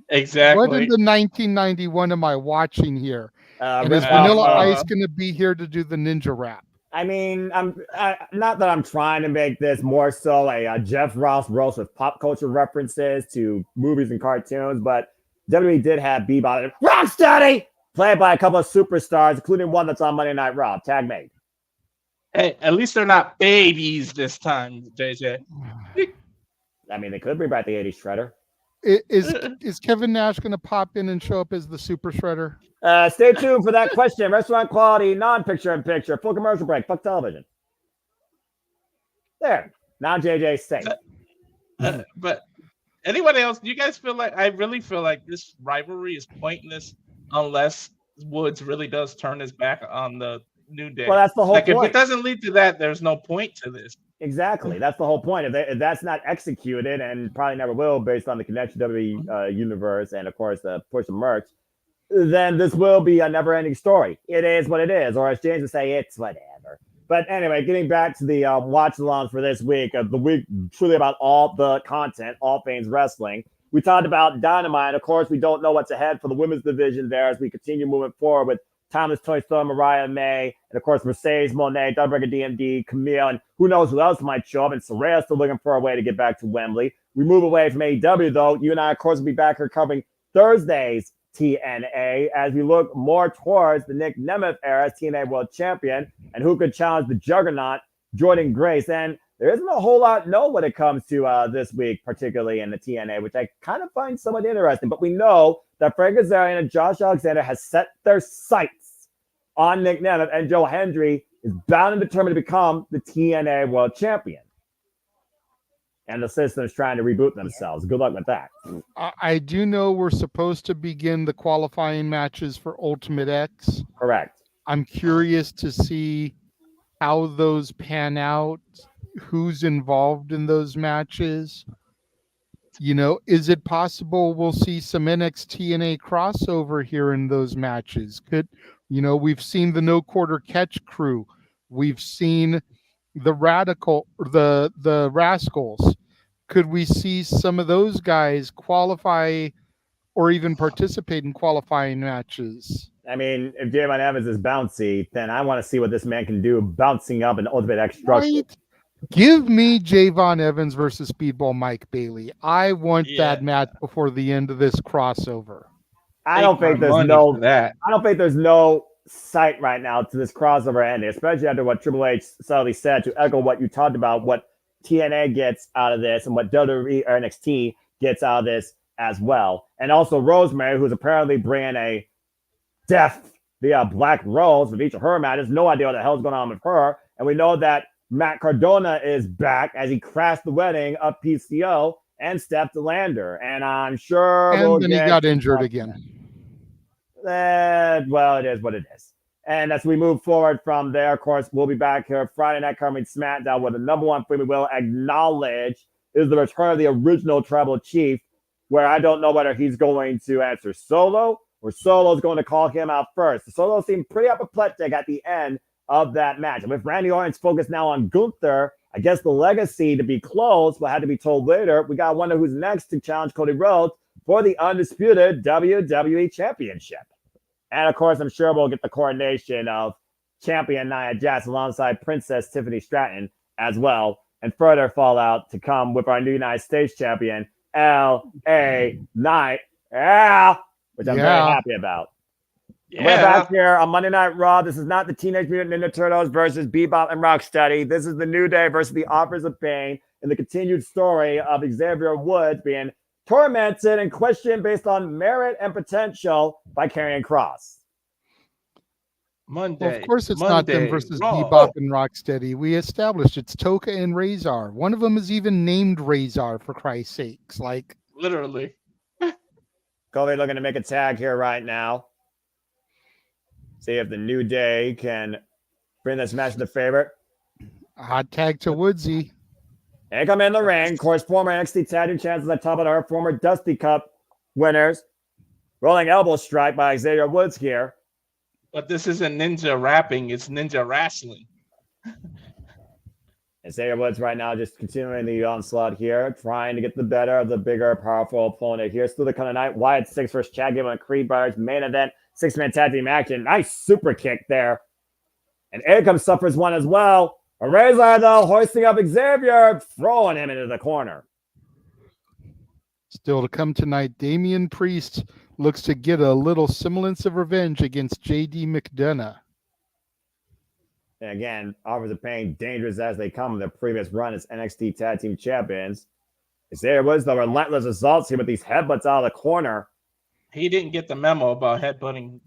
Speaker 9: Exactly.
Speaker 7: What in the 1991 am I watching here? And is Vanilla Ice going to be here to do the ninja rap?
Speaker 10: I mean, not that I'm trying to make this more so a Jeff Ross roast with pop culture references to movies and cartoons, but WWE did have Bebop Rocksteady played by a couple of superstars, including one that's on Monday Night Raw, tag made.
Speaker 9: Hey, at least they're not babies this time, JJ.
Speaker 10: I mean, they could bring back the 80s Shredder.
Speaker 7: Is Kevin Nash going to pop in and show up as the Super Shredder?
Speaker 10: Stay tuned for that question. Restaurant quality, non-picture-in-picture, full commercial break, fuck television. There. Now JJ's safe.
Speaker 9: But anybody else, do you guys feel like, I really feel like this rivalry is pointless unless Woods really does turn his back on the New Day.
Speaker 10: Well, that's the whole point.
Speaker 9: If it doesn't lead to that, there's no point to this.
Speaker 10: Exactly. That's the whole point. If that's not executed, and probably never will based on the Connection WWE universe and, of course, the push of merch, then this will be a never-ending story. It is what it is. Or as James would say, it's whatever. But anyway, getting back to the watch-alongs for this week, the week truly about all the content, all things wrestling. We talked about Dynamite. Of course, we don't know what's ahead for the women's division there as we continue moving forward with Timeless Toni Storm, Mariah May, and of course Mercedes Moné, Double-Breaker DMD, Camille, and who knows who else might show up. And Saraya still looking for a way to get back to Wembley. We move away from AEW though. You and I, of course, will be back here covering Thursday's TNA as we look more towards the Nick Nemeth era as TNA World Champion and who could challenge the Juggernaut, Jordan Grace. And there isn't a whole lot known when it comes to this week, particularly in the TNA, which I kind of find somewhat interesting. But we know that Frank Kazarian and Josh Alexander has set their sights on Nick Nemeth, and Joe Hendry is bound and determined to become the TNA World Champion. And the system is trying to reboot themselves. Good luck with that.
Speaker 7: I do know we're supposed to begin the qualifying matches for Ultimate X.
Speaker 10: Correct.
Speaker 7: I'm curious to see how those pan out, who's involved in those matches. You know, is it possible we'll see some NXT and a crossover here in those matches? We've seen the No Quarter Catch crew. We've seen the Rascals. Could we see some of those guys qualify or even participate in qualifying matches?
Speaker 10: I mean, if Javon Evans is bouncy, then I want to see what this man can do bouncing up an Ultimate X structure.
Speaker 7: Right. Give me Javon Evans versus Speedball Mike Bailey. I want that match before the end of this crossover.
Speaker 10: I don't think there's no sight right now to this crossover ending, especially after what Triple H subtly said, to echo what you talked about, what TNA gets out of this and what WWE or NXT gets out of this as well. And also Rosemary, who's apparently bringing a death via Black Rose with each of her matches. No idea what the hell's going on with her. And we know that Matt Cardona is back as he crashed the wedding of PCO and Steph DeLander. And I'm sure
Speaker 7: and then he got injured again.
Speaker 10: Well, it is what it is. And as we move forward from there, of course, we'll be back here Friday night covering SmackDown with the number one thing we will acknowledge is the return of the original Tribal Chief, where I don't know whether he's going to answer Solo or Solo's going to call him out first. Solo seemed pretty apoplectic at the end of that match. And with Randy Orton's focus now on Gunther, I guess the legacy to be closed will have to be told later. We got to wonder who's next to challenge Cody Rhodes for the undisputed WWE Championship. And of course, I'm sure we'll get the coronation of champion Nia Jax alongside Princess Tiffany Stratton as well. And further fallout to come with our new United States champion, L.A. Knight. Yeah, which I'm very happy about. Yeah. We're back here on Monday Night Raw. This is not the Teenage Mutant Ninja Turtles versus Bebop and Rocksteady. This is the New Day versus the Authors of Pain and the continued story of Xavier Woods being tormented and questioned based on merit and potential by Karrion Kross.
Speaker 9: Monday.
Speaker 7: Well, of course, it's
Speaker 9: Monday,
Speaker 7: not them versus
Speaker 9: Raw.
Speaker 7: Bebop and Rocksteady. We established it's Toka and Razor. One of them is even named Razor, for Christ's sakes. Like,
Speaker 9: literally.
Speaker 10: Kobe looking to make a tag here right now. See if the New Day can bring this match to the favorite.
Speaker 7: A hot tag to Woodsy.
Speaker 10: They come in the ring. Of course, former NXT Tag Team Champions at the top of our former Dusty Cup winners. Rolling elbow strike by Xavier Woods here.
Speaker 9: But this isn't ninja rapping, it's ninja wrestling.
Speaker 10: And Xavier Woods right now just continuing the onslaught here, trying to get the better of the bigger, powerful opponent here. Still the kind of night. Wyatt 6 versus Chad Gable and Creed Brothers main event. 6-man tag team action. Nice super kick there. And Akam suffers one as well. A Razor, though, hoisting up Xavier, throwing him into the corner.
Speaker 7: Still to come tonight, Damian Priest looks to get a little semblance of revenge against J.D. McDonough.
Speaker 10: And again, Authors of Pain, dangerous as they come in their previous run as NXT Tag Team Champions. Xavier Woods, the relentless assaults here with these headbutts out of the corner.
Speaker 9: He didn't get the memo about headbutting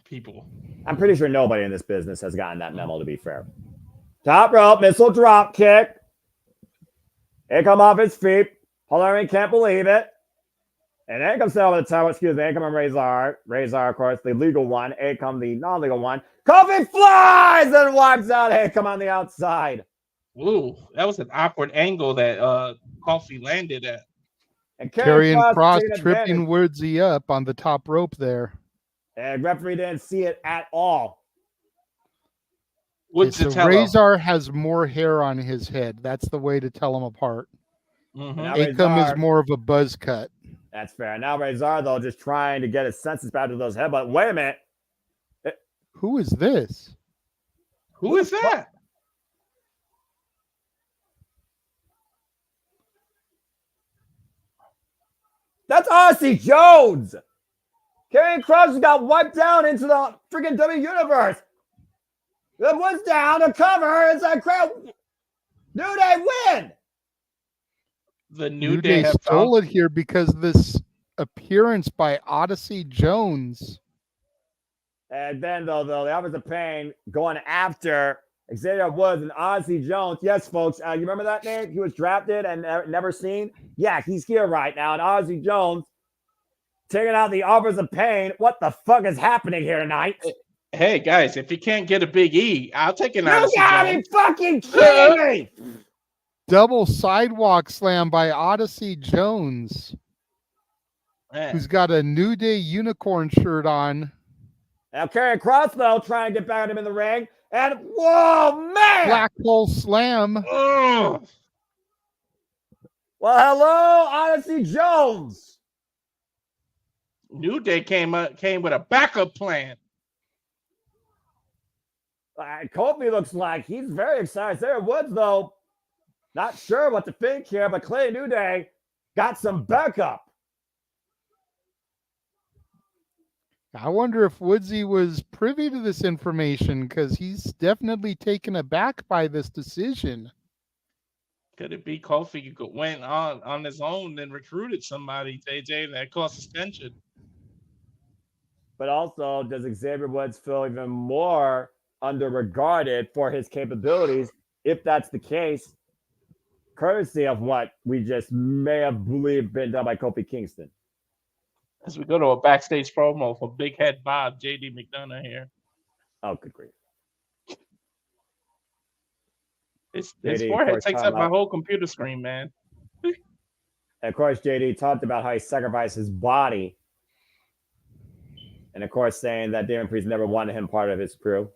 Speaker 9: people.
Speaker 10: I'm pretty sure nobody in this business has gotten that memo, to be fair. Top rope, missile drop kick. Akam off his feet. Hillary can't believe it. And Akam set over the title, excuse me, Akam and Razor. Razor, of course, the legal one. Akam, the non-legal one. Kofi flies and wipes out Akam on the outside.
Speaker 9: Ooh, that was an awkward angle that Kofi landed at.
Speaker 10: And
Speaker 7: Karrion Kross tripping Woodsy up on the top rope there.
Speaker 10: And referee didn't see it at all.
Speaker 7: So Razor has more hair on his head. That's the way to tell them apart. Akam is more of a buzz cut.
Speaker 10: That's fair. Now Razor, though, just trying to get his senses back to those headbutts. Wait a minute.
Speaker 7: Who is this?
Speaker 9: Who is that?
Speaker 10: That's Odyssey Jones. Karrion Kross got wiped down into the freaking W Universe. It was down to cover. It's a crowd. New Day win.
Speaker 9: The
Speaker 7: New Day stole it here because this appearance by Odyssey Jones.
Speaker 10: And then, though, the Authors of Pain going after Xavier Woods and Odyssey Jones. Yes, folks. You remember that name? He was drafted and never seen. Yeah, he's here right now. And Odyssey Jones taking out the Authors of Pain. What the fuck is happening here tonight?
Speaker 9: Hey, guys, if you can't get a Big E, I'll take an Odyssey
Speaker 10: You gotta
Speaker 9: Jones.
Speaker 10: be fucking kidding me!
Speaker 7: Double sidewalk slam by Odyssey Jones, who's got a New Day unicorn shirt on.
Speaker 10: Now Karrion Kross, though, trying to get back at him in the ring. And, whoa, man!
Speaker 7: Black hole slam.
Speaker 9: Ugh.
Speaker 10: Well, hello, Odyssey Jones.
Speaker 9: New Day came with a backup plan.
Speaker 10: Kofi looks like he's very excited. Xavier Woods, though, not sure what to think here, but Clay New Day got some backup.
Speaker 7: I wonder if Woodsy was privy to this information because he's definitely taken aback by this decision.
Speaker 9: Could it be Kofi went on his own and recruited somebody, JJ, that caused suspension?
Speaker 10: But also, does Xavier Woods feel even more under-regarded for his capabilities, if that's the case, courtesy of what we just may have believed been done by Kofi Kingston?
Speaker 9: As we go to a backstage promo for Big Head Bob, JD McDonough here.
Speaker 10: Oh, good grief.
Speaker 9: His
Speaker 10: JD, of
Speaker 9: forehead
Speaker 10: course,
Speaker 9: takes
Speaker 10: talking
Speaker 9: up my
Speaker 10: about-
Speaker 9: whole computer screen, man.
Speaker 10: And of course, JD talked about how he sacrificed his body. And of course, saying that Damon Priest never wanted him part of his crew.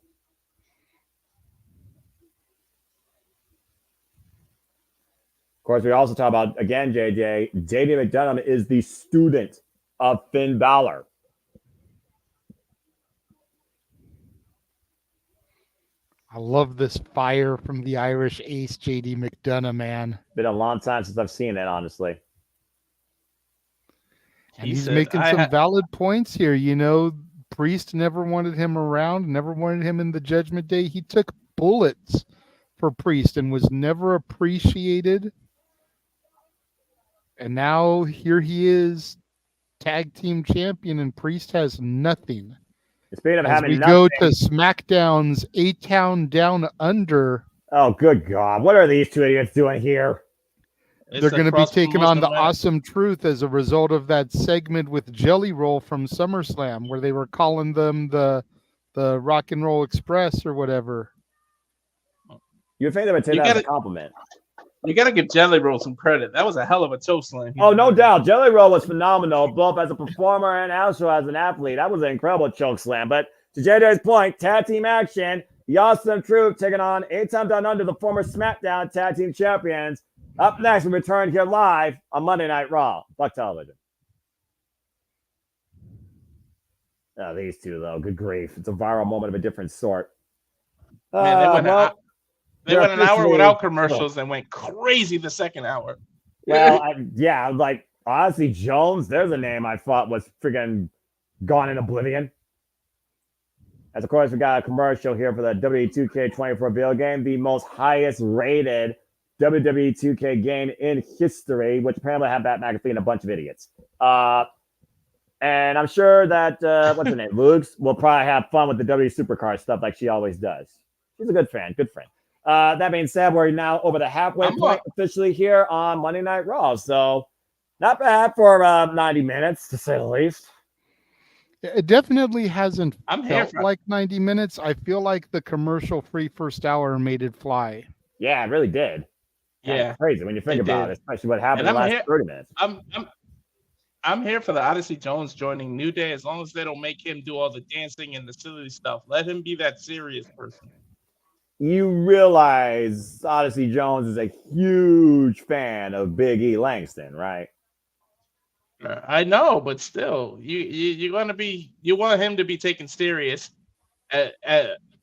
Speaker 10: Of course, we also talk about, again, JD McDonough is the student of Finn Balor.
Speaker 7: I love this fire from the Irish ace, JD McDonough, man.
Speaker 10: Been a long time since I've seen it, honestly.
Speaker 7: And he's making some valid points here. You know, Priest never wanted him around, never wanted him in the Judgment Day. He took bullets for Priest and was never appreciated. And now here he is, tag team champion, and Priest has nothing.
Speaker 10: Speaking of
Speaker 7: As
Speaker 10: having
Speaker 7: we
Speaker 10: nothing,
Speaker 7: go to SmackDown's A-Town Down Under.
Speaker 10: Oh, good God. What are these two idiots doing here?
Speaker 7: They're going to be taking on the Awesome Truth as a result of that segment with Jelly Roll from SummerSlam, where they were calling them the Rock and Roll Express or whatever.
Speaker 10: You think they would take that as a compliment?
Speaker 9: You got to give Jelly Roll some credit. That was a hell of a choke slam.
Speaker 10: Oh, no doubt. Jelly Roll was phenomenal, both as a performer and also as an athlete. That was an incredible choke slam. But to JJ's point, tag team action, the Awesome Truth taking on A-Town Down Under, the former SmackDown tag team champions. Up next, we return here live on Monday Night Raw. Buck Television. Oh, these two, though. Good grief. It's a viral moment of a different sort.
Speaker 9: Man, they went an hour without commercials and went crazy the second hour.
Speaker 10: Well, like Odyssey Jones, there's a name I thought was friggin' gone in oblivion. As of course, we got a commercial here for the WWE 2K24 video game, the most highest rated WWE 2K game in history, which apparently had Matt McAfee and a bunch of idiots. And I'm sure that, what's her name, Luke's will probably have fun with the WWE Supercar stuff like she always does. She's a good friend. That being said, we're now over the halfway point officially here on Monday Night Raw. So not bad for 90 minutes, to say the least.
Speaker 7: It definitely hasn't felt like 90 minutes. I feel like the commercial-free first hour made it fly.
Speaker 10: Yeah, it really did.
Speaker 9: Yeah.
Speaker 10: It's crazy when you think about it, especially what happened in the last 30 minutes.
Speaker 9: I'm here for the Odyssey Jones joining New Day as long as they don't make him do all the dancing and the silly stuff. Let him be that serious person.
Speaker 10: You realize Odyssey Jones is a huge fan of Big E Langston, right?
Speaker 9: I know, but still, you want him to be taken serious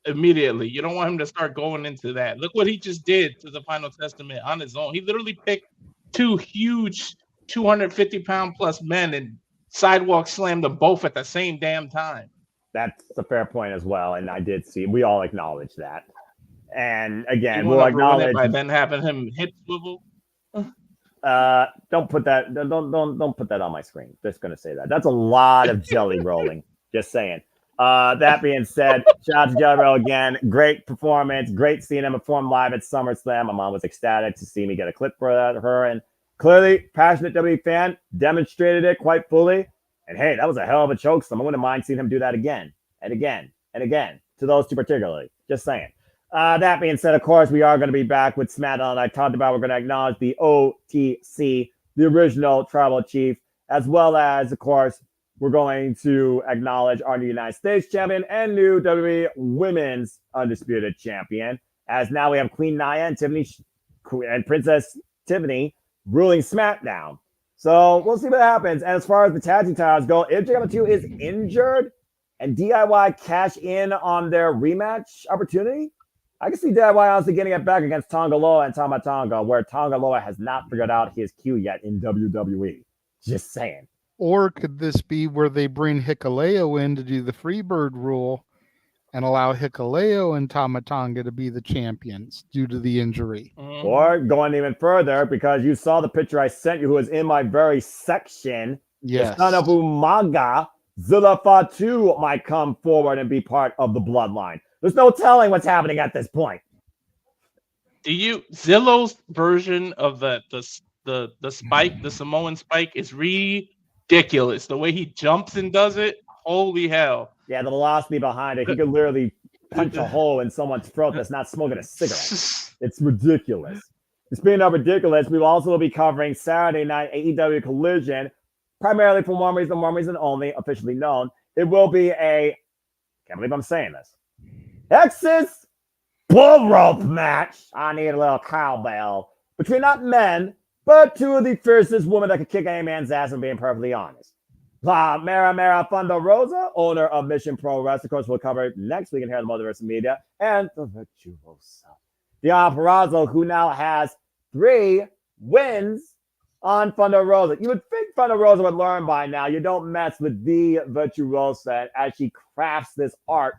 Speaker 9: immediately. You don't want him to start going into that. Look what he just did to the Final Testament on his own. He literally picked two huge 250-pound plus men and sidewalk slammed them both at the same damn time.
Speaker 10: That's a fair point as well, and I did see. We all acknowledge that. And again,
Speaker 9: we'll
Speaker 10: acknowledge
Speaker 9: by then having him hip swivel.
Speaker 10: Don't put that. Don't put that on my screen. Just gonna say that. That's a lot of jelly rolling. Just saying. That being said, shout out to Jelly Roll again. Great performance. Great seeing him perform live at SummerSlam. My mom was ecstatic to see me get a clip for her, and clearly passionate WWE fan, demonstrated it quite fully. And hey, that was a hell of a choke slam. I wouldn't mind seeing him do that again and again and again to those two particularly. Just saying. That being said, of course, we are going to be back with SmackDown. I talked about we're going to acknowledge the OTC, the original Tribal Chief, as well as, of course, we're going to acknowledge our new United States champion and new WWE Women's Undisputed Champion, as now we have Queen Nia and Princess Tiffany ruling SmackDown. So we'll see what happens. And as far as the tag team titles go, if JMN is injured and DIY cash in on their rematch opportunity, I can see DIY honestly getting it back against Tonga Loa and Tama Tonga, where Tonga Loa has not figured out his cue yet in WWE. Just saying.
Speaker 7: Or could this be where they bring Hikuleo in to do the Freebird rule and allow Hikuleo and Tama Tonga to be the champions due to the injury?
Speaker 10: Or going even further, because you saw the picture I sent you, who was in my very section.
Speaker 7: Yes.
Speaker 10: The son of Umaga, Zilla Fatu might come forward and be part of the bloodline. There's no telling what's happening at this point.
Speaker 9: Zillow's version of the spike, the Samoan spike, is ridiculous. The way he jumps and does it, holy hell.
Speaker 10: Yeah, the velocity behind it. He could literally punch a hole in someone's throat that's not smoking a cigarette. It's ridiculous. Speaking of ridiculous, we will also be covering Saturday night AEW Collision, primarily for one reason only, officially known. It will be a, can't believe I'm saying this, Texas bull rope match. I need a little cowbell between not men, but two of the fiercest women that could kick any man's ass, and being perfectly honest. La Mera Thunder Rosa, owner of Mission Pro Wrestling, of course, we'll cover next week in here on the Multiverse of Media, and the Virtuoso, Dion Perazzo, who now has 3 wins on Thunder Rosa. You would think Thunder Rosa would learn by now. You don't mess with the Virtuosa as she crafts this art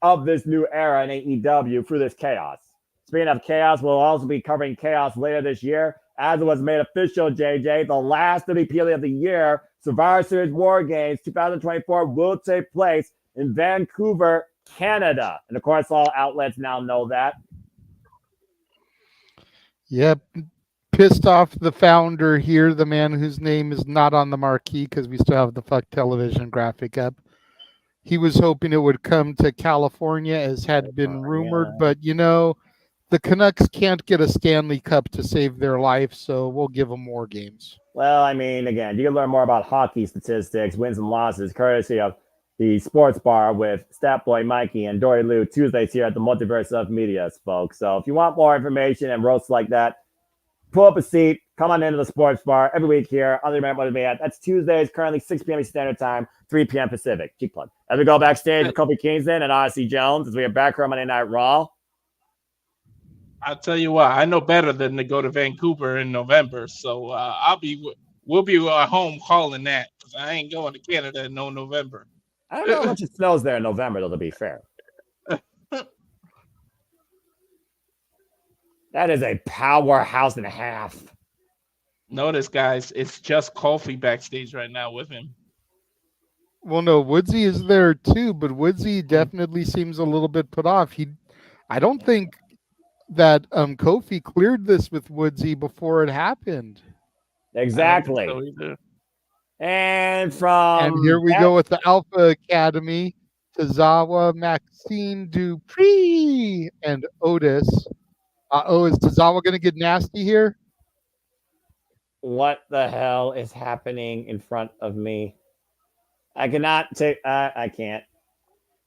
Speaker 10: of this new era in AEW through this chaos. Speaking of chaos, we'll also be covering chaos later this year, as it was made official, JJ. The last WWE of the year, Survivor Series War Games 2024, will take place in Vancouver, Canada. And of course, all outlets now know that.
Speaker 7: Yep. Pissed off the founder here, the man whose name is not on the marquee because we still have the fuck television graphic up. He was hoping it would come to California, as had been rumored, but you know, the Canucks can't get a Stanley Cup to save their life, so we'll give them more games.
Speaker 10: Well, I mean, again, you can learn more about hockey statistics, wins and losses, courtesy of the Sports Bar with Statboy Mikey and Dory Lou Tuesdays here at the Multiverse of Media, folks. So if you want more information and roasts like that, pull up a seat, come on into the Sports Bar every week here on the Internet Motivated. That's Tuesdays, currently 6 p.m. Standard Time, 3 p.m. Pacific. Cheap plug. As we go backstage with Kofi Kingston and Odyssey Jones, as we are back here on Monday Night Raw.
Speaker 9: I'll tell you what, I know better than to go to Vancouver in November, so we'll be home calling that. I ain't going to Canada in November.
Speaker 10: I don't know how much it snows there in November, though, to be fair. That is a powerhouse and a half.
Speaker 9: Notice, guys, it's just Kofi backstage right now with him.
Speaker 7: Well, no, Woodsy is there too, but Woodsy definitely seems a little bit put off. I don't think that Kofi cleared this with Woodsy before it happened.
Speaker 10: Exactly. And
Speaker 7: here we go with the Alpha Academy, Tozawa, Maxine Dupree, and Otis. Is Tozawa going to get nasty here?
Speaker 10: What the hell is happening in front of me? I cannot take. I can't.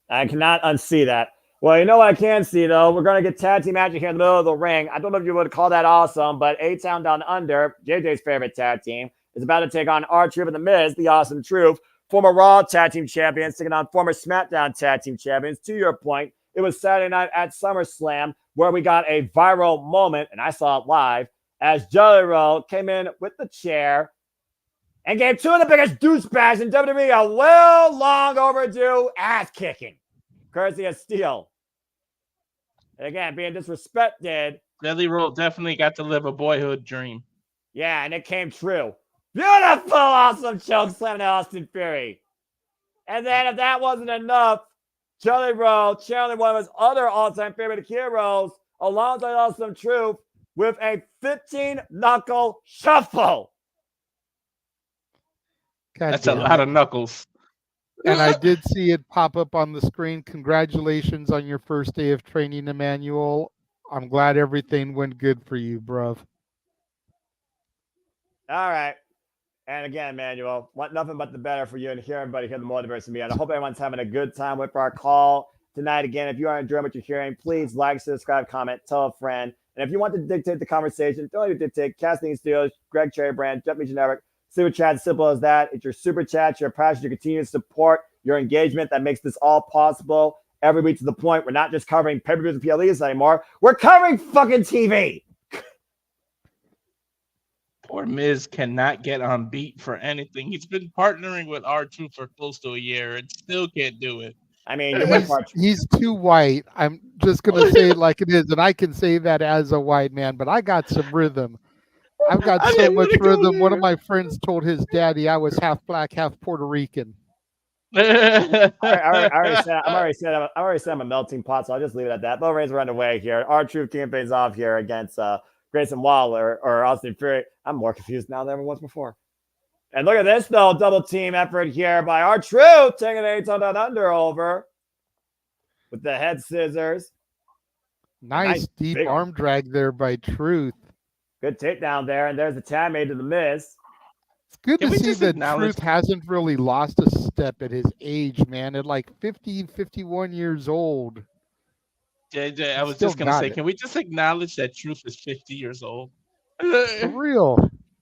Speaker 10: I cannot unsee that. Well, you know what I can see, though? We're going to get tag team action here in the middle of the ring. I don't know if you would call that awesome, but A-Town Down Under, JJ's favorite tag team, is about to take on R-Truth and The Miz, the Awesome Truth, former Raw tag team champions, taking on former SmackDown tag team champions. To your point, it was Saturday night at SummerSlam where we got a viral moment, and I saw it live, as Jelly Roll came in with the chair and gave 2 of the biggest douchebags in WWE a long overdue ass kicking, courtesy of Steel. And again, being disrespected.
Speaker 9: Jelly Roll definitely got to live a boyhood dream.
Speaker 10: Yeah, and it came true. Beautiful, awesome choke slam to Austin Theory. And then if that wasn't enough, Jelly Roll channeling one of his other all-time favorite heroes, alongside Awesome Truth, with a 15-knuckle shuffle.
Speaker 9: That's a lot of knuckles.
Speaker 7: And I did see it pop up on the screen. Congratulations on your first day of training, Emmanuel. I'm glad everything went good for you, bruv.
Speaker 10: All right. And again, Emmanuel, want nothing but the better for you and hear everybody here in the Multiverse of Media. And I hope everyone's having a good time with our call tonight. Again, if you are enjoying what you're hearing, please like, subscribe, comment, tell a friend. And if you want to dictate the conversation, don't even dictate. Casting Steelers, Greg Cherry Brand, Jeff Generic, Super Chat, simple as that. It's your super chats, your passion, your continued support, your engagement that makes this all possible. Every week to the point, we're not just covering pay-per-views and PLEs anymore. We're covering fucking TV.
Speaker 9: Poor Miz cannot get on beat for anything. He's been partnering with R2 for close to a year and still can't do it.
Speaker 10: I mean,
Speaker 7: he's too white. I'm just going to say it like it is, and I can say that as a white man, but I got some rhythm. I've got so much rhythm. One of my friends told his daddy I was half black, half Puerto Rican.
Speaker 10: I already said I'm a melting pot, so I'll just leave it at that. Low reigns are underway here. R-Truth campaigns off here against Grayson Waller or Austin Fury. I'm more confused now than ever was before. And look at this, though. Double team effort here by R-Truth, taking A-Town Down Under over. with the head scissors.
Speaker 7: Nice deep
Speaker 10: big
Speaker 7: arm drag there by Truth.
Speaker 10: Good takedown there, and there's the tag made to the Miz.
Speaker 7: It's good
Speaker 9: Can
Speaker 7: to
Speaker 9: we
Speaker 7: see
Speaker 9: just
Speaker 7: that
Speaker 9: acknowledge-
Speaker 7: Truth hasn't really lost a step at his age, man. At like 50, 51 years old.
Speaker 9: JJ, I was
Speaker 7: still
Speaker 9: just gonna
Speaker 7: got
Speaker 9: say,
Speaker 7: it.
Speaker 9: can we just acknowledge that Truth is 50 years old?
Speaker 7: For real.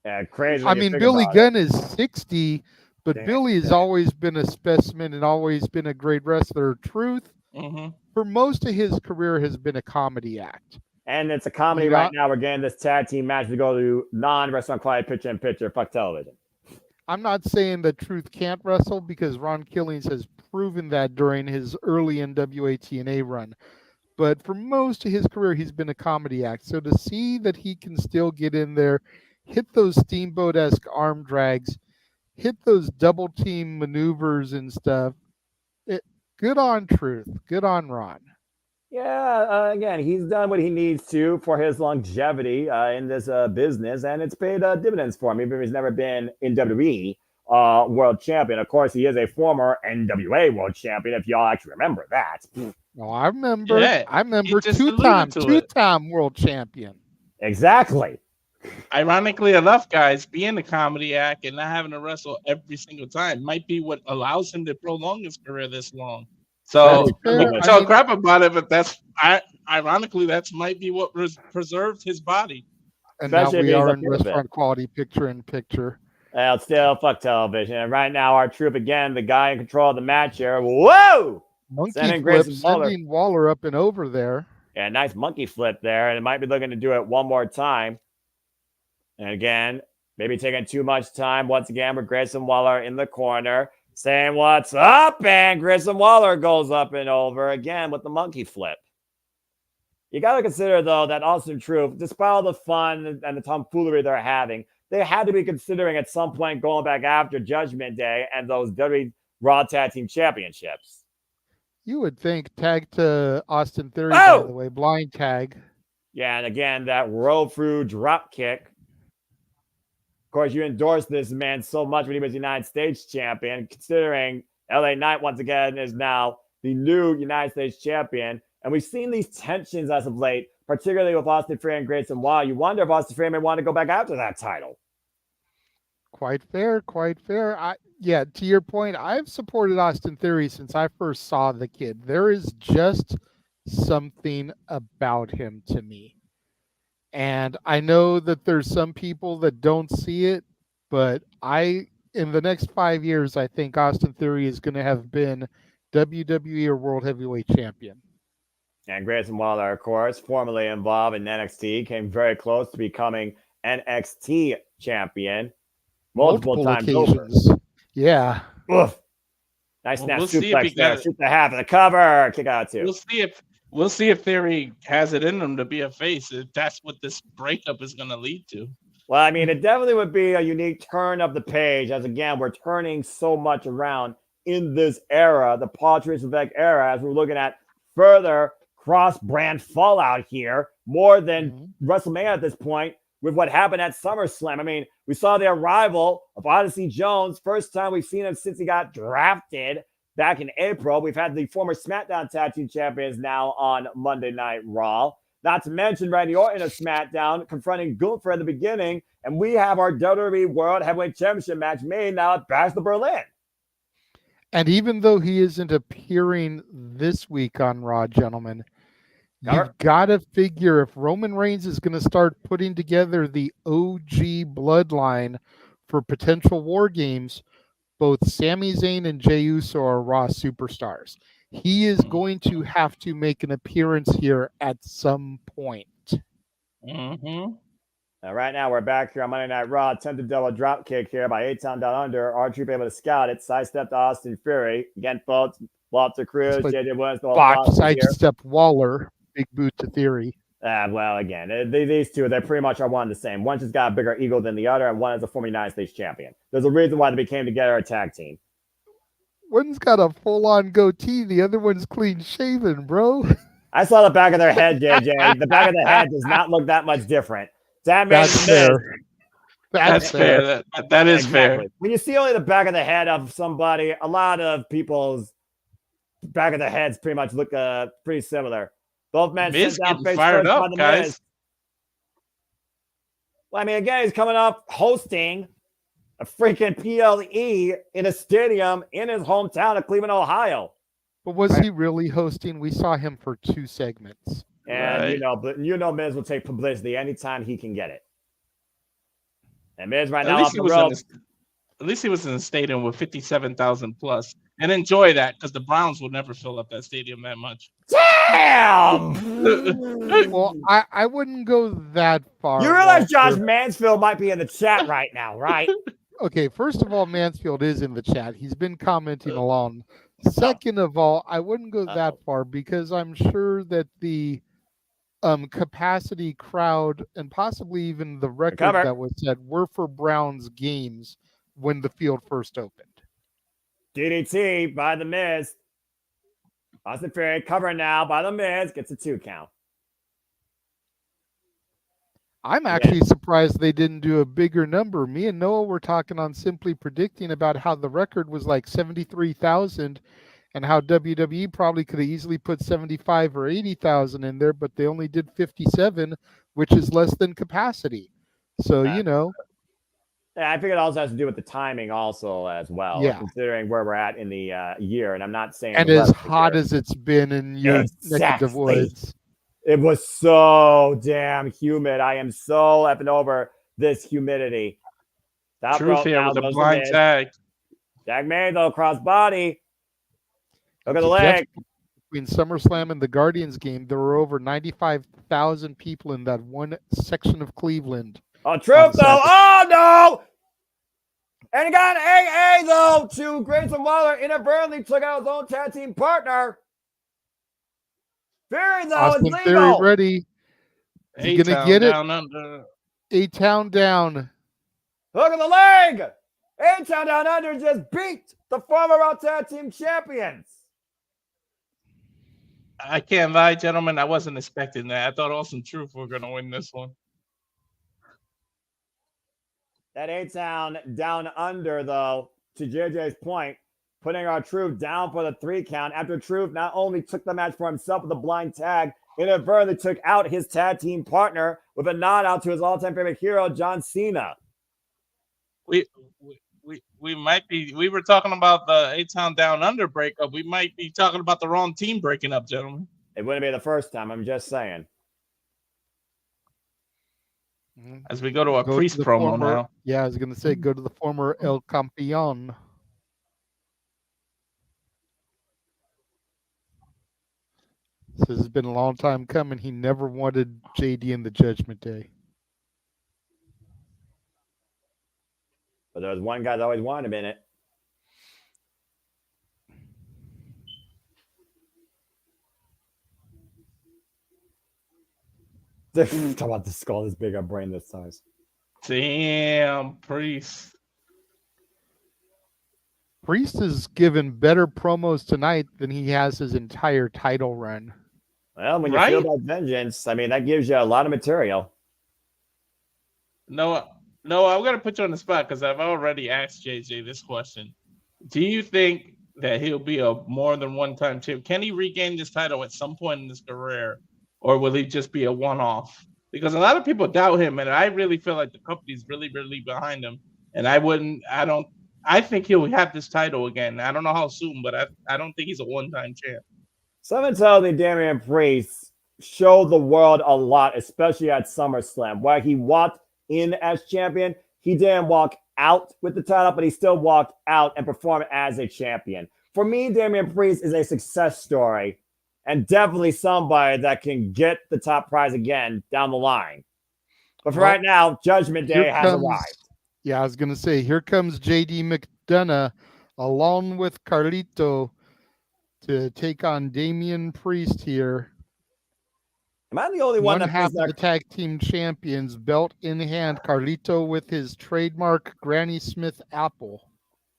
Speaker 10: Yeah, crazy.
Speaker 7: I
Speaker 10: when you
Speaker 7: mean,
Speaker 10: think
Speaker 7: Billy
Speaker 10: about it.
Speaker 7: Gunn is 60, but
Speaker 10: Damn,
Speaker 7: Billy has always been a specimen and always been a great wrestler. Truth,
Speaker 9: Mm-hmm.
Speaker 7: for most of his career, has been a comedy act.
Speaker 10: And it's a comedy
Speaker 7: You
Speaker 10: right
Speaker 7: got-
Speaker 10: now. We're getting this tag team match to go to non-wrestling quality picture-in-picture. Fuck television.
Speaker 7: I'm not saying that Truth can't wrestle because Ron Killings has proven that during his early NWA TNA run. But for most of his career, he's been a comedy act. So to see that he can still get in there, hit those steamboat-esque arm drags, hit those double team maneuvers and stuff, good on Truth. Good on Ron.
Speaker 10: Yeah, again, he's done what he needs to for his longevity in this business, and it's paid dividends for him, even if he's never been in WWE world champion. Of course, he is a former NWA world champion, if y'all actually remember that.
Speaker 7: Oh, I remember.
Speaker 9: Yeah,
Speaker 7: I remember
Speaker 9: he just alluded to it.
Speaker 7: two-time world champion.
Speaker 10: Exactly.
Speaker 9: Ironically enough, guys, being a comedy act and not having to wrestle every single time might be what allows him to prolong his career this long. So
Speaker 7: That's fair.
Speaker 9: we can
Speaker 7: I
Speaker 9: talk
Speaker 7: mean-
Speaker 9: crap about it, but ironically, that's might be what preserved his body.
Speaker 7: And
Speaker 10: Especially
Speaker 7: now we
Speaker 10: if he's
Speaker 7: are
Speaker 10: a
Speaker 7: in
Speaker 10: little bit.
Speaker 7: restaurant quality picture-in-picture.
Speaker 10: Well, still, fuck television. And right now, our troop, again, the guy in control of the match here. Whoa!
Speaker 7: Monkey
Speaker 10: Sending
Speaker 7: flip,
Speaker 10: Grayson Waller.
Speaker 7: sending Waller up and over there.
Speaker 10: Yeah, nice monkey flip there. And it might be looking to do it one more time. And again, maybe taking too much time. Once again, with Grayson Waller in the corner saying, "What's up?" And Grayson Waller goes up and over again with the monkey flip. You got to consider, though, that Austin Truth, despite all the fun and the tomfoolery they're having, they had to be considering at some point going back after Judgment Day and those WWE RAW Tag Team Championships.
Speaker 7: You would think tag to Austin Theory,
Speaker 10: Oh!
Speaker 7: by the way, blind tag.
Speaker 10: Yeah, and again, that roll through drop kick. Of course, you endorsed this man so much when he was United States champion, considering LA Knight, once again, is now the new United States champion. And we've seen these tensions as of late, particularly with Austin Theory and Grayson Waller. You wonder if Austin Theory may want to go back after that title.
Speaker 7: Quite fair, quite fair. Yeah, to your point, I've supported Austin Theory since I first saw the kid. There is just something about him to me. And I know that there's some people that don't see it, but in the next 5 years, I think Austin Theory is going to have been WWE or World Heavyweight Champion.
Speaker 10: And Grayson Waller, of course, formerly involved in NXT, came very close to becoming NXT champion multiple times
Speaker 7: occasions.
Speaker 10: over.
Speaker 7: Yeah.
Speaker 10: Oof. Nice snap suplex there. Shoot the half of the cover. Kick out too.
Speaker 9: We'll see if Theory has it in him to be a face. If that's what this breakup is going to lead to.
Speaker 10: Well, I mean, it definitely would be a unique turn of the page, as again, we're turning so much around in this era, the Paul Triple era, as we're looking at further cross-brand fallout here, more than WrestleMania at this point, with what happened at SummerSlam. I mean, we saw the arrival of Odyssey Jones, first time we've seen him since he got drafted back in April. We've had the former SmackDown Tag Team Champions now on Monday Night Raw. Not to mention Randy Orton of SmackDown confronting Gunther at the beginning, and we have our WWE World Heavyweight Championship match made now at Bash to Berlin.
Speaker 7: And even though he isn't appearing this week on Raw, gentlemen, you've got to figure if Roman Reigns is going to start putting together the OG bloodline for potential war games, both Sami Zayn and Jey Uso are Raw superstars. He is going to have to make an appearance here at some point.
Speaker 9: Mm-hmm.
Speaker 10: Now, right now, we're back here on Monday Night Raw. Attempted double drop kick here by A-Town Down Under. R-Truth able to scout it. Sidestep to Austin Fury. Again, folks, Walter Cruz, JJ Williams.
Speaker 7: Box sidestep Waller. Big boot to Theory.
Speaker 10: Well, again, these two, they pretty much are one and the same. One just got a bigger ego than the other, and one is a former United States champion. There's a reason why they became together a tag team.
Speaker 7: One's got a full-on goatee. The other one's clean-shaven, bro.
Speaker 10: I saw the back of their head, JJ. The back of the head does not look that much different.
Speaker 7: That's fair.
Speaker 9: That's fair. That is fair.
Speaker 10: When you see only the back of the head of somebody, a lot of people's back of the heads pretty much look pretty similar. Both men
Speaker 9: Miz
Speaker 10: sent down
Speaker 9: getting
Speaker 10: face
Speaker 9: fired
Speaker 10: first
Speaker 9: up,
Speaker 10: by the
Speaker 9: guys.
Speaker 10: Miz. Well, I mean, again, he's coming up hosting a freaking PLE in a stadium in his hometown of Cleveland, Ohio.
Speaker 7: But was he really hosting? We saw him for 2 segments.
Speaker 10: And
Speaker 9: Right.
Speaker 10: you know, Miz will take publicity anytime he can get it. And Miz right
Speaker 9: At
Speaker 10: now
Speaker 9: least
Speaker 10: off
Speaker 9: he
Speaker 10: the
Speaker 9: was
Speaker 10: ropes.
Speaker 9: at least he was in the stadium with 57,000 plus, and enjoy that because the Browns will never fill up that stadium that much.
Speaker 10: Damn!
Speaker 7: Well, I wouldn't go that far.
Speaker 10: You realize Josh
Speaker 7: Walter.
Speaker 10: Mansfield might be in the chat right now, right?
Speaker 7: Okay, first of all, Mansfield is in the chat. He's been commenting along. Second of all, I wouldn't go that far because I'm sure that the capacity, crowd, and possibly even the record
Speaker 10: Recover.
Speaker 7: that was set were for Browns games when the field first opened.
Speaker 10: DDT by the Miz. Austin Theory covered now by the Miz. Gets a 2 count.
Speaker 7: I'm actually surprised they didn't do a bigger number. Me and Noah were talking on Simply Predicting about how the record was like 73,000 and how WWE probably could have easily put 75 or 80,000 in there, but they only did 57, which is less than capacity. So, you know.
Speaker 10: Yeah, I think it also has to do with the timing also as well, considering where we're at in the year. And I'm not saying
Speaker 7: and as hot as it's been in your neck of the woods.
Speaker 10: It was so damn humid. I am so effing over this humidity.
Speaker 9: Truth here with a blind tag.
Speaker 10: Tag made though, crossbody. Look at the leg.
Speaker 7: Between SummerSlam and the Guardians game, there were over 95,000 people in that one section of Cleveland.
Speaker 10: Oh, Truth though. Oh no! And he got an AA though to Grayson Waller. Inadvertently took out his own tag team partner. Fury though
Speaker 7: Austin
Speaker 10: is legal.
Speaker 7: Theory ready. Is he gonna get it?
Speaker 9: Down under.
Speaker 7: A-Town down.
Speaker 10: Look at the leg. A-Town down under just beat the former Raw Tag Team champions.
Speaker 9: I can't lie, gentlemen. I wasn't expecting that. I thought Awesome Truth were going to win this one.
Speaker 10: That A-Town down under, though, to JJ's point, putting our Truth down for the 3 count after Truth not only took the match for himself with a blind tag, inadvertently took out his tag team partner with a nod out to his all-time favorite hero, John Cena.
Speaker 9: We might be. We were talking about the A-Town Down Under breakup. We might be talking about the wrong team breaking up, gentlemen.
Speaker 10: It wouldn't be the first time. I'm just saying.
Speaker 9: As we go to a Priest promo now.
Speaker 7: Yeah, I was going to say, go to the former El Campeon. This has been a long time coming. He never wanted JD in the Judgment Day.
Speaker 10: But there was one guy that always wanted him in it. Talk about the skull this big, a brain this size.
Speaker 9: Damn, Priest.
Speaker 7: Priest has given better promos tonight than he has his entire title run.
Speaker 10: Well, when you feel about vengeance, I mean, that gives you a lot of material.
Speaker 9: No, I'm going to put you on the spot because I've already asked JJ this question. Do you think that he'll be a more than one-time champ? Can he regain this title at some point in his career, or will he just be a one-off? Because a lot of people doubt him, and I really feel like the company's really, really behind him. And I think he'll have this title again. I don't know how soon, but I don't think he's a one-time champ.
Speaker 10: Someone tells me Damian Priest showed the world a lot, especially at SummerSlam, where he walked in as champion. He didn't walk out with the title, but he still walked out and performed as a champion. For me, Damian Priest is a success story and definitely somebody that can get the top prize again down the line. But for right now, Judgment Day has arrived.
Speaker 7: Yeah, I was going to say, here comes JD McDonough along with Carlito to take on Damian Priest here.
Speaker 10: Am I the only one that
Speaker 7: half of the tag team champions, belt in hand, Carlito with his trademark Granny Smith apple.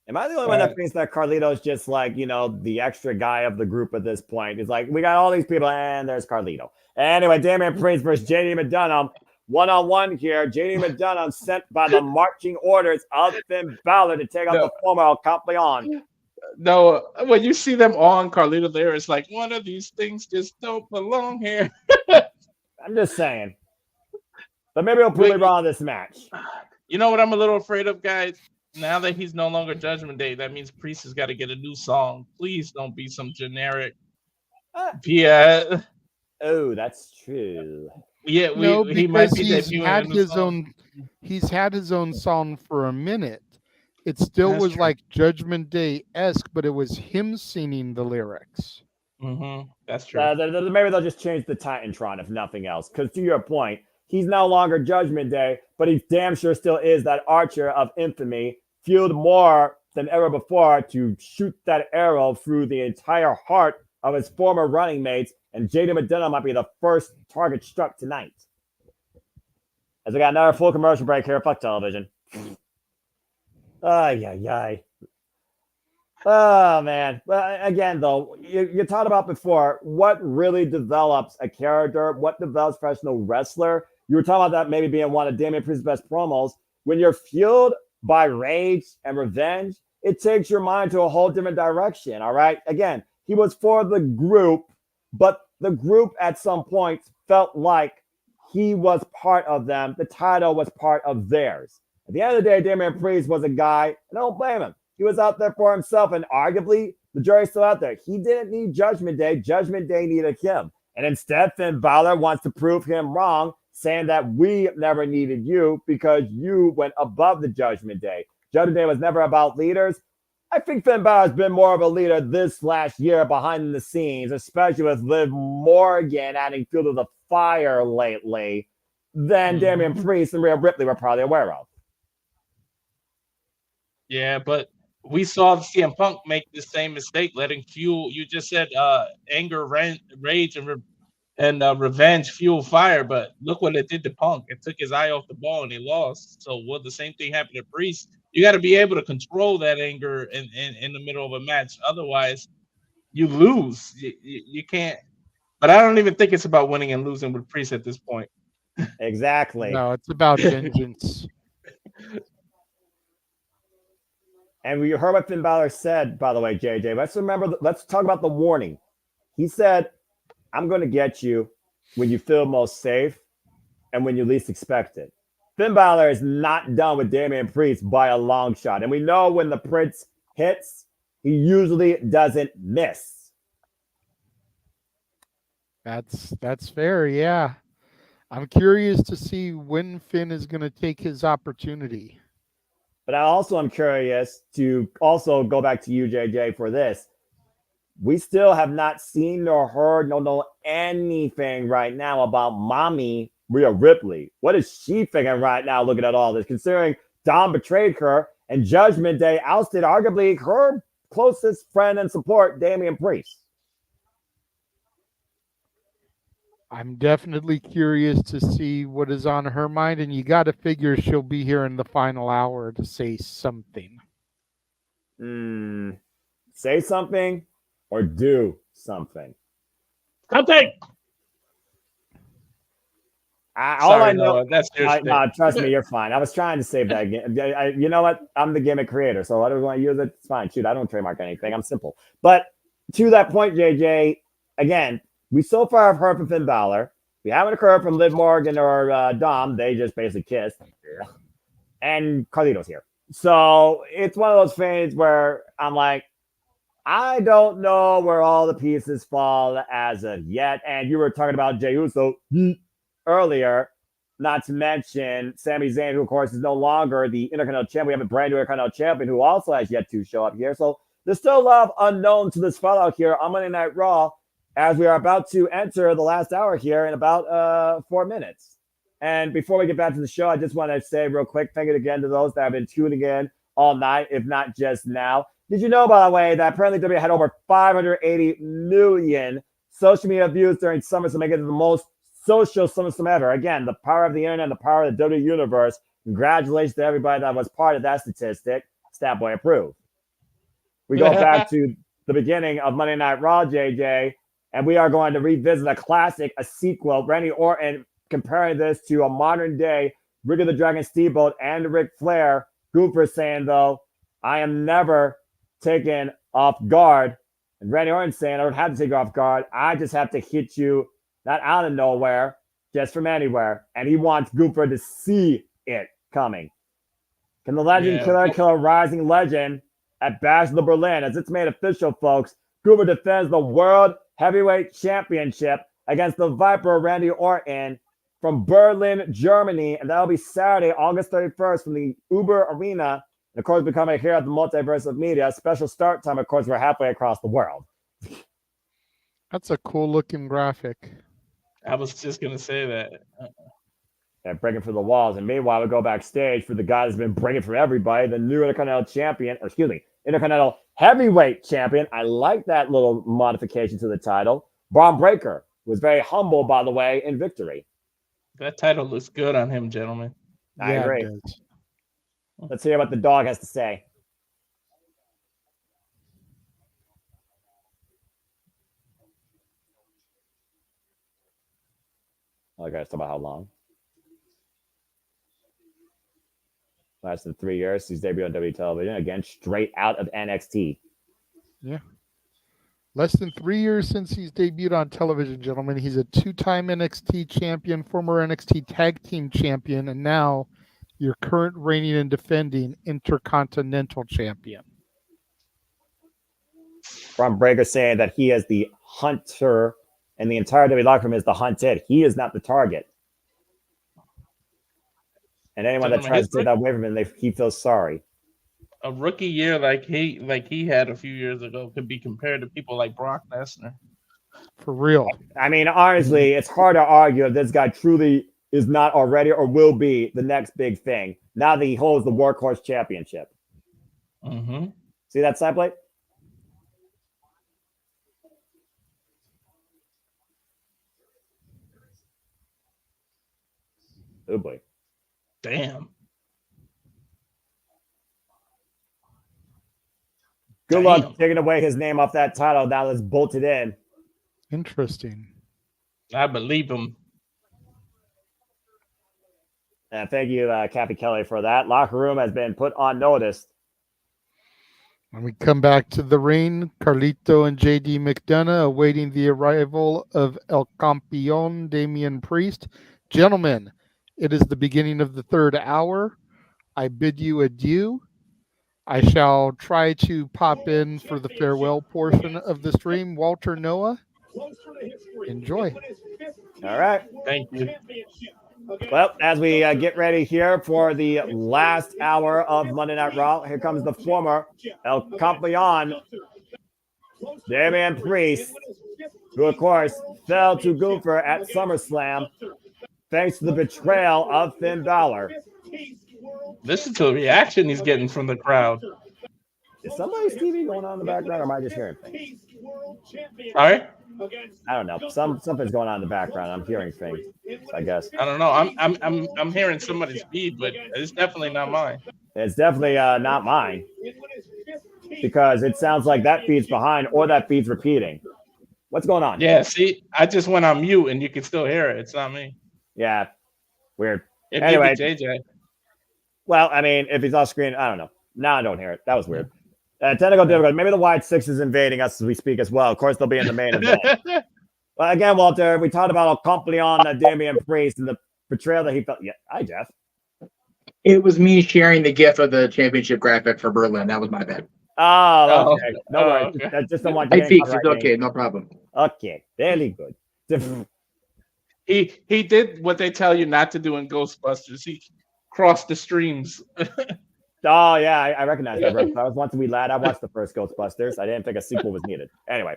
Speaker 10: Am I the only one that thinks that Carlito's just like, you know, the extra guy of the group at this point? It's like, we got all these people, and there's Carlito. Anyway, Damian Priest versus JD McDonough. One-on-one here. JD McDonough sent by the marching orders of Finn Balor to take out the former El Campeon.
Speaker 9: No, when you see them all in Carlito there, it's like one of these things just don't belong here.
Speaker 10: I'm just saying. But maybe he'll prove me
Speaker 9: Wait,
Speaker 10: wrong this match.
Speaker 9: you know what I'm a little afraid of, guys? Now that he's no longer Judgment Day, that means Priest has got to get a new song. Please don't be some generic. Yeah,
Speaker 10: Oh, that's true.
Speaker 9: yeah,
Speaker 7: No,
Speaker 9: he might
Speaker 7: because
Speaker 9: be debuting a new song.
Speaker 7: he's had his own song for a minute. It still
Speaker 9: That's
Speaker 7: was
Speaker 9: true.
Speaker 7: like Judgment Day-esque, but it was him singing the lyrics.
Speaker 9: That's true.
Speaker 10: Maybe they'll just change the Titantron, if nothing else. Because to your point, he's no longer Judgment Day, but he damn sure still is that Archer of infamy, fueled more than ever before to shoot that arrow through the entire heart of his former running mates. And JD Medina might be the first target struck tonight. As we got another full commercial break here. Fuck television. Ay. Oh, man. Well, again, though, you talked about before what really develops a character, what develops a professional wrestler. You were talking about that maybe being one of Damian Priest's best promos. When you're fueled by rage and revenge, it takes your mind to a whole different direction, all right? Again, he was for the group, but the group at some point felt like he was part of them. The title was part of theirs. At the end of the day, Damian Priest was a guy, and I don't blame him. He was out there for himself, and arguably, the jury's still out there. He didn't need Judgment Day. Judgment Day needed him. And instead, Finn Balor wants to prove him wrong, saying that we never needed you because you went above the Judgment Day. Judgment Day was never about leaders. I think Finn Balor's been more of a leader this last year behind the scenes, especially with Liv Morgan adding fuel to the fire lately, than Damian Priest and Rhea Ripley were probably aware of.
Speaker 9: Yeah, but we saw CM Punk make the same mistake, letting fuel. You just said anger, rage, and revenge fuel fire. But look what it did to Punk. It took his eye off the ball and he lost. So will the same thing happen to Priest? You got to be able to control that anger in the middle of a match. Otherwise, you lose. You can't. But I don't even think it's about winning and losing with Priest at this point.
Speaker 10: Exactly.
Speaker 7: No, it's about vengeance.
Speaker 10: And we heard what Finn Balor said, by the way, JJ. Let's talk about the warning. He said, I'm going to get you when you feel most safe and when you least expect it. Finn Balor is not done with Damian Priest by a long shot. And we know when the Prince hits, he usually doesn't miss.
Speaker 7: That's fair, yeah. I'm curious to see when Finn is going to take his opportunity.
Speaker 10: But I also am curious to also go back to you, JJ, for this. We still have not seen nor heard nor know anything right now about mommy Rhea Ripley. What is she thinking right now looking at all this, considering Dom betrayed her and Judgment Day ousted arguably her closest friend and support, Damian Priest?
Speaker 7: I'm definitely curious to see what is on her mind, and you got to figure she'll be here in the final hour to say something.
Speaker 10: Say something or do something.
Speaker 9: Something.
Speaker 10: All I know,
Speaker 9: that's your
Speaker 10: trust me, you're fine. I was trying to save that game. You know what? I'm the gimmick creator, so whatever you want to use it, it's fine. Shoot, I don't trademark anything. I'm simple. But to that point, JJ, again, we so far have heard from Finn Balor. We haven't heard from Liv Morgan or Dom. They just basically kissed. And Carlito's here. So it's one of those things where I'm like, I don't know where all the pieces fall as of yet. And you were talking about Jey Uso earlier, not to mention Sami Zayn, who, of course, is no longer the Intercontinental Champion. We have a brand new Intercontinental Champion who also has yet to show up here. So there's still a lot of unknown to this fallout here on Monday Night Raw, as we are about to enter the last hour here in about 4 minutes. And before we get back to the show, I just want to say real quick, thank you again to those that have been tuning in all night, if not just now. Did you know, by the way, that apparently WWE had over 580 million social media views during SummerSlam, making it the most social SummerSlam ever? Again, the power of the internet and the power of the WWE Universe. Congratulations to everybody that was part of that statistic. Statboy approved. We go back to the beginning of Monday Night Raw, JJ, and we are going to revisit a classic, a sequel. Randy Orton comparing this to a modern day Rick of the Dragon Steamboat and Ric Flair. Gooper saying, though, I am never taking off guard. And Randy Orton saying, I don't have to take you off guard. I just have to hit you, not out of nowhere, just from anywhere. And he wants Gunther to see it coming. Can the legend kill a rising legend at Bash of the Berlin? As it's made official, folks, Gunther defends the World Heavyweight Championship against the Viper Randy Orton from Berlin, Germany. And that'll be Saturday, August 31st from the Uber Arena. And of course, becoming here at the Multiverse of Media. Special start time, of course, we're halfway across the world.
Speaker 7: That's a cool looking graphic.
Speaker 9: I was just going to say that.
Speaker 10: And breaking through the walls. And meanwhile, we go backstage for the guy that's been breaking for everybody, the new Intercontinental Champion, Intercontinental Heavyweight Champion. I like that little modification to the title. Braun Breaker was very humble, by the way, in victory.
Speaker 9: That title looks good on him, gentlemen.
Speaker 10: I agree. Let's hear what the dog has to say. Okay, let's talk about how long. Less than 3 years. He's debuted on WWE television. Again, straight out of NXT.
Speaker 7: Yeah. Less than 3 years since he's debuted on television, gentlemen. He's a two-time NXT champion, former NXT Tag Team champion, and now your current reigning and defending Intercontinental Champion.
Speaker 10: Braun Breaker saying that he is the hunter and the entire WWE locker room is the hunted. He is not the target. And anyone that tries to take that away from him, he feels sorry.
Speaker 9: A rookie year like he had a few years ago could be compared to people like Brock Lesnar.
Speaker 7: For real.
Speaker 10: I mean, honestly, it's hard to argue if this guy truly is not already or will be the next big thing. Now that he holds the Workhorse Championship.
Speaker 9: Mm-hmm.
Speaker 10: See that side plate? Oh boy.
Speaker 9: Damn.
Speaker 10: Good luck taking away his name off that title. Now let's bolt it in.
Speaker 7: Interesting.
Speaker 9: I believe him.
Speaker 10: And thank you, Kathy Kelly, for that. Locker room has been put on notice.
Speaker 7: When we come back to the ring, Carlito and JD McDonough awaiting the arrival of El Campeón, Damian Priest. Gentlemen, it is the beginning of the third hour. I bid you adieu. I shall try to pop in for the farewell portion of the stream. Walter, Noah, enjoy.
Speaker 10: All right.
Speaker 9: Thank you.
Speaker 10: Well, as we get ready here for the last hour of Monday Night Raw, here comes the former El Campeón, Damian Priest, who, of course, fell to Gunther at SummerSlam thanks to the betrayal of Finn Balor.
Speaker 9: Listen to the reaction he's getting from the crowd.
Speaker 10: Is somebody's TV going on in the background, or am I just hearing things?
Speaker 9: All right.
Speaker 10: I don't know. Something's going on in the background. I'm hearing things, I guess.
Speaker 9: I don't know. I'm hearing somebody's feed, but it's definitely not mine.
Speaker 10: It's definitely not mine, because it sounds like that feed's behind or that feed's repeating. What's going on?
Speaker 9: Yeah, see, I just went on mute and you can still hear it. It's not me.
Speaker 10: Yeah, weird.
Speaker 9: It
Speaker 10: anyway,
Speaker 9: may be JJ.
Speaker 10: Well, I mean, if he's off screen, I don't know. Now I don't hear it. That was weird. Technical difficulty. Maybe the Wide Six is invading us as we speak as well. Of course, they'll be in the main event. Well, again, Walter, we talked about El Campeón, Damian Priest, and the betrayal that he felt. Yeah, hi, Jeff.
Speaker 8: It was me sharing the GIF of the championship graphic for Berlin. That was my bad.
Speaker 10: Oh, okay. No worries.
Speaker 9: Okay.
Speaker 10: Just don't want
Speaker 8: I fixed it. Okay, no problem.
Speaker 10: Okay, very good.
Speaker 9: He did what they tell you not to do in Ghostbusters. He crossed the streams.
Speaker 10: Oh, yeah, I recognize that. I was once a wee lad. I watched the first Ghostbusters. I didn't think a sequel was needed. Anyway.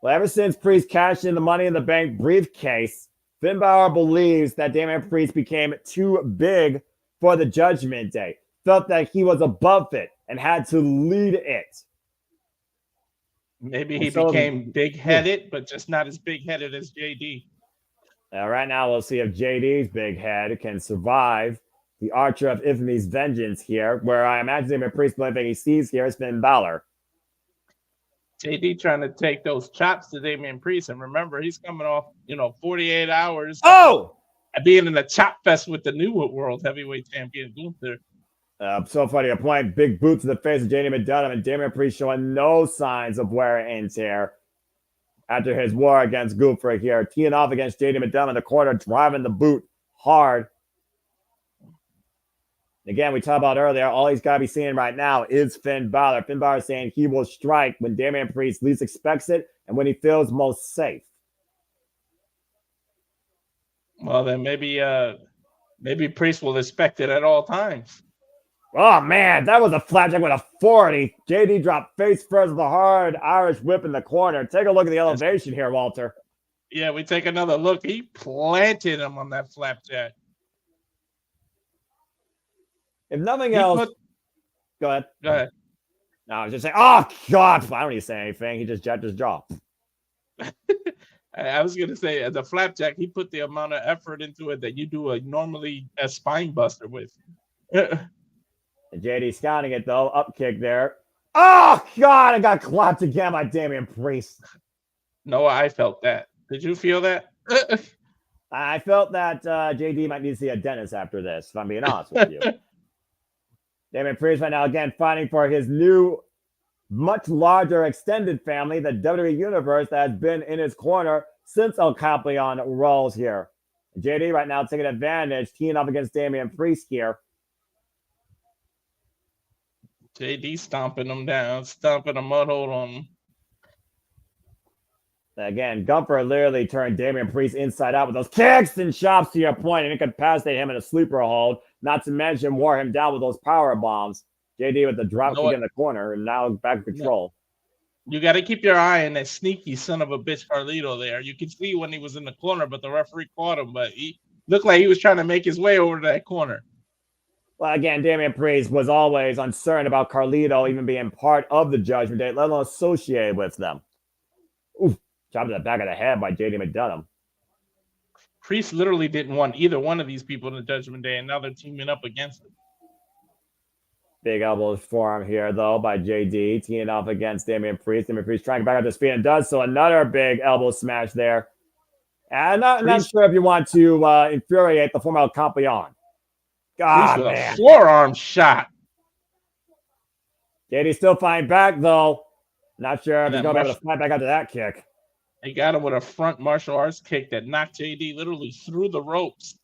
Speaker 10: Well, ever since Priest cashed in the Money in the Bank briefcase, Finn Balor believes that Damian Priest became too big for the Judgment Day, felt that he was above it and had to lead it.
Speaker 9: Maybe he became big-headed, but just not as big-headed as JD.
Speaker 10: Right now, we'll see if JD's big head can survive the Archer of Infamy's vengeance here, where I imagine Damian Priest, the only thing he sees here is Finn Balor.
Speaker 9: JD trying to take those chops to Damian Priest, and remember, he's coming off, 48 hours.
Speaker 10: Oh!
Speaker 9: Being in a chop fest with the new World Heavyweight Champion, Gunther.
Speaker 10: So funny, applying big boot to the face of JD McDonough, and Damian Priest showing no signs of wear and tear after his war against Gunther here. Teeing off against JD McDonough in the corner, driving the boot hard. Again, we talked about earlier, all he's got to be seeing right now is Finn Balor. Finn Balor saying he will strike when Damian Priest least expects it and when he feels most safe.
Speaker 9: Well, then maybe Priest will expect it at all times.
Speaker 10: Oh, man, that was a flapjack with a 40. JD dropped face first with a hard Irish whip in the corner. Take a look at the elevation here, Walter.
Speaker 9: Yeah, we take another look. He planted him on that flapjack.
Speaker 10: If nothing else, go ahead.
Speaker 9: Go ahead.
Speaker 10: No, I was just saying, oh, God, I don't need to say anything. He just jacked his jaw.
Speaker 9: I was going to say, the flapjack, he put the amount of effort into it that you do normally a spine buster with.
Speaker 10: And JD scouting it, though. Up kick there. Oh, God, I got clapped again by Damian Priest.
Speaker 9: No, I felt that. Did you feel that?
Speaker 10: I felt that JD might need to see a dentist after this, if I'm being honest with you. Damian Priest right now, again, fighting for his new, much larger extended family, the WWE Universe, that has been in his corner since El Capitan rolls here. And JD right now taking advantage, teeing up against Damian Priest here.
Speaker 9: JD stomping him down, stomping a mud hole on him.
Speaker 10: Again, Gunther literally turned Damian Priest inside out with those kicks and chops to your point, and incapacitated him in a sleeper hold, not to mention wore him down with those power bombs. JD with the drop kick in the corner, and now back in control.
Speaker 9: You got to keep your eye on that sneaky son of a bitch Carlito there. You could see when he was in the corner, but the referee caught him, but he looked like he was trying to make his way over to that corner.
Speaker 10: Well, again, Damian Priest was always uncertain about Carlito even being part of the Judgment Day, let alone associated with them. Oof, chopped to the back of the head by JD McDonough.
Speaker 9: Priest literally didn't want either one of these people in the Judgment Day, and now they're teaming up against him.
Speaker 10: Big elbows forearm here, though, by JD, teeing off against Damian Priest. Damian Priest trying to back up his feet and does so. Another big elbow smash there. And I'm not sure if you want to infuriate the former El Campeon. God, man.
Speaker 9: A forearm shot.
Speaker 10: JD still fighting back, though. Not sure if he's going to be able to fight back after that kick.
Speaker 9: He got him with a front martial arts kick that knocked JD literally through the ropes.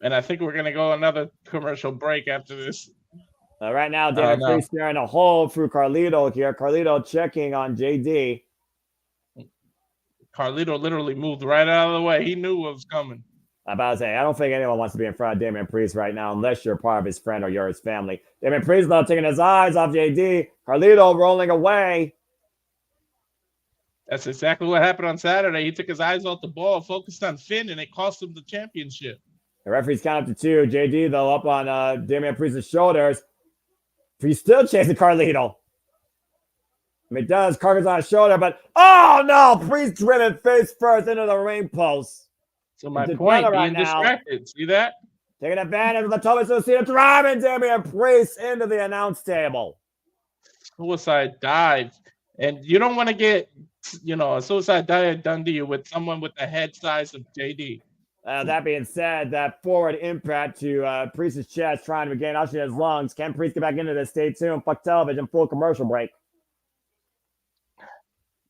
Speaker 9: And I think we're going to go another commercial break after this.
Speaker 10: Right now, Damian Priest staring a hole through Carlito here. Carlito checking on JD.
Speaker 9: Carlito literally moved right out of the way. He knew what was coming.
Speaker 10: I'm about to say, I don't think anyone wants to be in front of Damian Priest right now unless you're part of his friend or you're his family. Damian Priest now taking his eyes off JD. Carlito rolling away.
Speaker 9: That's exactly what happened on Saturday. He took his eyes off the ball, focused on Finn, and it cost him the championship.
Speaker 10: The referee's count up to 2. JD, though, up on Damian Priest's shoulders. He's still chasing Carlito. McDonough's carcass on his shoulder, but oh no! Priest driven face first into the ring post.
Speaker 9: So my point, being distracted. See that?
Speaker 10: Taking advantage of the Thomas Lucina, driving Damian Priest into the announce table.
Speaker 9: Suicide dive. And you don't want to get, a suicide dive done to you with someone with the head size of JD.
Speaker 10: That being said, that forward impact to Priest's chest, trying to regain oxygen in his lungs. Can Priest get back into this? Stay tuned. Fuck television. Full commercial break.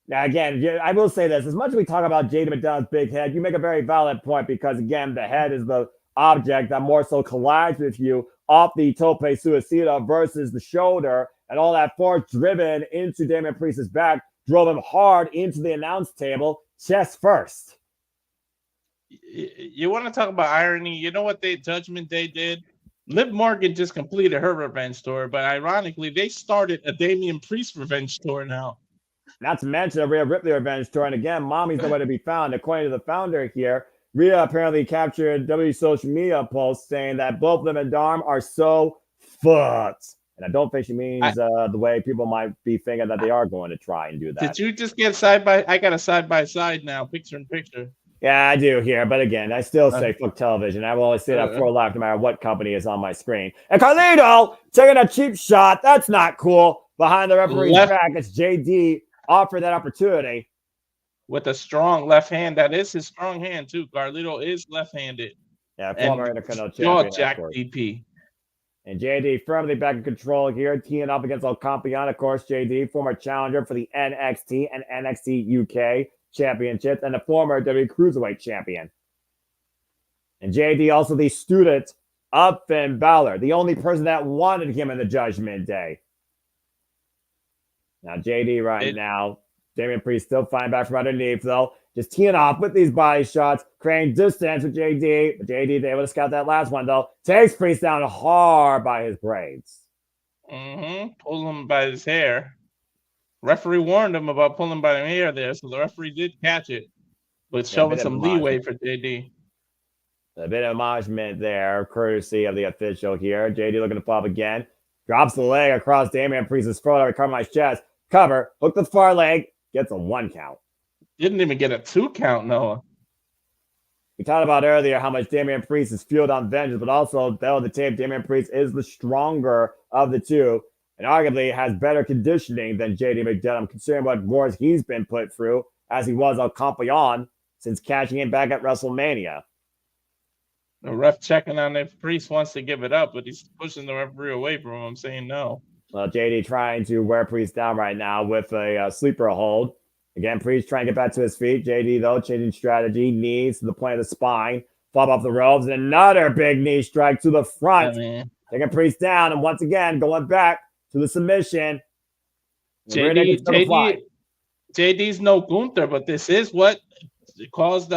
Speaker 10: Now, again, I will say this. As much as we talk about JD McDonough's big head, you make a very valid point because, again, the head is the object that more so collides with you off the tope suicida versus the shoulder, and all that force driven into Damian Priest's back drove him hard into the announce table, chest first.
Speaker 9: You want to talk about irony? You know what Judgment Day did? Liv Morgan just completed her revenge tour, but ironically, they started a Damian Priest revenge tour now.
Speaker 10: Not to mention a Rhea Ripley revenge tour. And again, Mommy's nowhere to be found. According to the founder here, Rhea apparently captured W social media posts saying that both Liv and Dom are so fucked. And I don't think she means the way people might be thinking that they are going to try and do that.
Speaker 9: Did you just get I got a side-by-side now, picture-in-picture.
Speaker 10: Yeah, I do here. But again, I still say fuck television. I will always say that for life, no matter what company is on my screen. And Carlito taking a cheap shot. That's not cool. Behind the referee's back, it's JD offered that opportunity.
Speaker 9: With a strong left hand. That is his strong hand, too. Carlito is left-handed.
Speaker 10: Yeah, former Intercontinental champion.
Speaker 9: Jack DP.
Speaker 10: And JD firmly back in control here, teeing up against El Campeon, of course. JD, former challenger for the NXT and NXT UK championships, and the former WWE Cruiserweight champion. And JD also the student of Finn Balor, the only person that wanted him in the Judgment Day. Now, JD right now, Damian Priest still fighting back from underneath, though. Just teeing off with these body shots, creating distance with JD. But JD, able to scout that last one, though. Takes Priest down hard by his braids.
Speaker 9: Pulls him by his hair. Referee warned him about pulling by the hair there, so the referee did catch it. But showing some leeway for JD.
Speaker 10: A bit of acknowledgement there, courtesy of the official here. JD looking to pop again. Drops the leg across Damian Priest's throat over Carmichael's chest. Cover, hook the far leg, gets a 1 count.
Speaker 9: Didn't even get a 2 count, Noah.
Speaker 10: We talked about earlier how much Damian Priest is fueled on vengeance, but also, though the tape, Damian Priest is the stronger of the two, and arguably has better conditioning than JD McDonough, considering what wars he's been put through, as he was El Campeon, since cashing in back at WrestleMania.
Speaker 9: The ref checking on if Priest wants to give it up, but he's pushing the referee away from him, saying no.
Speaker 10: Well, JD trying to wear Priest down right now with a sleeper hold. Again, Priest trying to get back to his feet. JD, though, changing strategy. Knees to the point of the spine. Flop off the ropes. And another big knee strike to the front. Taking Priest down. And once again, going back to the submission.
Speaker 9: JD's no Gunther, but this is what caused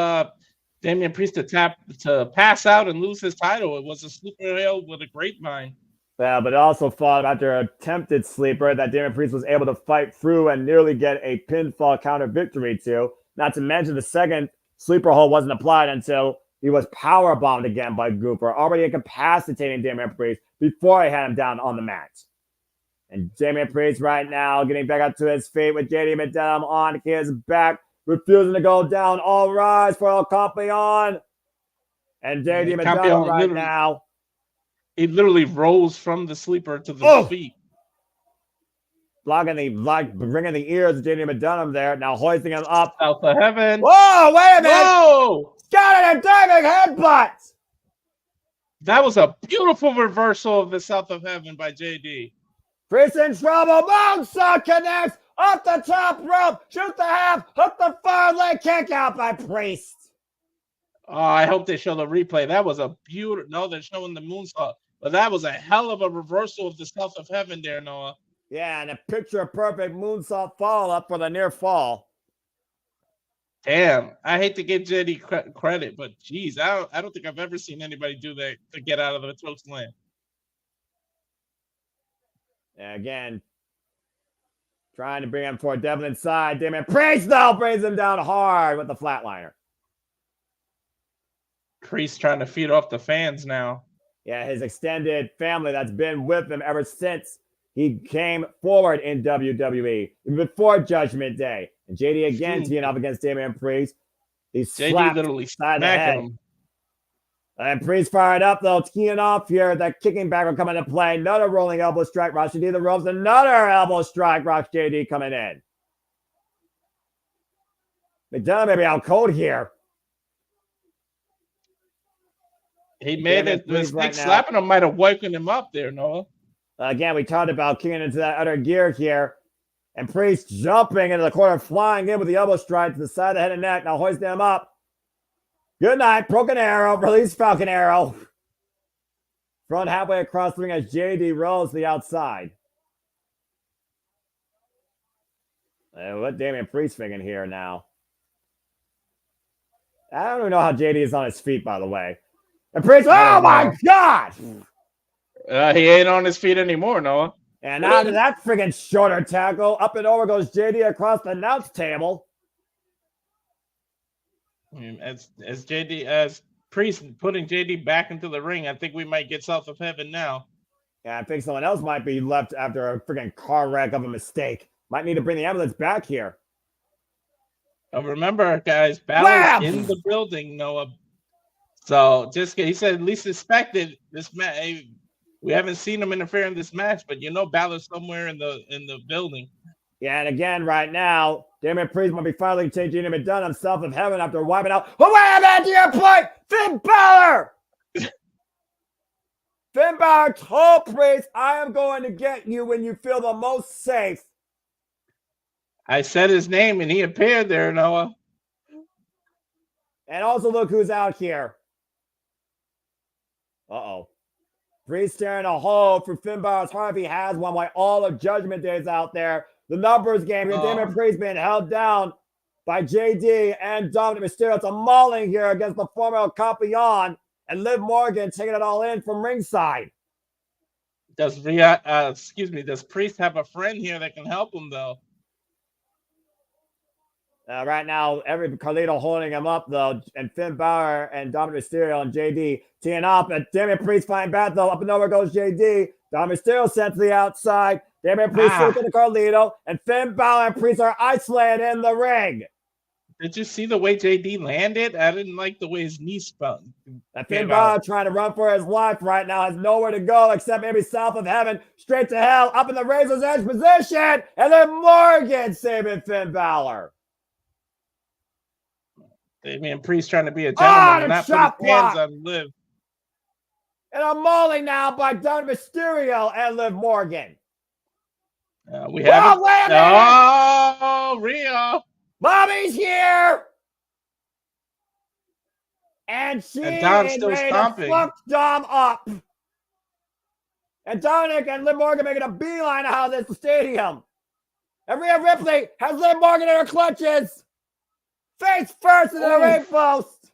Speaker 9: Damian Priest to pass out and lose his title. It was a sleeper hill with a grapevine.
Speaker 10: Yeah, but it also followed after an attempted sleeper that Damian Priest was able to fight through and nearly get a pinfall counter victory to. Not to mention the second sleeper hold wasn't applied until he was powerbombed again by Gooper, already incapacitating Damian Priest before he had him down on the mat. And Damian Priest right now getting back up to his feet with JD McDonough on his back, refusing to go down. All rise for El Campeon. And JD McDonough right now.
Speaker 9: He literally rolls from the sleeper to the feet.
Speaker 10: Bringing the ears of JD McDonough there. Now hoisting him up.
Speaker 9: South of heaven.
Speaker 10: Whoa, wait a minute.
Speaker 9: Whoa!
Speaker 10: Got it, a diving headbutt.
Speaker 9: That was a beautiful reversal of the South of Heaven by JD.
Speaker 10: Priest in trouble. Moonsault connects. Off the top rope. Shoot the half. Hook the far leg. Kick out by Priest.
Speaker 9: Oh, I hope they show the replay. That was a beautiful. No, they're showing the moonsault. But that was a hell of a reversal of the South of Heaven there, Noah.
Speaker 10: Yeah, and a picture-perfect moonsault follow-up for the near fall.
Speaker 9: Damn, I hate to give JD credit, but geez, I don't think I've ever seen anybody do that to get out of the choke slam.
Speaker 10: And again, trying to bring him for Devlin inside. Damian Priest, though, brings him down hard with the flatliner.
Speaker 9: Priest trying to feed off the fans now.
Speaker 10: Yeah, his extended family that's been with him ever since he came forward in WWE, before Judgment Day. And JD again teeing up against Damian Priest. He's
Speaker 9: JD literally smacking him.
Speaker 10: And Priest fired up, though, teeing off here. That kicking back will come into play. Another rolling elbow strike. Rocks JD the ropes. Another elbow strike. Rocks JD coming in. McDonough may be out cold here.
Speaker 9: He made it. The stick slapping him might have woken him up there, Noah.
Speaker 10: Again, we talked about kicking into that other gear here. And Priest jumping into the corner, flying in with the elbow strike to the side of the head and neck. Now hoisting him up. Good night. Broken arrow. Release Falcon arrow. Front halfway across the ring as JD rolls to the outside. And what Damian Priest thinking here now? I don't even know how JD is on his feet, by the way. And Priest, oh my God!
Speaker 9: He ain't on his feet anymore, Noah.
Speaker 10: And out of that friggin' shoulder tackle, up and over goes JD across the announce table.
Speaker 9: As Priest putting JD back into the ring, I think we might get South of Heaven now.
Speaker 10: Yeah, I think someone else might be left after a friggin' car wreck of a mistake. Might need to bring the ambulance back here.
Speaker 9: Remember, guys, Balor's in the building, Noah. So he said at least expected this match. We haven't seen him interfere in this match, but Balor's somewhere in the building.
Speaker 10: Yeah, and again, right now, Damian Priest might be finally changing him and done himself of heaven after wiping out. Oh, wait a minute, to your point, Finn Balor! Finn Balor told Priest, I am going to get you when you feel the most safe.
Speaker 9: I said his name and he appeared there, Noah.
Speaker 10: And also look who's out here. Uh-oh. Priest staring a hole for Finn Balor's heart if he has one, while all of Judgment Day is out there. The numbers game here. Damian Priest being held down by JD and Dominic Mysterio. It's a mauling here against the former El Campeon, and Liv Morgan taking it all in from ringside.
Speaker 9: Does Priest have a friend here that can help him though?
Speaker 10: Right now, Carlito holding him up though, and Finn Balor and Dominic Mysterio and JD teeing up, and Damian Priest flying back though. Up and over goes JD. Dominic Mysterio sent to the outside. Damian Priest looking to Carlito, and Finn Balor and Priest are isolated in the ring.
Speaker 9: Did you see the way JD landed? I didn't like the way his knee spun.
Speaker 10: And Finn Balor trying to run for his life right now, has nowhere to go except maybe south of heaven, straight to hell, up in the Razor's Edge position, and then Morgan saving Finn Balor.
Speaker 9: Damian Priest trying to be a gentleman and not
Speaker 10: shot
Speaker 9: put his hands on Liv.
Speaker 10: And a mauling now by Dominic Mysterio and Liv Morgan.
Speaker 9: We have Rhea.
Speaker 10: Mommy's here. And she
Speaker 9: Dom's
Speaker 10: ain't
Speaker 9: still
Speaker 10: ready
Speaker 9: stomping.
Speaker 10: to fuck Dom up. And Dominic and Liv Morgan making a beeline out of this stadium. And Rhea Ripley has Liv Morgan in her clutches. Face first in the ring post.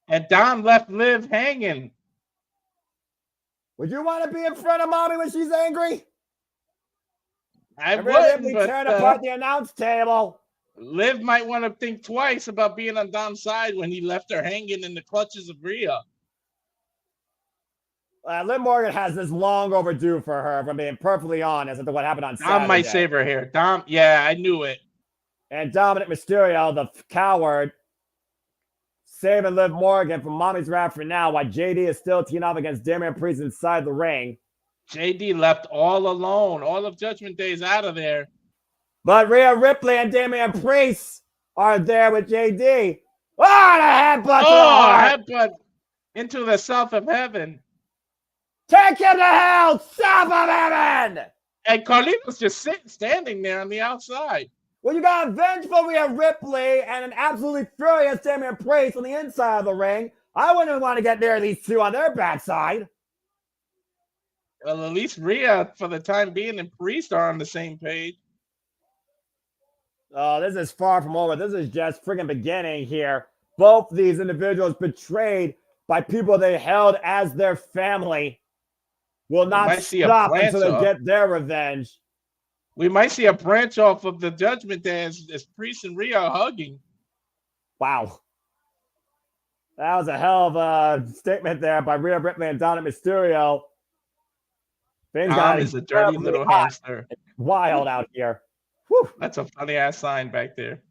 Speaker 9: And Dom left Liv hanging.
Speaker 10: Would you want to be in front of Mommy when she's angry?
Speaker 9: I
Speaker 10: wouldn't,
Speaker 9: but
Speaker 10: turn apart the announce table.
Speaker 9: Liv might want to think twice about being on Dom's side when he left her hanging in the clutches of Rhea.
Speaker 10: Liv Morgan has this long overdue for her, if I'm being perfectly honest, after what happened on Saturday.
Speaker 9: Dom might save her here. Dom, yeah, I knew it.
Speaker 10: And Dominic Mysterio, the coward, saving Liv Morgan from Mommy's wrath for now, while JD is still teeing up against Damian Priest inside the ring.
Speaker 9: JD left all alone. All of Judgment Day is out of there.
Speaker 10: But Rhea Ripley and Damian Priest are there with JD. Oh, the headbutt!
Speaker 9: Headbutt into the south of heaven.
Speaker 10: Take him to hell, south of heaven!
Speaker 9: And Carlito's just standing there on the outside.
Speaker 10: Well, you got a vengeful Rhea Ripley and an absolutely furious Damian Priest on the inside of the ring. I wouldn't want to get near these two on their backside.
Speaker 9: Well, at least Rhea, for the time being, and Priest are on the same page.
Speaker 10: Oh, this is far from over. This is just freaking beginning here. Both these individuals betrayed by people they held as their family will not stop until they get their revenge.
Speaker 9: We might see a branch off of the Judgment Day as Priest and Rhea are hugging.
Speaker 10: Wow. That was a hell of a statement there by Rhea Ripley and Dominic Mysterio.
Speaker 9: Dom is a dirty little hamster.
Speaker 10: It's wild out here. Whew.
Speaker 9: That's a funny-ass sign back there.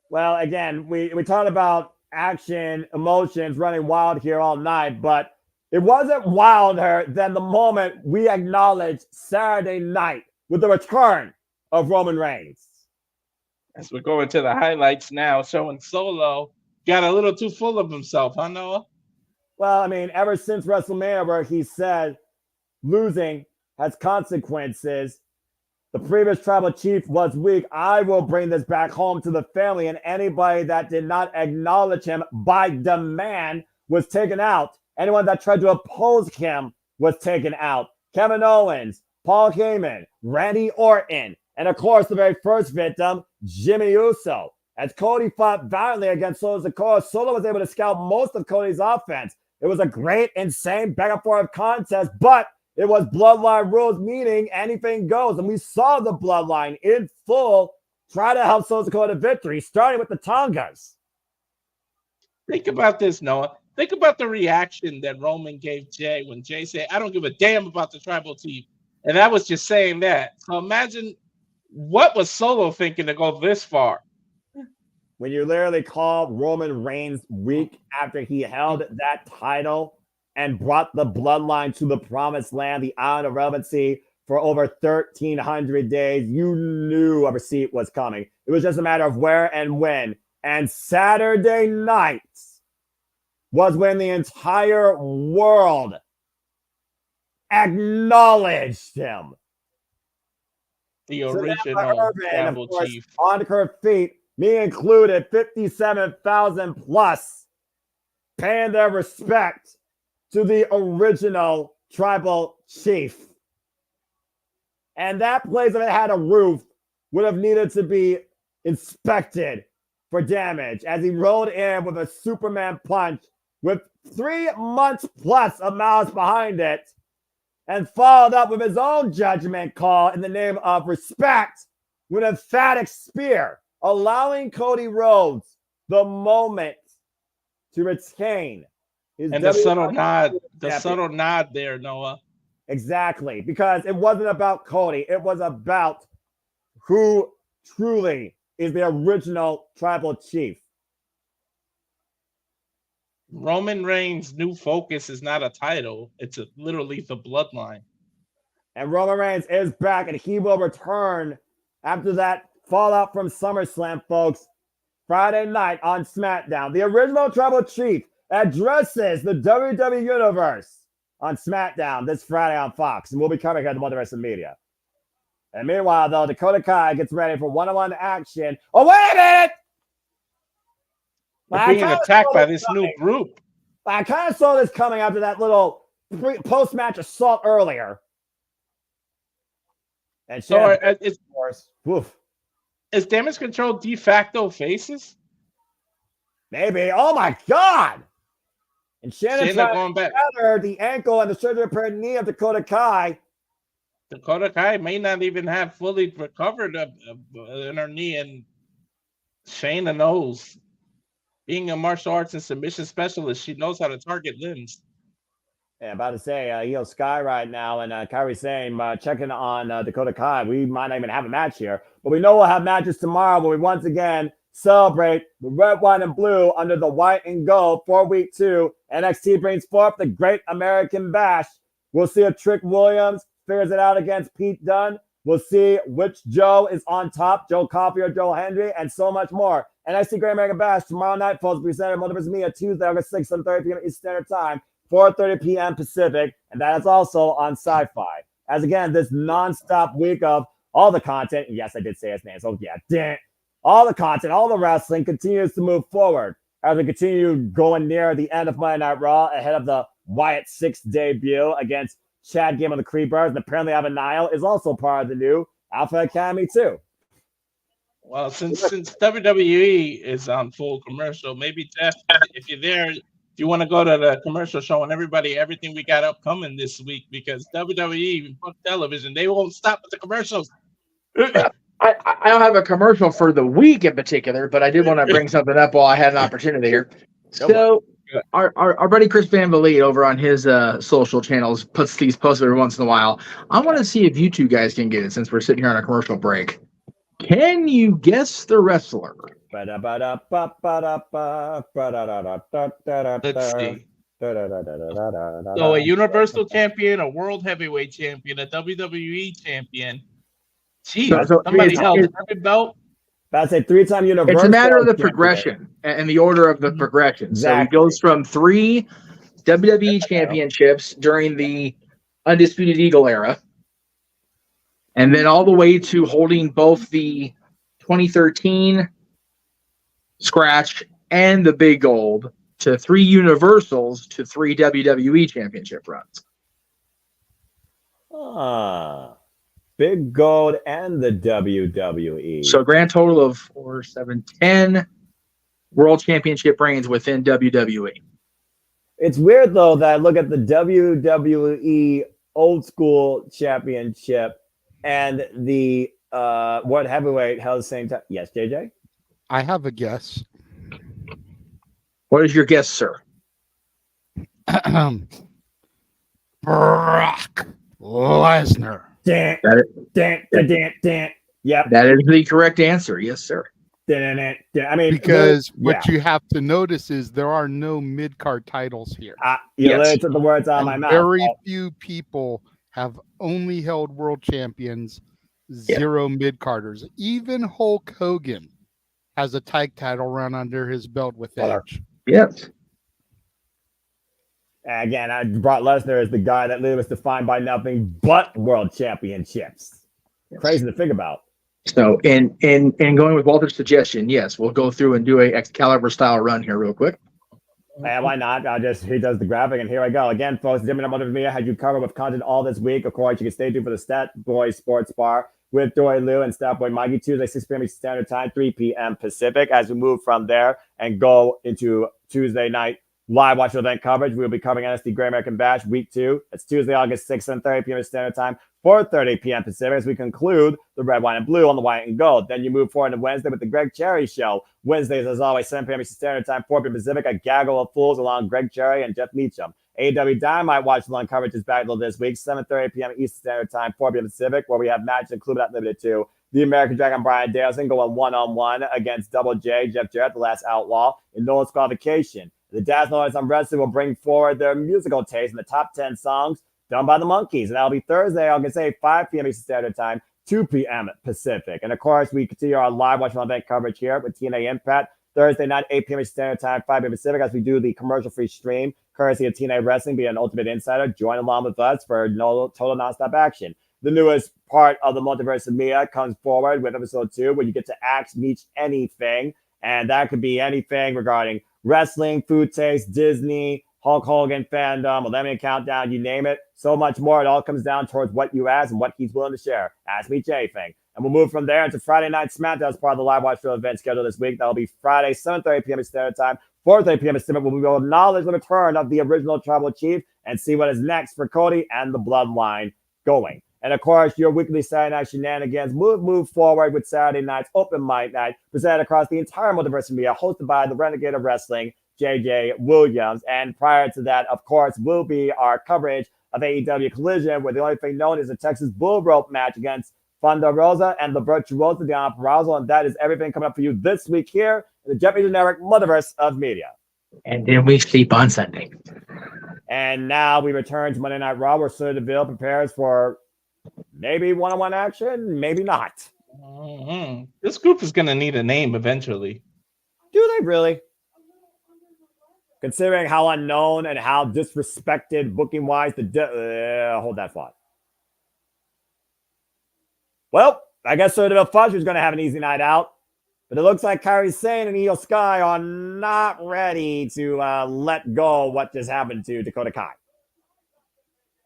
Speaker 10: Well, again, we talked about action, emotions running wild here all night, but it wasn't wilder than the moment we acknowledged Saturday night with the return of Roman Reigns.
Speaker 9: As we're going to the highlights now, showing Solo got a little too full of himself, huh, Noah?
Speaker 10: Well, I mean, ever since WrestleMania, where he said losing has consequences, the previous tribal chief was weak. I will bring this back home to the family, and anybody that did not acknowledge him by demand was taken out. Anyone that tried to oppose him was taken out. Kevin Owens, Paul Heyman, Randy Orton, and of course, the very first victim, Jimmy Uso. As Cody fought valiantly against Solo Sikoa, Solo was able to scout most of Cody's offense. It was a great, insane back and forth contest, but it was bloodline rules, meaning anything goes. And we saw the bloodline in full try to help Solo Sikoa to victory, starting with the Tongas.
Speaker 9: Think about this, Noah. Think about the reaction that Roman gave Jay when Jay said, I don't give a damn about the tribal chief. And I was just saying that. So imagine what was Solo thinking to go this far?
Speaker 10: When you literally call Roman Reigns weak after he held that title and brought the bloodline to the promised land, the island of relevancy, for over 1,300 days, you knew a receipt was coming. It was just a matter of where and when. And Saturday night, was when the entire world acknowledged him.
Speaker 9: The
Speaker 10: So
Speaker 9: original
Speaker 10: Irvin,
Speaker 9: tribal
Speaker 10: of course,
Speaker 9: chief.
Speaker 10: on her feet, me included, 57,000 plus, paying their respect to the original tribal chief. And that place, if it had a roof, would have needed to be inspected for damage as he rolled in with a Superman punch with 3 months plus of malice behind it, and followed up with his own judgment call in the name of respect with an emphatic spear, allowing Cody Rhodes the moment to retain his
Speaker 9: And the subtle
Speaker 10: WWE
Speaker 9: nod there, Noah.
Speaker 10: Exactly, because it wasn't about Cody. It was about who truly is the original tribal chief.
Speaker 9: Roman Reigns' new focus is not a title. It's literally the bloodline.
Speaker 10: And Roman Reigns is back, and he will return after that fallout from SummerSlam, folks. Friday night on SmackDown. The original tribal chief addresses the WWE Universe on SmackDown this Friday on Fox, and we'll be covering here at the Multiverse of Media. And meanwhile, though, Dakota Kai gets ready for one-on-one action. Oh, wait a minute!
Speaker 9: They're being attacked by this new group.
Speaker 10: I kind of saw this coming after that little post-match assault earlier. And
Speaker 9: So is Damage Control de facto faces?
Speaker 10: Maybe. Oh my God! And Shayna
Speaker 9: going back.
Speaker 10: The ankle and the surgery repaired knee of Dakota Kai.
Speaker 9: Dakota Kai may not even have fully recovered in her knee, and Shayna knows. Being a martial arts and submission specialist, she knows how to target limbs.
Speaker 10: Yeah, about to say, Io Sky right now, and Kairi Sane checking on Dakota Kai. We might not even have a match here, but we know we'll have matches tomorrow where we once again celebrate the red, white, and blue under the white and gold for week 2. NXT brings forth the Great American Bash. We'll see if Trick Williams figures it out against Pete Dunne. We'll see which Joe is on top, Joe Coffey or Joe Hendry, and so much more. NXT Great American Bash tomorrow night, folks, presented by Multiverse of Media, Tuesday, August 6th, 7:30 p.m. Eastern Standard Time, 4:30 p.m. Pacific, and that is also on Sci-Fi. As again, this non-stop week of all the content, yes, I did say his name, so yeah, all the content, all the wrestling continues to move forward as we continue going near the end of Monday Night Raw ahead of the Wyatt 6 debut against Chad Gable of the Creepers, and apparently Evan Nile is also part of the new Alpha Academy too.
Speaker 9: Well, since WWE is on full commercial, maybe Jeff, if you're there, you want to go to the commercial showing everybody everything we got upcoming this week, because WWE, fuck television, they won't stop with the commercials.
Speaker 8: I don't have a commercial for the week in particular, but I did want to bring something up while I had an opportunity here. So our buddy Chris Van Vliet over on his social channels puts these posts every once in a while. I want to see if you two guys can get it since we're sitting here on a commercial break. Can you guess the wrestler?
Speaker 9: Let's see. So a Universal Champion, a World Heavyweight Champion, a WWE Champion. Jeez, somebody held every belt.
Speaker 10: That's a 3-time Universal.
Speaker 8: It's a matter of the progression and the order of the progression. Exactly. So he goes from 3 WWE championships during the Undisputed Eagle era, and then all the way to holding both the 2013 scratch and the big gold, to 3 Universals to 3 WWE championship runs.
Speaker 10: Big gold and the WWE.
Speaker 8: So grand total of 4, 7, 10 world championship reigns within WWE.
Speaker 10: It's weird though that I look at the WWE old school championship and the World Heavyweight held at the same time. Yes, JJ?
Speaker 7: I have a guess.
Speaker 8: What is your guess, sir?
Speaker 7: Brock Lesnar.
Speaker 10: Yep.
Speaker 8: That is the correct answer. Yes, sir.
Speaker 10: I mean,
Speaker 7: because what you have to notice is there are no mid-card titles here.
Speaker 10: You literally took the words out of my mouth.
Speaker 7: Very few people have only held world champions, 0 mid-carders. Even Hulk Hogan has a tag title run under his belt with Edge.
Speaker 8: Yes.
Speaker 10: Again, Brock Lesnar is the guy that literally was defined by nothing but world championships. Crazy to think about.
Speaker 8: So, in going with Walter's suggestion, yes, we'll go through and do a Excalibur style run here real quick.
Speaker 10: Yeah, why not? He does the graphic, and here I go. Again, folks, JMN Multiverse of Media had you covered with content all this week. Of course, you can stay tuned for the Stat Boy Sports Bar with Dory Lou and Stat Boy Mikey, Tuesday, 6 p.m. Standard Time, 3 p.m. Pacific. As we move from there and go into Tuesday night live watch event coverage, we'll be covering NXT Great American Bash Week 2. It's Tuesday, August 6th, 7:30 p.m. Standard Time, 4:30 p.m. Pacific, as we conclude the Red, White, and Blue on the White and Gold. Then you move forward to Wednesday with the Greg Cherry Show. Wednesdays, as always, 7 p.m. Standard Time, 4 p.m. Pacific. A gaggle of fools along Greg Cherry and Jeff Meacham. AEW Dynamite Watch Along coverage is back this week, 7:30 p.m. Eastern Standard Time, 4 p.m. Pacific, where we have matches included not limited to the American Dragon Bryan Danielson going one-on-one against Double J, Jeff Jarrett, the Last Outlaw, in no disqualification. The Dazzling Noise on Wrestling will bring forward their musical taste in the top 10 songs done by the Monkees. And that'll be Thursday, August 8th, 5 p.m. Eastern Standard Time, 2 p.m. Pacific. And of course, we continue our live watch event coverage here with TNA Impact, Thursday night, 8 p.m. Eastern Standard Time, 5 p.m. Pacific, as we do the commercial-free stream, courtesy of TNA Wrestling. Be an Ultimate Insider. Join along with us for total nonstop action. The newest part of the Multiverse of Media comes forward with episode 2, where you get to ask Meech anything. And that could be anything regarding wrestling, food taste, Disney, Hulk Hogan fandom, Millennium Countdown, you name it. So much more. It all comes down towards what you ask and what he's willing to share. Ask Meech anything. And we'll move from there into Friday Night SmackDown as part of the live watch show event scheduled this week. That'll be Friday, 7:30 p.m. Standard Time, 4:30 p.m. Pacific, where we will acknowledge the return of the original Tribal Chief and see what is next for Cody and the Bloodline going. And of course, your weekly Saturday night shenanigans move forward with Saturday night's open mic night, presented across the entire Multiverse of Media, hosted by the Renegade of Wrestling, JJ Williams. And prior to that, of course, will be our coverage of AEW Collision, where the only thing known is a Texas Bull Rope match against Thunder Rosa and the Virtuosa Diana Purrazzo. And that is everything coming up for you this week here in the Jeopardy Generic Multiverse of Media.
Speaker 8: And then we sleep on Sunday.
Speaker 10: And now we return to Monday Night Raw, where Sonya Deville prepares for maybe one-on-one action, maybe not.
Speaker 9: This group is going to need a name eventually.
Speaker 10: Do they really? Considering how unknown and how disrespected booking-wise, hold that thought. Well, I guess Sonya Deville Fudge is going to have an easy night out, but it looks like Kairi Sane and Io Sky are not ready to let go of what just happened to Dakota Kai.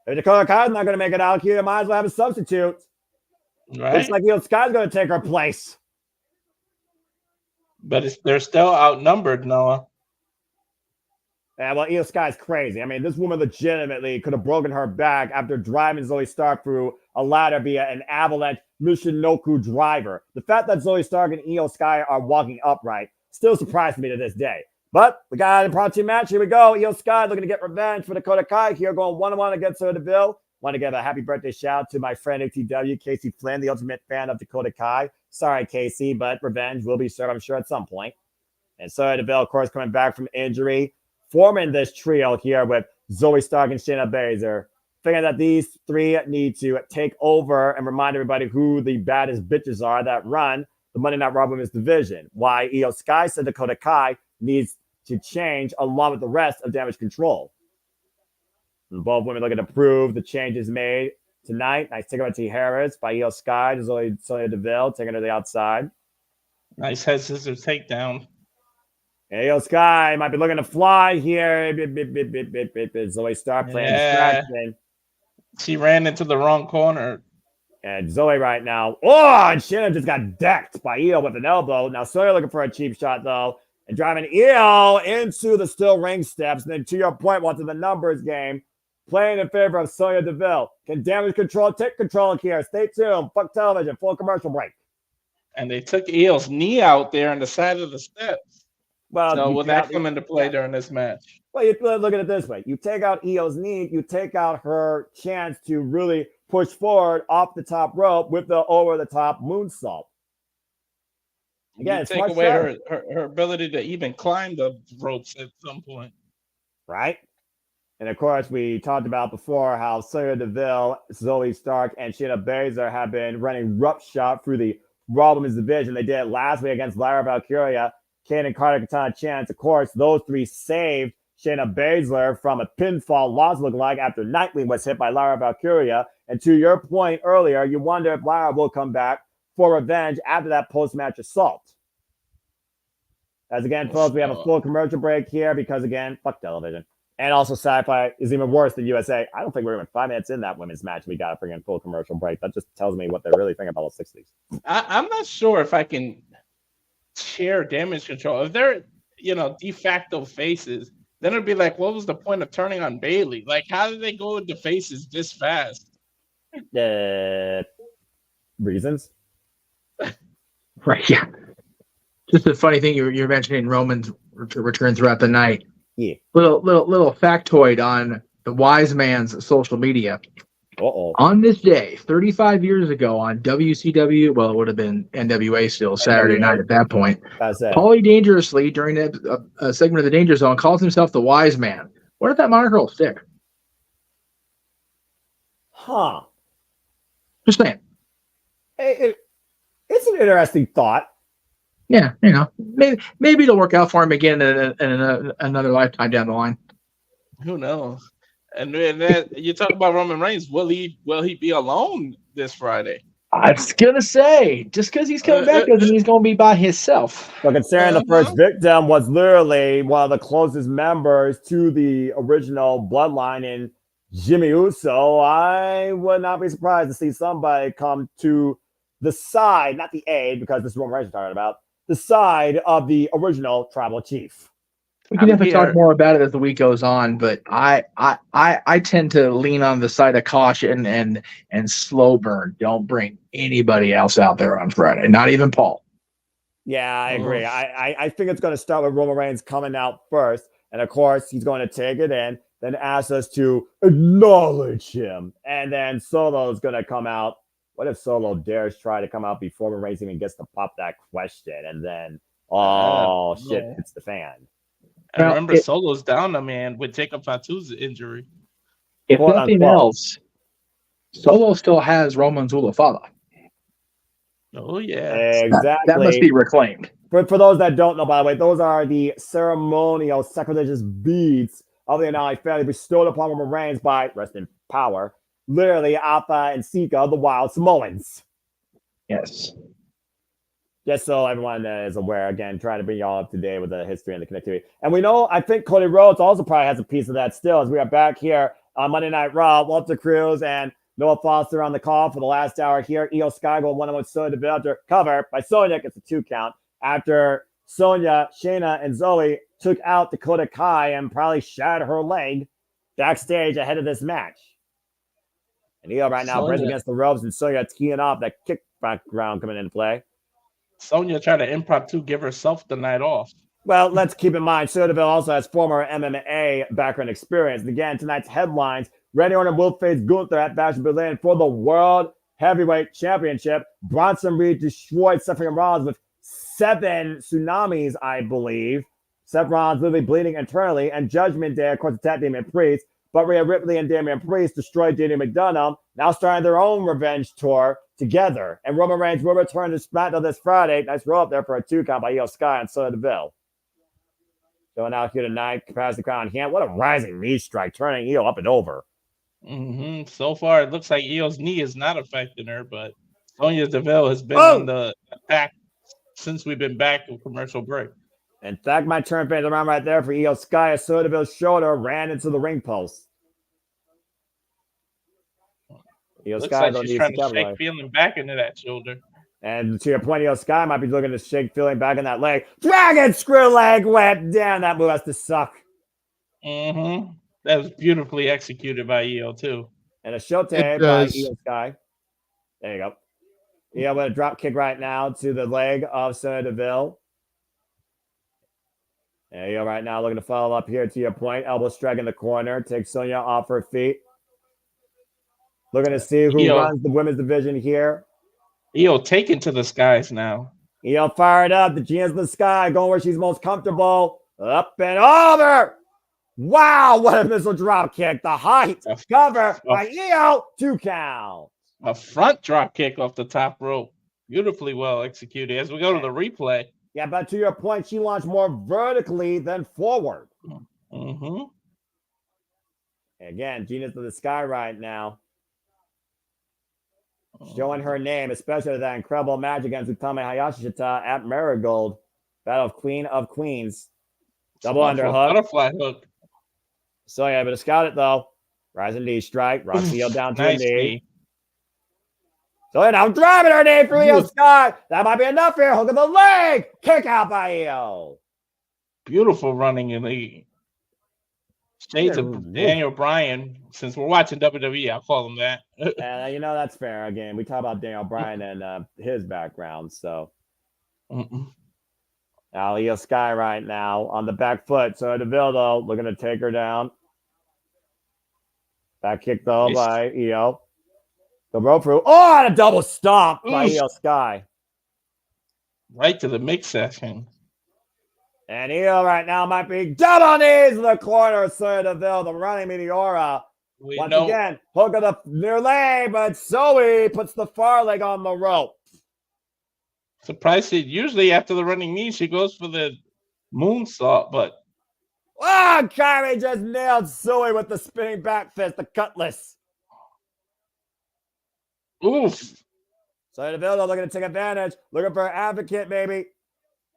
Speaker 10: If Dakota Kai's not going to make it out here, might as well have a substitute.
Speaker 9: Right?
Speaker 10: Looks like Io Sky's going to take her place.
Speaker 9: But they're still outnumbered, Noah.
Speaker 10: Yeah, well, Io Sky's crazy. I mean, this woman legitimately could have broken her back after driving Zoe Stark through a ladder via an avalanche Michinoku driver. The fact that Zoe Stark and Io Sky are walking upright still surprised me to this day. But we got an impromptu match. Here we go. Io Sky looking to get revenge for Dakota Kai here, going one-on-one against Sonya Deville. Want to give a happy birthday shout out to my friend ATW, Casey Flynn, the ultimate fan of Dakota Kai. Sorry, Casey, but revenge will be served, I'm sure, at some point. And Sonya Deville, of course, coming back from injury, forming this trio here with Zoe Stark and Shayna Baszler. Figuring that these three need to take over and remind everybody who the baddest bitches are that run the Monday Night Raw Women's division. Why Io Sky said Dakota Kai needs to change along with the rest of Damage Control. And both women looking to prove the changes made tonight. Nice takeover T. Harris by Io Sky to Sonya Deville, taking her to the outside.
Speaker 9: Nice head scissors takedown.
Speaker 10: Io Sky might be looking to fly here. Zoe Stark playing distraction.
Speaker 9: She ran into the wrong corner.
Speaker 10: And Zoe right now. Oh, and Shannon just got decked by Io with an elbow. Now Sonya looking for a cheap shot, though. And driving Io into the steel ring steps. And then to your point, once in the numbers game, playing in favor of Sonya Deville. Can Damage Control take control here? Stay tuned. Fuck television. Full commercial break.
Speaker 9: And they took Io's knee out there on the side of the steps.
Speaker 10: Well,
Speaker 9: so will that come into play during this match?
Speaker 10: Well, you look at it this way. You take out Io's knee, you take out her chance to really push forward off the top rope with the over-the-top moonsault. Again,
Speaker 9: you take away her ability to even climb the ropes at some point.
Speaker 10: Right? And of course, we talked about before how Sonya Deville, Zoe Stark, and Shayna Baszler have been running roughshod through the Raw Women's division. They did it last week against Lyra Valkyria, Kane and Carter Katana Chance. Of course, those three saved Shayna Baszler from a pinfall loss look like after Knightley was hit by Lyra Valkyria. And to your point earlier, you wonder if Lyra will come back for revenge after that post-match assault. As again, folks, we have a full commercial break here because, again, fuck television. And also, Sci-Fi is even worse than USA. I don't think we're even 5 minutes in that women's match. We got to bring in full commercial break. That just tells me what they're really thinking about the 60s.
Speaker 9: I'm not sure if I can share damage control. If they're, de facto faces, then it'd be like, what was the point of turning on Bailey? Like, how did they go into faces this fast?
Speaker 10: Reasons?
Speaker 8: Right, yeah. Just a funny thing you're mentioning Roman's return throughout the night.
Speaker 10: Yeah.
Speaker 8: Little factoid on the wise man's social media.
Speaker 10: Uh-oh.
Speaker 8: On this day, 35 years ago on WCW, well, it would have been NWA still, Saturday night at that point, Paulie Dangerously, during a segment of the Danger Zone, calls himself the wise man. What if that moniker will stick?
Speaker 10: Huh.
Speaker 8: Just saying.
Speaker 10: It's an interesting thought.
Speaker 8: Yeah, maybe it'll work out for him again in another lifetime down the line.
Speaker 9: Who knows? And then you talk about Roman Reigns. Will he be alone this Friday?
Speaker 8: I was gonna say, just because he's coming back doesn't mean he's gonna be by himself.
Speaker 10: But considering the first victim was literally one of the closest members to the original bloodline in Jimmy Uso, I would not be surprised to see somebody come to the side, not the aid, because this is what Reigns is talking about, the side of the original tribal chief.
Speaker 8: We can definitely talk more about it as the week goes on, but I tend to lean on the side of caution and slow burn. Don't bring anybody else out there on Friday, not even Paul.
Speaker 10: Yeah, I agree. I think it's going to start with Roman Reigns coming out first, and of course he's going to take it in, then ask us to acknowledge him, and then Solo's going to come out. What if Solo dares try to come out before Roman Reigns even gets to pop that question, and then shit hits the fan.
Speaker 9: And remember, Solo's down a man with Jacob Fatu's injury.
Speaker 8: If nothing else, Solo still has Roman's Ulafala.
Speaker 9: Oh, yeah.
Speaker 10: Exactly.
Speaker 8: That must be reclaimed.
Speaker 10: For those that don't know, by the way, those are the ceremonial sacrilegious beads of the Anali family bestowed upon Roman Reigns by, rest in power, literally Alpha and Sika, the Wild Samoans.
Speaker 8: Yes.
Speaker 10: Just so everyone is aware, again, trying to bring y'all up to date with the history and the connectivity. And we know, I think Cody Rhodes also probably has a piece of that still, as we are back here on Monday Night Raw. Walter Cruz and Noah Foster on the call for the last hour here. Io Sky going one-on-one with Sonya Deville after cover by Sonya. Gets a 2 count after Sonya, Shayna, and Zoe took out Dakota Kai and probably shattered her leg backstage ahead of this match. And Io right now breaks against the ropes, and Sonya teeing off that kick background coming into play.
Speaker 9: Sonya tried to impromptu give herself the night off.
Speaker 10: Well, let's keep in mind, Sonya Deville also has former MMA background experience. And again, tonight's headlines, Randy Orton will face Gunther at Bash in Berlin for the World Heavyweight Championship. Bronson Reed destroyed Seth Rollins with 7 tsunamis, I believe. Seth Rollins literally bleeding internally. And Judgment Day, of course, attacked Damian Priest. But Rhea Ripley and Damian Priest destroyed Daniel McDonough, now starting their own revenge tour together. And Roman Reigns will return to SmackDown this Friday. Nice roll up there for a 2 count by Io Sky and Sonya Deville. Going out here tonight, pass the crown in hand. What a rising knee strike, turning Io up and over.
Speaker 9: Mm-hmm. So far, it looks like Io's knee is not affecting her, but Sonya Deville has been on the attack since we've been back from commercial break.
Speaker 10: In fact, my turn fans around right there for Io Sky as Sonya Deville's shoulder ran into the ring post.
Speaker 9: Looks like she's trying to shake feeling back into that shoulder.
Speaker 10: And to your point, Io Sky might be looking to shake feeling back in that leg. Dragon screw leg went down. That move has to suck.
Speaker 9: Mm-hmm. That was beautifully executed by Io, too.
Speaker 10: And a shote by Io Sky. There you go. Io with a drop kick right now to the leg of Sonya Deville. And Io right now looking to follow up here to your point. Elbow strike in the corner. Takes Sonya off her feet. Looking to see who runs the women's division here.
Speaker 9: Io taken to the skies now.
Speaker 10: Io fired up. The GM's in the sky, going where she's most comfortable. Up and over. Wow, what a missile drop kick. The height cover by Io. 2 count.
Speaker 9: A front drop kick off the top rope. Beautifully well executed. As we go to the replay.
Speaker 10: Yeah, but to your point, she launched more vertically than forward.
Speaker 9: Mm-hmm.
Speaker 10: Again, Genius of the Sky right now. Showing her name, especially that incredible match against Utami Hayashishita at Marigold. Battle of Queen of Queens. Double underhook.
Speaker 9: Butterfly hook.
Speaker 10: So yeah, but to scout it though. Rising knee strike. Roxy down to
Speaker 9: Nice
Speaker 10: the knee.
Speaker 9: knee.
Speaker 10: So now driving her knee for Io Sky. That might be enough here. Hook of the leg. Kick out by Io.
Speaker 9: Beautiful running in the shades of Daniel Bryan. Since we're watching WWE, I'll call him that.
Speaker 10: And you know, that's fair. Again, we talk about Daniel Bryan and his background. So now Io Sky right now on the back foot. So DeVille though looking to take her down. Back kick though by Io. The rope through. Oh, and a double stomp by Io Sky.
Speaker 9: Right to the mix session.
Speaker 10: And Io right now might be down on knees in the corner. Sonya Deville, the running Meteora. Once again, hook of the near leg, but Zoe puts the far leg on the rope.
Speaker 9: Surprised it. Usually after the running knee, she goes for the moonsault, but
Speaker 10: Kyrie just nailed Zoe with the spinning back fist, the cutlass.
Speaker 9: Oof.
Speaker 10: So DeVille looking to take advantage, looking for an advocate, maybe.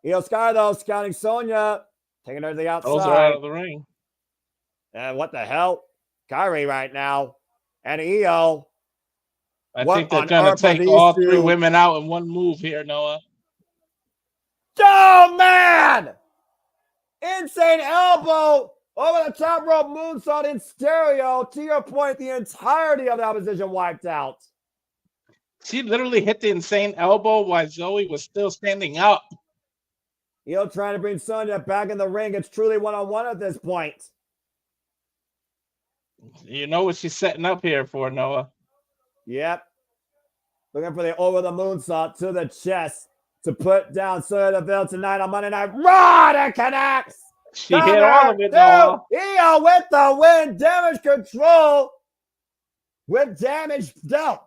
Speaker 10: Io Sky though scouting Sonya, taking her to the outside.
Speaker 9: Those are out of the ring.
Speaker 10: And what the hell? Kyrie right now, and Io.
Speaker 9: I think they're gonna take all three women out in one move here, Noah.
Speaker 10: Oh man! Insane elbow over the top rope moonsault in stereo. To your point, the entirety of the opposition wiped out.
Speaker 9: She literally hit the insane elbow while Zoe was still standing up.
Speaker 10: Io trying to bring Sonya back in the ring. It's truly one-on-one at this point.
Speaker 9: You know what she's setting up here for, Noah.
Speaker 10: Yep. Looking for the over the moonsault to the chest to put down Sonya Deville tonight on Monday Night Raw. That connects.
Speaker 9: She hit all of it, Noah.
Speaker 10: Io with the win. Damage control with damage dealt.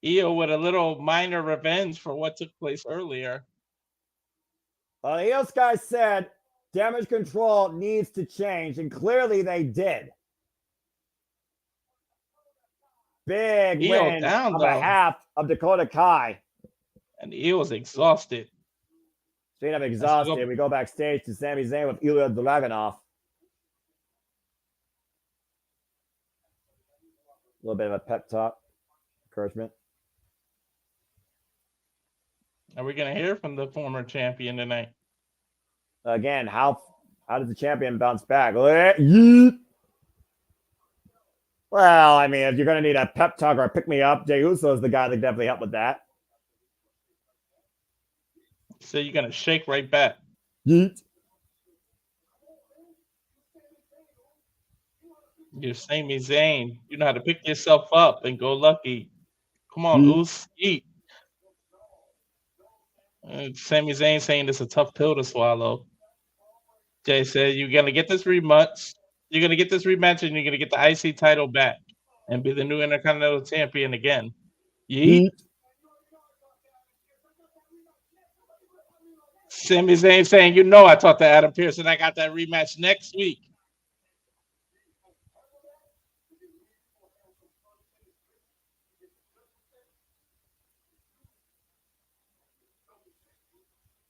Speaker 9: Io with a little minor revenge for what took place earlier.
Speaker 10: Well, Io Sky said damage control needs to change, and clearly they did. Big
Speaker 9: Io
Speaker 10: win
Speaker 9: down,
Speaker 10: on
Speaker 9: though.
Speaker 10: behalf of Dakota Kai.
Speaker 9: And Io's exhausted.
Speaker 10: Straight up exhausted. We go backstage to Sami Zayn with Ilya Dragunov. A little bit of a pep talk, encouragement.
Speaker 9: Are we going to hear from the former champion tonight?
Speaker 10: Again, how does the champion bounce back? Well, I mean, if you're going to need a pep talk or a pick-me-up, Jey Uso is the guy that definitely helped with that.
Speaker 9: So you're going to shake right back.
Speaker 10: Yeet.
Speaker 9: You're Sami Zayn. You know how to pick yourself up and go lucky. Come on, Uso, eat. Sami Zayn saying it's a tough pill to swallow. Jay said you're gonna get this rematch. You're gonna get this rematch, and you're gonna get the IC title back and be the new Intercontinental Champion again. Yeet. Sami Zayn saying, "You know, I talked to Adam Pearce, and I got that rematch next week."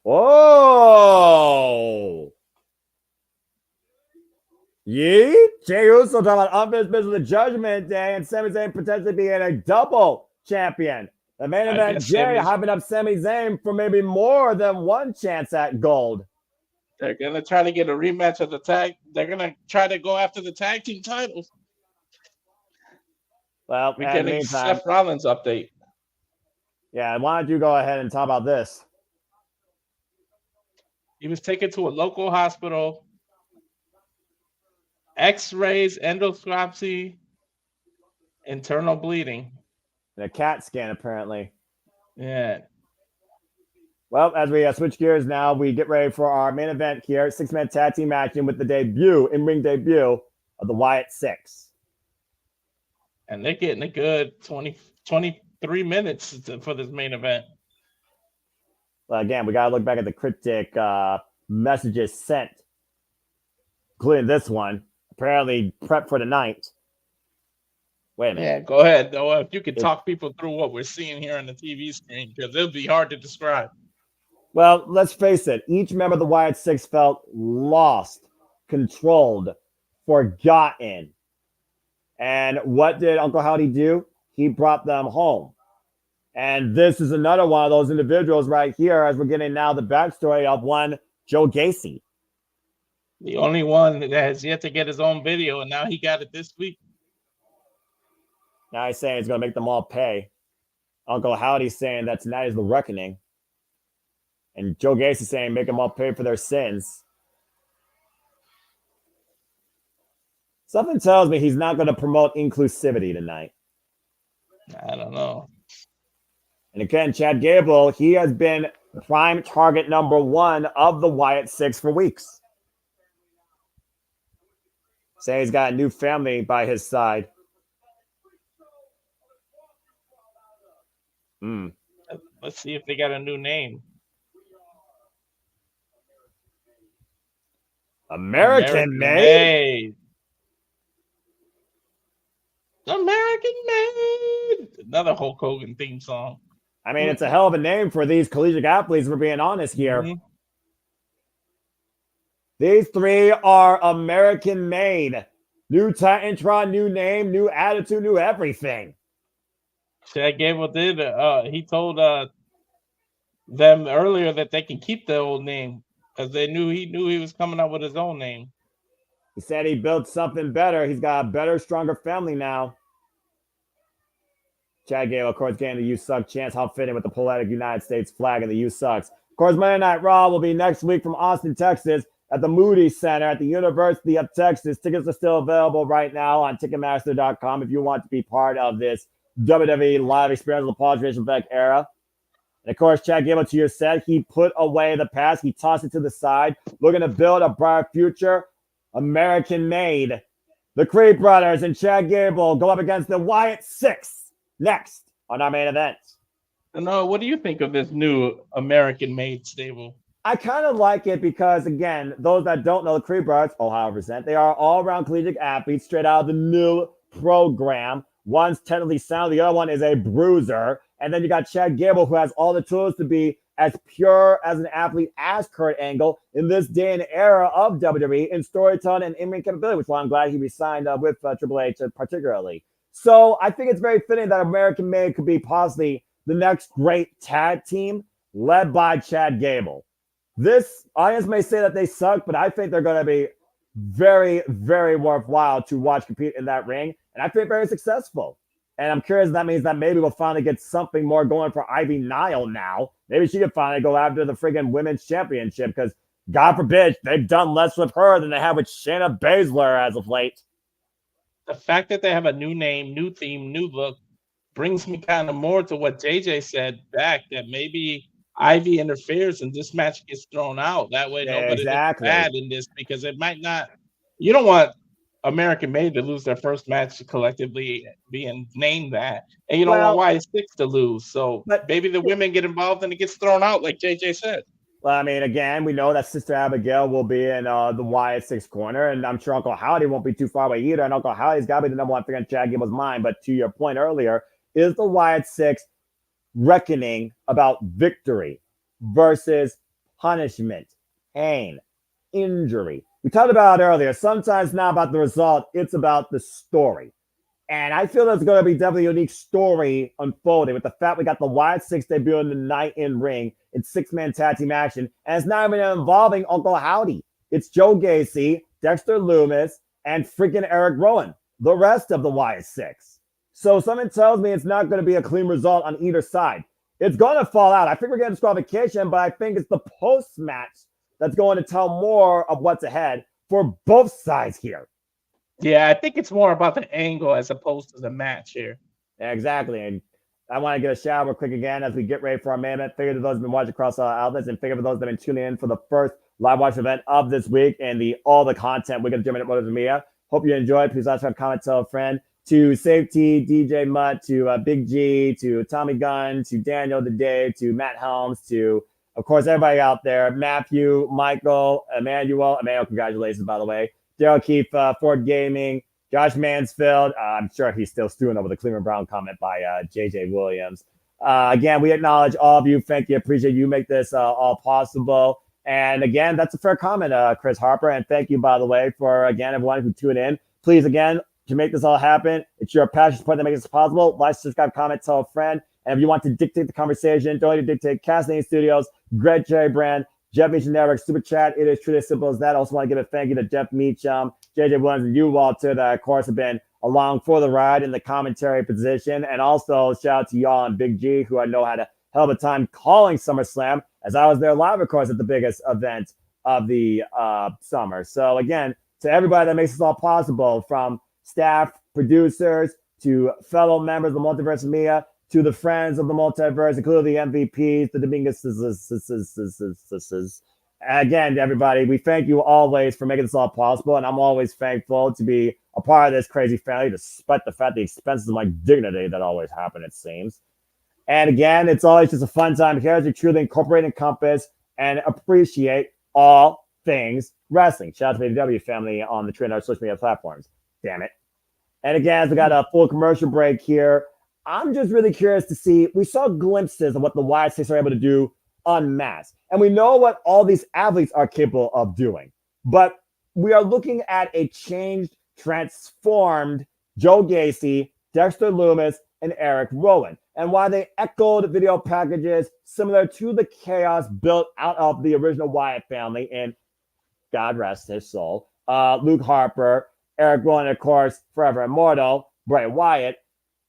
Speaker 10: Whoa! Yeet! Jey Uso talking about unfinished business of Judgment Day and Sami Zayn potentially being a double champion. The main event, Jey hyping up Sami Zayn for maybe more than one chance at gold.
Speaker 9: They're gonna try to get a rematch of the tag. They're gonna try to go after the tag team titles.
Speaker 10: Well,
Speaker 9: we're getting a Seth Rollins update.
Speaker 10: Yeah, why don't you go ahead and talk about this?
Speaker 9: He was taken to a local hospital. X-rays, endoscopy, internal bleeding.
Speaker 10: And a CAT scan, apparently.
Speaker 9: Yeah.
Speaker 10: Well, as we switch gears now, we get ready for our main event here. 6-man tag team action with the in-ring debut of the Wyatt Six.
Speaker 9: And they're getting a good 23 minutes for this main event.
Speaker 10: Well, again, we got to look back at the cryptic messages sent including this one. Apparently, prep for the night. Wait a minute.
Speaker 9: Yeah, go ahead. Though, if you could talk people through what we're seeing here on the TV screen, because it'll be hard to describe.
Speaker 10: Well, let's face it. Each member of the Wyatt Six felt lost, controlled, forgotten. And what did Uncle Howdy do? He brought them home. And this is another one of those individuals right here, as we're getting now the backstory of one Joe Gacy.
Speaker 9: The only one that has yet to get his own video, and now he got it this week.
Speaker 10: Now he's saying he's going to make them all pay. Uncle Howdy's saying that tonight is the reckoning. And Joe Gacy saying make them all pay for their sins. Something tells me he's not going to promote inclusivity tonight.
Speaker 9: I don't know.
Speaker 10: And again, Chad Gable, he has been prime target number one of the Wyatt Six for weeks. Saying he's got a new family by his side.
Speaker 9: Let's see if they got a new name.
Speaker 10: American Made.
Speaker 9: American Made. Another Hulk Hogan theme song.
Speaker 10: I mean, it's a hell of a name for these collegiate athletes, if we're being honest here.
Speaker 9: Mm-hmm.
Speaker 10: These three are American made. New Titantron, new name, new attitude, new everything.
Speaker 9: Chad Gable did. He told them earlier that they can keep the old name because he knew he was coming up with his own name.
Speaker 10: He said he built something better. He's got a better, stronger family now. Chad Gable, of course, getting the You Suck chance. How fitting with the poetic United States flag and the You Sucks. Of course, Monday Night Raw will be next week from Austin, Texas, at the Moody Center at the University of Texas. Tickets are still available right now on Ticketmaster.com if you want to be part of this WWE live experience of the Paul Tracy Beck era. And of course, Chad Gable, to your set, he put away the past. He tossed it to the side, looking to build a bright future. American made. The Creed brothers and Chad Gable go up against the Wyatt Six next on our main event.
Speaker 9: No, what do you think of this new American made stable?
Speaker 10: I kind of like it because, again, those that don't know the Creed brothers, Ohio represent, they are all-around collegiate athletes straight out of the new program. One's technically sound, the other one is a bruiser. And then you got Chad Gable, who has all the tools to be as pure as an athlete as Kurt Angle in this day and era of WWE in storytelling and in-ring capability, which is why I'm glad he resigned with Triple H particularly. So I think it's very fitting that American Made could be possibly the next great tag team led by Chad Gable. This audience may say that they suck, but I think they're going to be very, very worthwhile to watch compete in that ring. And I think very successful. And I'm curious if that means that maybe we'll finally get something more going for Ivy Nile now. Maybe she could finally go after the friggin' women's championship because, God forbid, they've done less with her than they have with Shayna Baszler as of late.
Speaker 9: The fact that they have a new name, new theme, new look brings me kind of more to what JJ said back, that maybe Ivy interferes and this match gets thrown out. That way nobody looks bad in this, because it might not. You don't want American Made to lose their first match collectively being named that. And you don't want Wyatt Six to lose. So maybe the women get involved and it gets thrown out, like JJ said.
Speaker 10: Well, I mean, again, we know that Sister Abigail will be in the Wyatt Six corner, and I'm sure Uncle Howdy won't be too far away either. And Uncle Howdy's got to be the number one thing on Chad Gable's mind. But to your point earlier, is the Wyatt Six reckoning about victory versus punishment, pain, injury? We talked about it earlier. Sometimes it's not about the result, it's about the story. And I feel there's going to be definitely a unique story unfolding with the fact we got the Wyatt Six debuting tonight in ring in six-man tag team action. And it's not even involving Uncle Howdy. It's Joe Gacy, Dexter Loomis, and freaking Eric Rowan, the rest of the Wyatt Six. So something tells me it's not going to be a clean result on either side. It's going to fall out. I think we're getting disqualification, but I think it's the post-match that's going to tell more of what's ahead for both sides here.
Speaker 9: Yeah, I think it's more about the angle as opposed to the match here.
Speaker 10: Yeah, exactly. And I want to get a shout out real quick again as we get ready for our main event. Figure for those who have been watching across all outlets, and figure for those that have been tuning in for the first live watch event of this week and all the content we're going to do in JMN Multiverse. Hope you enjoyed. Please also have a comment, tell a friend. To Safety, DJ Mutt, to Big G, to Tommy Gunn, to Daniel the Dave, to Matt Helms, to, of course, everybody out there, Matthew, Michael, Emmanuel, congratulations, by the way, Daryl Keefe, Ford Gaming, Josh Mansfield. I'm sure he's still stewing over the Cleveland Brown comment by JJ Williams. Again, we acknowledge all of you. Thank you. Appreciate you make this all possible. And again, that's a fair comment, Chris Harper. And thank you, by the way, for, again, everyone who tuned in. Please, again, to make this all happen, it's your passion support that makes this possible. Like, subscribe, comment, tell a friend. And if you want to dictate the conversation, don't need to dictate Casting Studios, Greg Cherry Brand, Jeff Meacham Network, Super Chat. It is truly as simple as that. I also want to give a thank you to Jeff Meacham, JJ Williams, and you, Walter, that, of course, have been along for the ride in the commentary position. And also, shout out to y'all and Big G, who I know had a hell of a time calling SummerSlam, as I was there live, of course, at the biggest event of the summer. So, again, to everybody that makes this all possible, from staff, producers, to fellow members of the Multiverse of Media, to the friends of the multiverse, including the MVPs, the Dominguez's. Again, everybody, we thank you always for making this all possible, and I'm always thankful to be a part of this crazy family, despite the fact the expenses of my dignity that always happen, it seems. And again, it's always just a fun time here as we truly incorporate, encompass, and appreciate all things wrestling. Shout out to the WWE family on the Twitter and social media platforms. Damn it. And again, as we got a full commercial break here, I'm just really curious to see, we saw glimpses of what the Wyatt Six are able to do unmasked. And we know what all these athletes are capable of doing. But we are looking at a changed, transformed Joe Gacy, Dexter Loomis, and Eric Rowan. And while they echoed video packages similar to the chaos built out of the original Wyatt family, and God rest his soul, Luke Harper, Eric Rowan, of course, forever immortal, Bray Wyatt,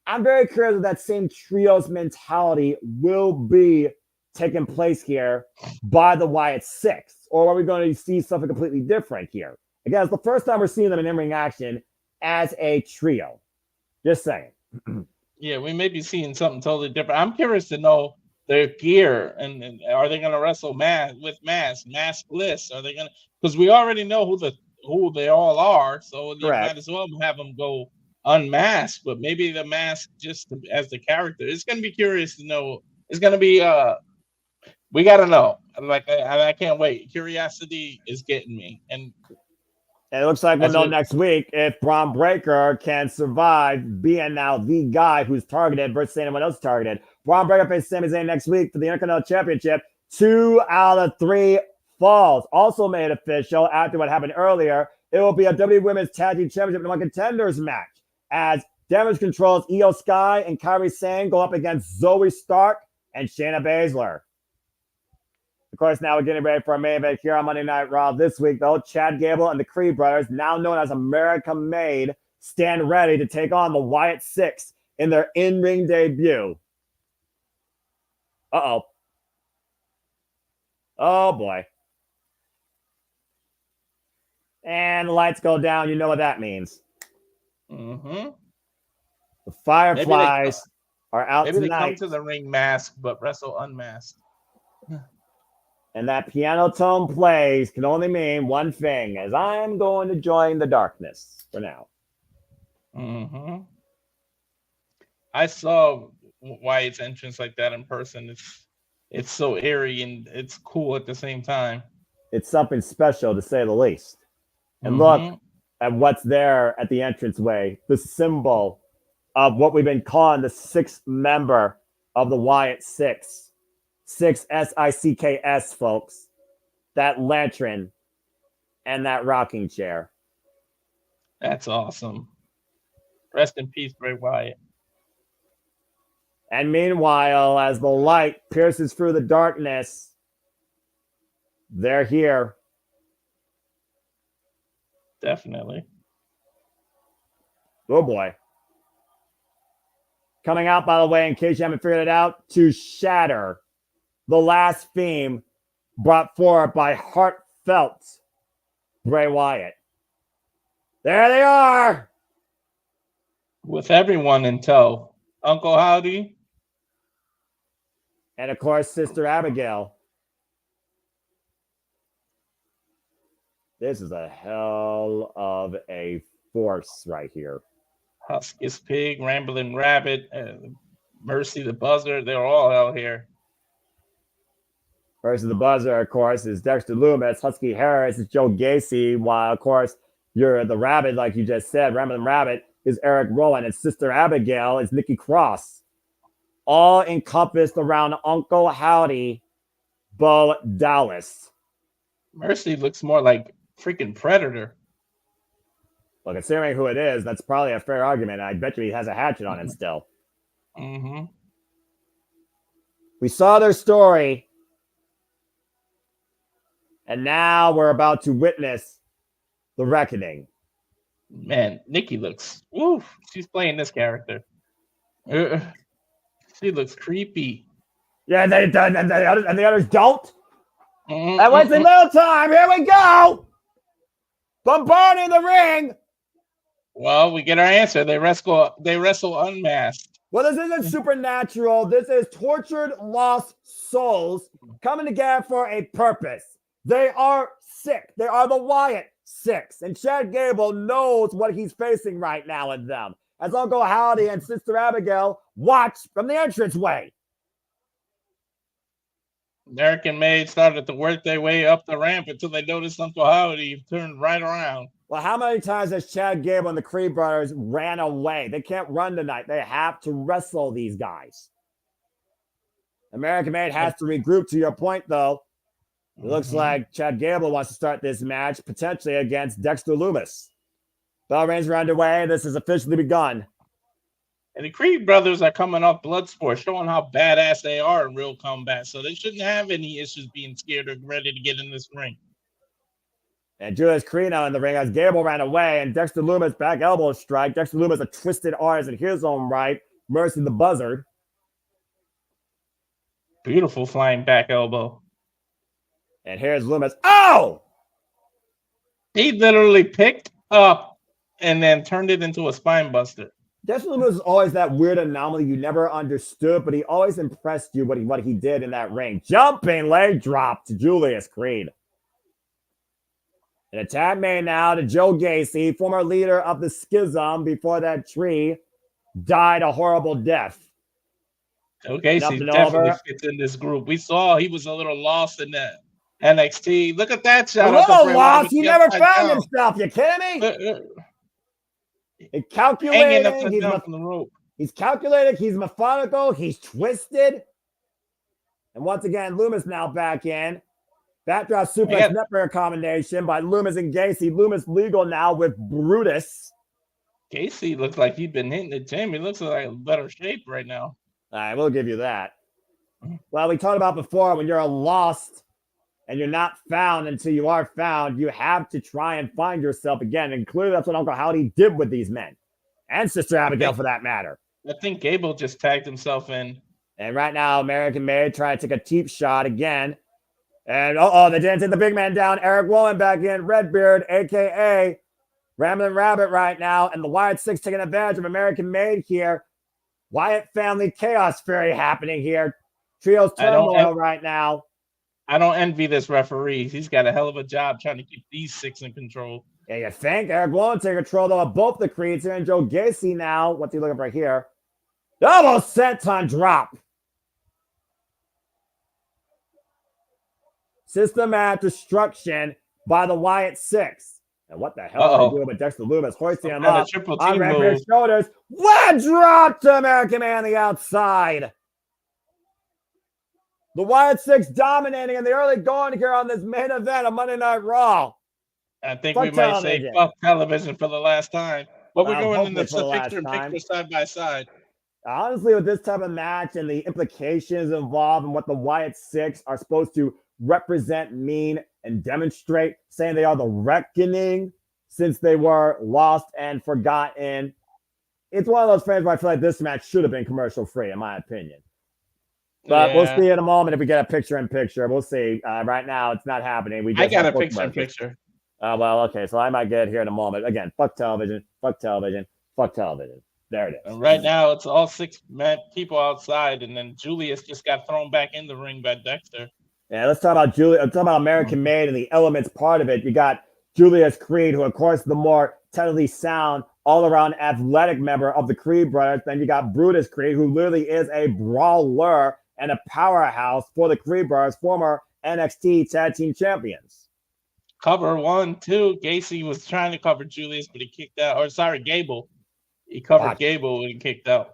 Speaker 10: I'm very curious if that same trios mentality will be taking place here by the Wyatt Six, or are we going to see something completely different here? Again, it's the first time we're seeing them in in-ring action as a trio. Just saying.
Speaker 9: Yeah, we may be seeing something totally different. I'm curious to know their gear, and are they going to wrestle with maskless? Are they going to? Because we already know who they all are, so you might as well have them go unmasked. But maybe the mask just as the character. It's going to be curious to know. It's going to be we got to know. Like I can't wait. Curiosity is getting me, and
Speaker 10: it looks like we'll know next week if Braun Breaker can survive being now the guy who's targeted versus anyone else targeted. Braun Breaker faces Sami Zayn next week for the Intercontinental Championship. 2 out of 3 falls. Also made official after what happened earlier. It will be a WWE Women's Tag Team Championship No. 1 Contenders match as Damage Control's Io Sky and Kairi Sane go up against Zoe Stark and Shayna Baszler. Of course, now we're getting ready for our main event here on Monday Night Raw this week, though. Chad Gable and the Creed brothers, now known as America Made, stand ready to take on the Wyatt Six in their in-ring debut. Uh-oh. Oh, boy. And the lights go down. You know what that means.
Speaker 9: Mm-hmm.
Speaker 10: The Fireflies are out
Speaker 9: maybe
Speaker 10: tonight.
Speaker 9: They come to the ring masked, but wrestle unmasked.
Speaker 10: And that piano tone plays can only mean one thing, as I'm going to join the darkness for now.
Speaker 9: Mm-hmm. I saw Wyatt's entrance like that in person. It's so eerie and it's cool at the same time.
Speaker 10: It's something special, to say the least. And look at what's there at the entranceway, the symbol of what we've been calling the sixth member of the Wyatt Six. 6 SICKS, folks. That lantern and that rocking chair.
Speaker 9: That's awesome. Rest in peace, Bray Wyatt.
Speaker 10: And meanwhile, as the light pierces through the darkness, they're here.
Speaker 9: Definitely.
Speaker 10: Oh boy. Coming out, by the way, in case you haven't figured it out, to shatter the last theme brought forward by heartfelt Bray Wyatt. There they are.
Speaker 9: With everyone in tow. Uncle Howdy.
Speaker 10: And of course, Sister Abigail. This is a hell of a force right here.
Speaker 9: Huskus Pig, Rambling Rabbit, Mercy the Buzzard. They're all out here.
Speaker 10: Versus the Buzzer, of course, is Dexter Loomis. Husky Harris is Joe Gacy, while, of course, You're the Rabbit, like you just said. Rambling Rabbit is Eric Rowan, and Sister Abigail is Nikki Cross. All encompassed around Uncle Howdy, Bo Dallas.
Speaker 9: Mercy looks more like freaking Predator.
Speaker 10: Well, considering who it is, that's probably a fair argument. I bet you he has a hatchet on him still.
Speaker 9: Mm-hmm.
Speaker 10: We saw their story, and now we're about to witness the reckoning.
Speaker 9: Man, Nikki looks. Woo! She's playing this character. She looks creepy.
Speaker 10: Yeah, and the others don't. And waits a little time. Here we go. Bombarding the ring.
Speaker 9: Well, we get our answer. They wrestle unmasked.
Speaker 10: Well, this isn't supernatural. This is tortured, lost souls coming together for a purpose. They are sick. They are the Wyatt Six. And Chad Gable knows what he's facing right now in them. As Uncle Howdy and Sister Abigail watch from the entranceway.
Speaker 9: American Made started to work their way up the ramp until they noticed Uncle Howdy turned right around.
Speaker 10: Well, how many times has Chad Gable and the Creed brothers ran away? They can't run tonight. They have to wrestle these guys. American Made has to regroup. To your point, though, it looks like Chad Gable wants to start this match potentially against Dexter Lumis. Bell rings are underway. This has officially begun.
Speaker 9: And the Creed brothers are coming off Bloodsport, showing how badass they are in real combat. So they shouldn't have any issues being scared or ready to get in this ring.
Speaker 10: And Julius Creed now in the ring as Gable ran away. And Dexter Lumis back elbow strike. Dexter Lumis a twisted artist in his own right. Mercy the Buzzard.
Speaker 9: Beautiful flying back elbow.
Speaker 10: And here's Lumis. Oh!
Speaker 9: He literally picked up and then turned it into a spine buster.
Speaker 10: Dexter Lumis is always that weird anomaly you never understood, but he always impressed you what he did in that ring. Jumping leg drop to Julius Creed. An attack made now to Joe Gacy, former leader of the Schism before that tree died a horrible death.
Speaker 9: Joe Gacy definitely fits in this group. We saw he was a little lost in that NXT. Look at that shot.
Speaker 10: A little lost. He never found himself. You kidding me? He's calculating. He's calculated. He's methodical. He's twisted. And once again, Lumis now back in. Backdrop suplex network combination by Lumis and Gacy. Lumis legal now with Brutus.
Speaker 9: Gacy looks like he'd been hitting the gym. He looks like in better shape right now.
Speaker 10: All right, we'll give you that. Well, we talked about before when you're lost and you're not found until you are found, you have to try and find yourself again. And clearly that's what Uncle Howdy did with these men. And Sister Abigail for that matter.
Speaker 9: I think Gable just tagged himself in.
Speaker 10: And right now, American Made trying to take a cheap shot again. And they didn't take the big man down. Eric Rowan back in. Redbeard, a.k.a. Rambling Rabbit right now. And the Wyatt Six taking advantage of American Made here. Wyatt family chaos fairy happening here. Trios turmoil right now.
Speaker 9: I don't envy this referee. He's got a hell of a job trying to keep these six in control.
Speaker 10: Yeah, you think? Eric Rowan taking control though of both the Creeds here. And Joe Gacy now. What's he looking for here? Almost senton drop. Systematic destruction by the Wyatt Six. And what the hell are they doing with Dexter Lumis? Hoisting him up on Redbeard's shoulders. What drop to American Man on the outside. The Wyatt Six dominating in the early going here on this main event of Monday Night Raw.
Speaker 9: I think we might say fuck television for the last time. But we're going in the picture-in-picture side by side.
Speaker 10: Honestly, with this type of match and the implications involved and what the Wyatt Six are supposed to represent, mean, and demonstrate, saying they are the reckoning since they were lost and forgotten. It's one of those frames where I feel like this match should have been commercial-free, in my opinion. But we'll see in a moment if we get a picture-in-picture. We'll see. Right now, it's not happening.
Speaker 9: I got a picture-in-picture.
Speaker 10: Well, okay, so I might get it here in a moment. Again, fuck television, fuck television, fuck television. There it is.
Speaker 9: And right now, it's all six people outside, and then Julius just got thrown back in the ring by Dexter.
Speaker 10: Yeah, let's talk about Let's talk about American Made and the elements part of it. You got Julius Creed, who, of course, the more technically sound, all-around athletic member of the Creed brothers. Then you got Brutus Creed, who literally is a brawler and a powerhouse for the Creed brothers, former NXT Tag Team Champions.
Speaker 9: Cover 1, 2. Gacy was trying to cover Julius, but he kicked out. Or sorry, Gable. He covered Gable and kicked out.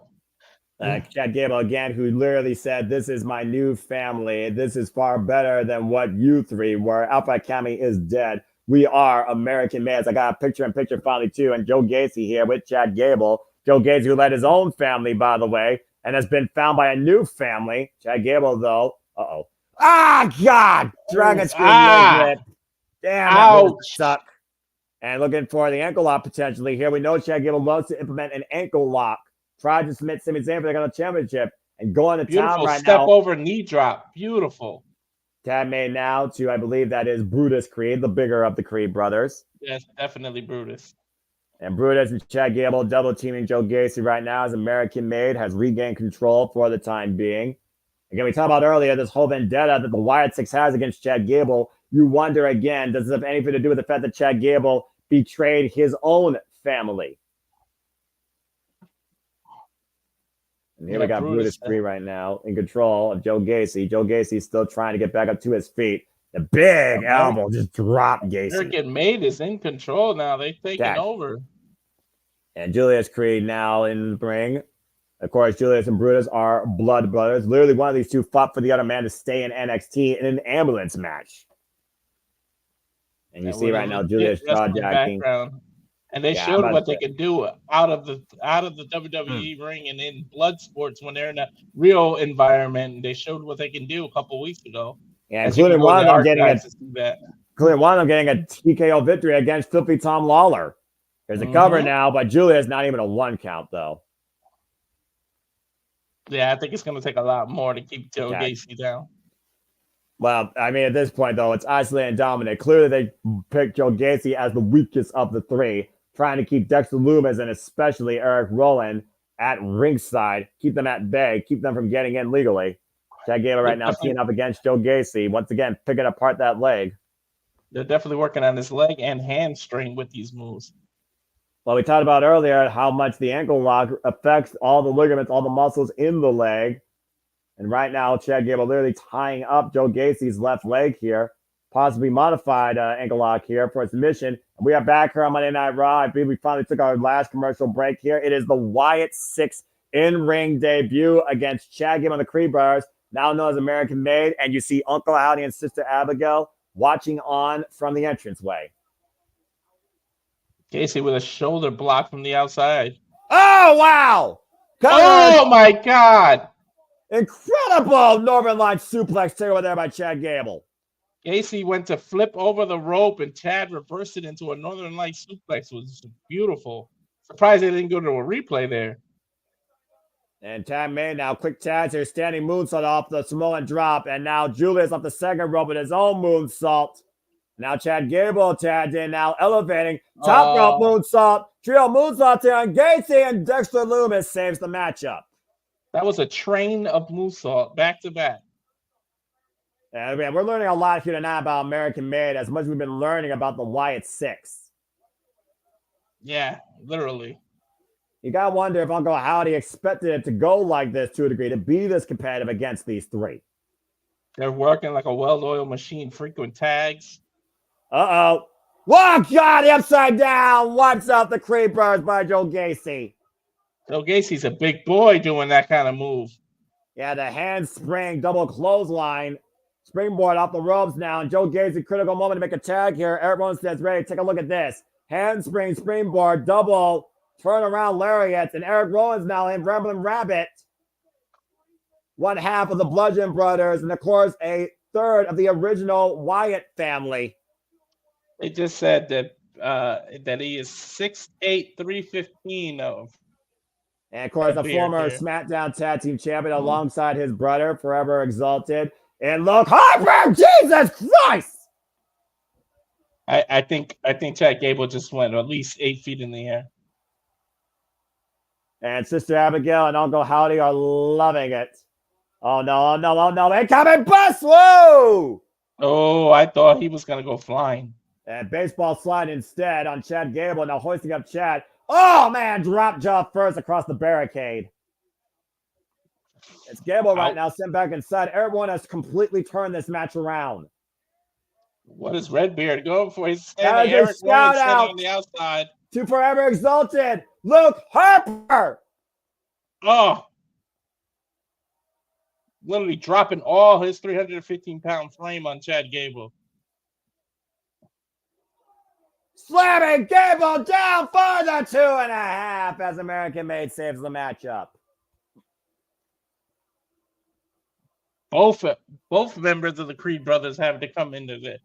Speaker 10: Chad Gable again, who literally said, "This is my new family. This is far better than what you three were. Alpha Academy is dead. We are American males." I got a picture-in-picture finally too, and Joe Gacy here with Chad Gable. Joe Gacy, who led his own family, by the way, and has been found by a new family. Chad Gable, though. God! Dragon Scream leg whip. Damn, that would suck. And looking for the ankle lock potentially here. We know Chad Gable loves to implement an ankle lock. Tried to submit Sami Zayn for the championship and go into town right
Speaker 9: step
Speaker 10: now.
Speaker 9: Over knee drop. Beautiful.
Speaker 10: Tab made now to, I believe that is Brutus Creed, the bigger of the Creed brothers.
Speaker 9: Yes, definitely Brutus.
Speaker 10: And Brutus and Chad Gable double teaming Joe Gacy right now as American Made has regained control for the time being. Again, we talked about earlier this whole vendetta that the Wyatt Six has against Chad Gable. You wonder again, does this have anything to do with the fact that Chad Gable betrayed his own family? And here we got Brutus Creed right now in control of Joe Gacy. Joe Gacy still trying to get back up to his feet. The big elbow just dropped Gacy.
Speaker 9: American Made is in control now. They've taken over.
Speaker 10: And Julius Creed now in the ring. Of course, Julius and Brutus are blood brothers. Literally, one of these two fought for the other man to stay in NXT in an ambulance match. And you see right now Julius jaw-jacking.
Speaker 9: And they showed what they could do out of the WWE ring and in blood sports when they're in a real environment. They showed what they can do a couple weeks ago.
Speaker 10: Yeah, including one of them getting a TKO victory against Filthy Tom Lawler. There's a cover now, but Julius not even a 1 count though.
Speaker 9: Yeah, I think it's going to take a lot more to keep Joe Gacy down.
Speaker 10: Well, I mean, at this point, though, it's isolated and dominant. Clearly, they picked Joe Gacy as the weakest of the three, trying to keep Dexter Lumis and especially Eric Rowan at ringside, keep them at bay, keep them from getting in legally. Chad Gable right now teeing up against Joe Gacy, once again, picking apart that leg.
Speaker 9: They're definitely working on his leg and hamstring with these moves.
Speaker 10: Well, we talked about earlier how much the ankle lock affects all the ligaments, all the muscles in the leg. And right now, Chad Gable literally tying up Joe Gacy's left leg here. Possibly modified ankle lock here for a submission. We are back here on Monday Night Raw. I believe we finally took our last commercial break here. It is the Wyatt Six in-ring debut against Chad Gable and the Creed Brothers, now known as American Made. And you see Uncle Howdy and Sister Abigail watching on from the entranceway.
Speaker 9: Gacy with a shoulder block from the outside.
Speaker 10: Oh, wow!
Speaker 9: Oh, my God!
Speaker 10: Incredible Northern Line suplex takeover there by Chad Gable.
Speaker 9: Gacy went to flip over the rope and Chad reversed it into a Northern Light suplex. It was beautiful. Surprised they didn't go to a replay there.
Speaker 10: And Chad made now quick Chad's here, standing moonsault off the Samoan drop. And now Julius off the second rope with his own moonsault. Now Chad Gable tagged in, now elevating. Top rope moonsault. Trio moonsault here on Gacy, and Dexter Lumis saves the matchup.
Speaker 9: That was a train of moonsault back to back.
Speaker 10: And man, we're learning a lot here tonight about American Made, as much as we've been learning about the Wyatt Six.
Speaker 9: Yeah, literally.
Speaker 10: You gotta wonder if Uncle Howdy expected it to go like this to a degree, to be this competitive against these three.
Speaker 9: They're working like a well-oiled machine, frequent tags.
Speaker 10: Uh-oh. Oh, God, the upside down. Wipes out the Creepers by Joe Gacy.
Speaker 9: Joe Gacy's a big boy doing that kind of move.
Speaker 10: Yeah, the handspring double clothesline. Springboard off the ropes now. And Joe Gacy, critical moment to make a tag here. Eric Rowan says, ready. Take a look at this. Handspring, springboard, double, turn around lariats. And Eric Rowan's now in Rambling Rabbit. One half of the Bludgeon Brothers. And, of course, a third of the original Wyatt family.
Speaker 9: They just said that he is 6'8", 315 of.
Speaker 10: And, of course, the former SmackDown Tag Team Champion alongside his brother, Forever Exalted. And look, Harper, Jesus Christ!
Speaker 9: I think Chad Gable just went at least 8 feet in the air.
Speaker 10: And Sister Abigail and Uncle Howdy are loving it. Oh, no, no, oh, no. They coming bust! Whoa!
Speaker 9: Oh, I thought he was going to go flying.
Speaker 10: And baseball slide instead on Chad Gable. Now hoisting up Chad. Oh, man, drop jaw first across the barricade. It's Gable right now, sent back inside. Everyone has completely turned this match around.
Speaker 9: What is Redbeard going for? He's
Speaker 10: That
Speaker 9: standing
Speaker 10: is a
Speaker 9: Eric Rowan
Speaker 10: shout
Speaker 9: standing
Speaker 10: out
Speaker 9: on the outside.
Speaker 10: to Forever Exalted, Luke Harper.
Speaker 9: Oh. Literally dropping all his 315-pound frame on Chad Gable.
Speaker 10: Slamming Gable down for the 2.5 as American Made saves the matchup.
Speaker 9: Both members of the Creed brothers have to come into this.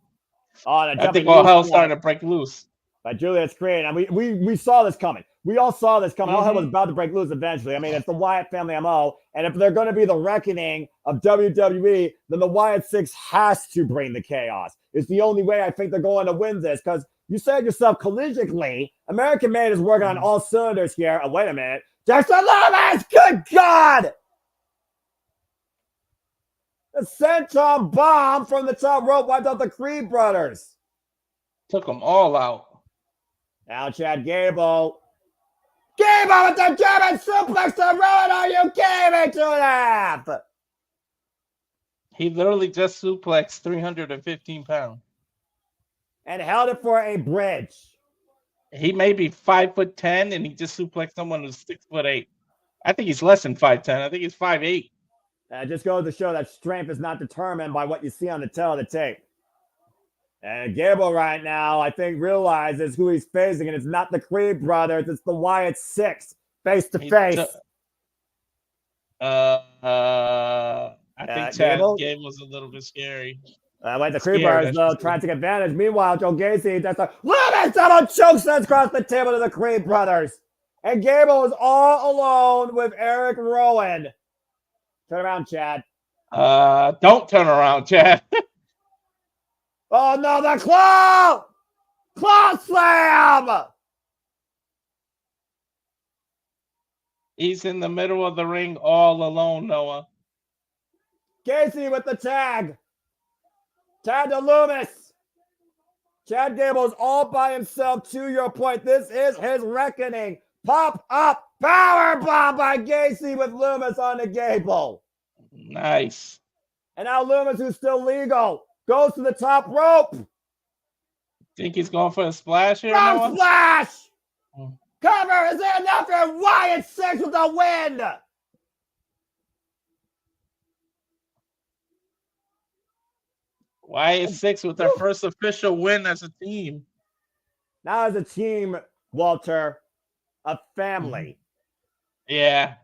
Speaker 10: Oh,
Speaker 9: I think all hell started to break loose.
Speaker 10: By Julius Creed. And we saw this coming. We all saw this coming. All hell was about to break loose eventually. I mean, it's the Wyatt family MO. And if they're going to be the reckoning of WWE, then the Wyatt Six has to bring the chaos. It's the only way I think they're going to win this. Because you said yourself collisionally, American Made is working on all cylinders here. Oh, wait a minute. Dexter Lumis! Good God! The senton bomb from the top rope wiped out the Creed brothers.
Speaker 9: Took them all out.
Speaker 10: Now Chad Gable. Gable with the German suplex to Rowan. Are you kidding me, 2.5?
Speaker 9: He literally just suplexed 315 pounds.
Speaker 10: And held it for a bridge.
Speaker 9: He may be 5'10", and he just suplexed someone who's 6'8". I think he's less than 5'10". I think he's 5'8".
Speaker 10: It just goes to show that strength is not determined by what you see on the tail of the tape. And Gable right now, I think, realizes who he's facing, and it's not the Creed brothers, it's the Wyatt Six, face to face.
Speaker 9: I think Chad Gable's a little bit scary.
Speaker 10: Like the Creed brothers, though, trying to take advantage. Meanwhile, Joe Gacy, that's a little double choke slams across the table to the Creed brothers. And Gable is all alone with Eric Rowan. Turn around, Chad.
Speaker 9: Don't turn around, Chad.
Speaker 10: Oh, no, the claw! Claw slam!
Speaker 9: He's in the middle of the ring all alone, Noah.
Speaker 10: Gacy with the tag. Tag to Lumis. Chad Gable's all by himself. To your point, this is his reckoning. Pop up power bomb by Gacy with Lumis on the Gable.
Speaker 9: Nice.
Speaker 10: And now Lumis, who's still legal, goes to the top rope.
Speaker 9: Think he's going for a splash here?
Speaker 10: Frog splash! Cover! Is it enough for Wyatt Six with the win?
Speaker 9: Wyatt Six with their first official win as a team.
Speaker 10: Now as a team, Walter, a family.
Speaker 9: Yeah.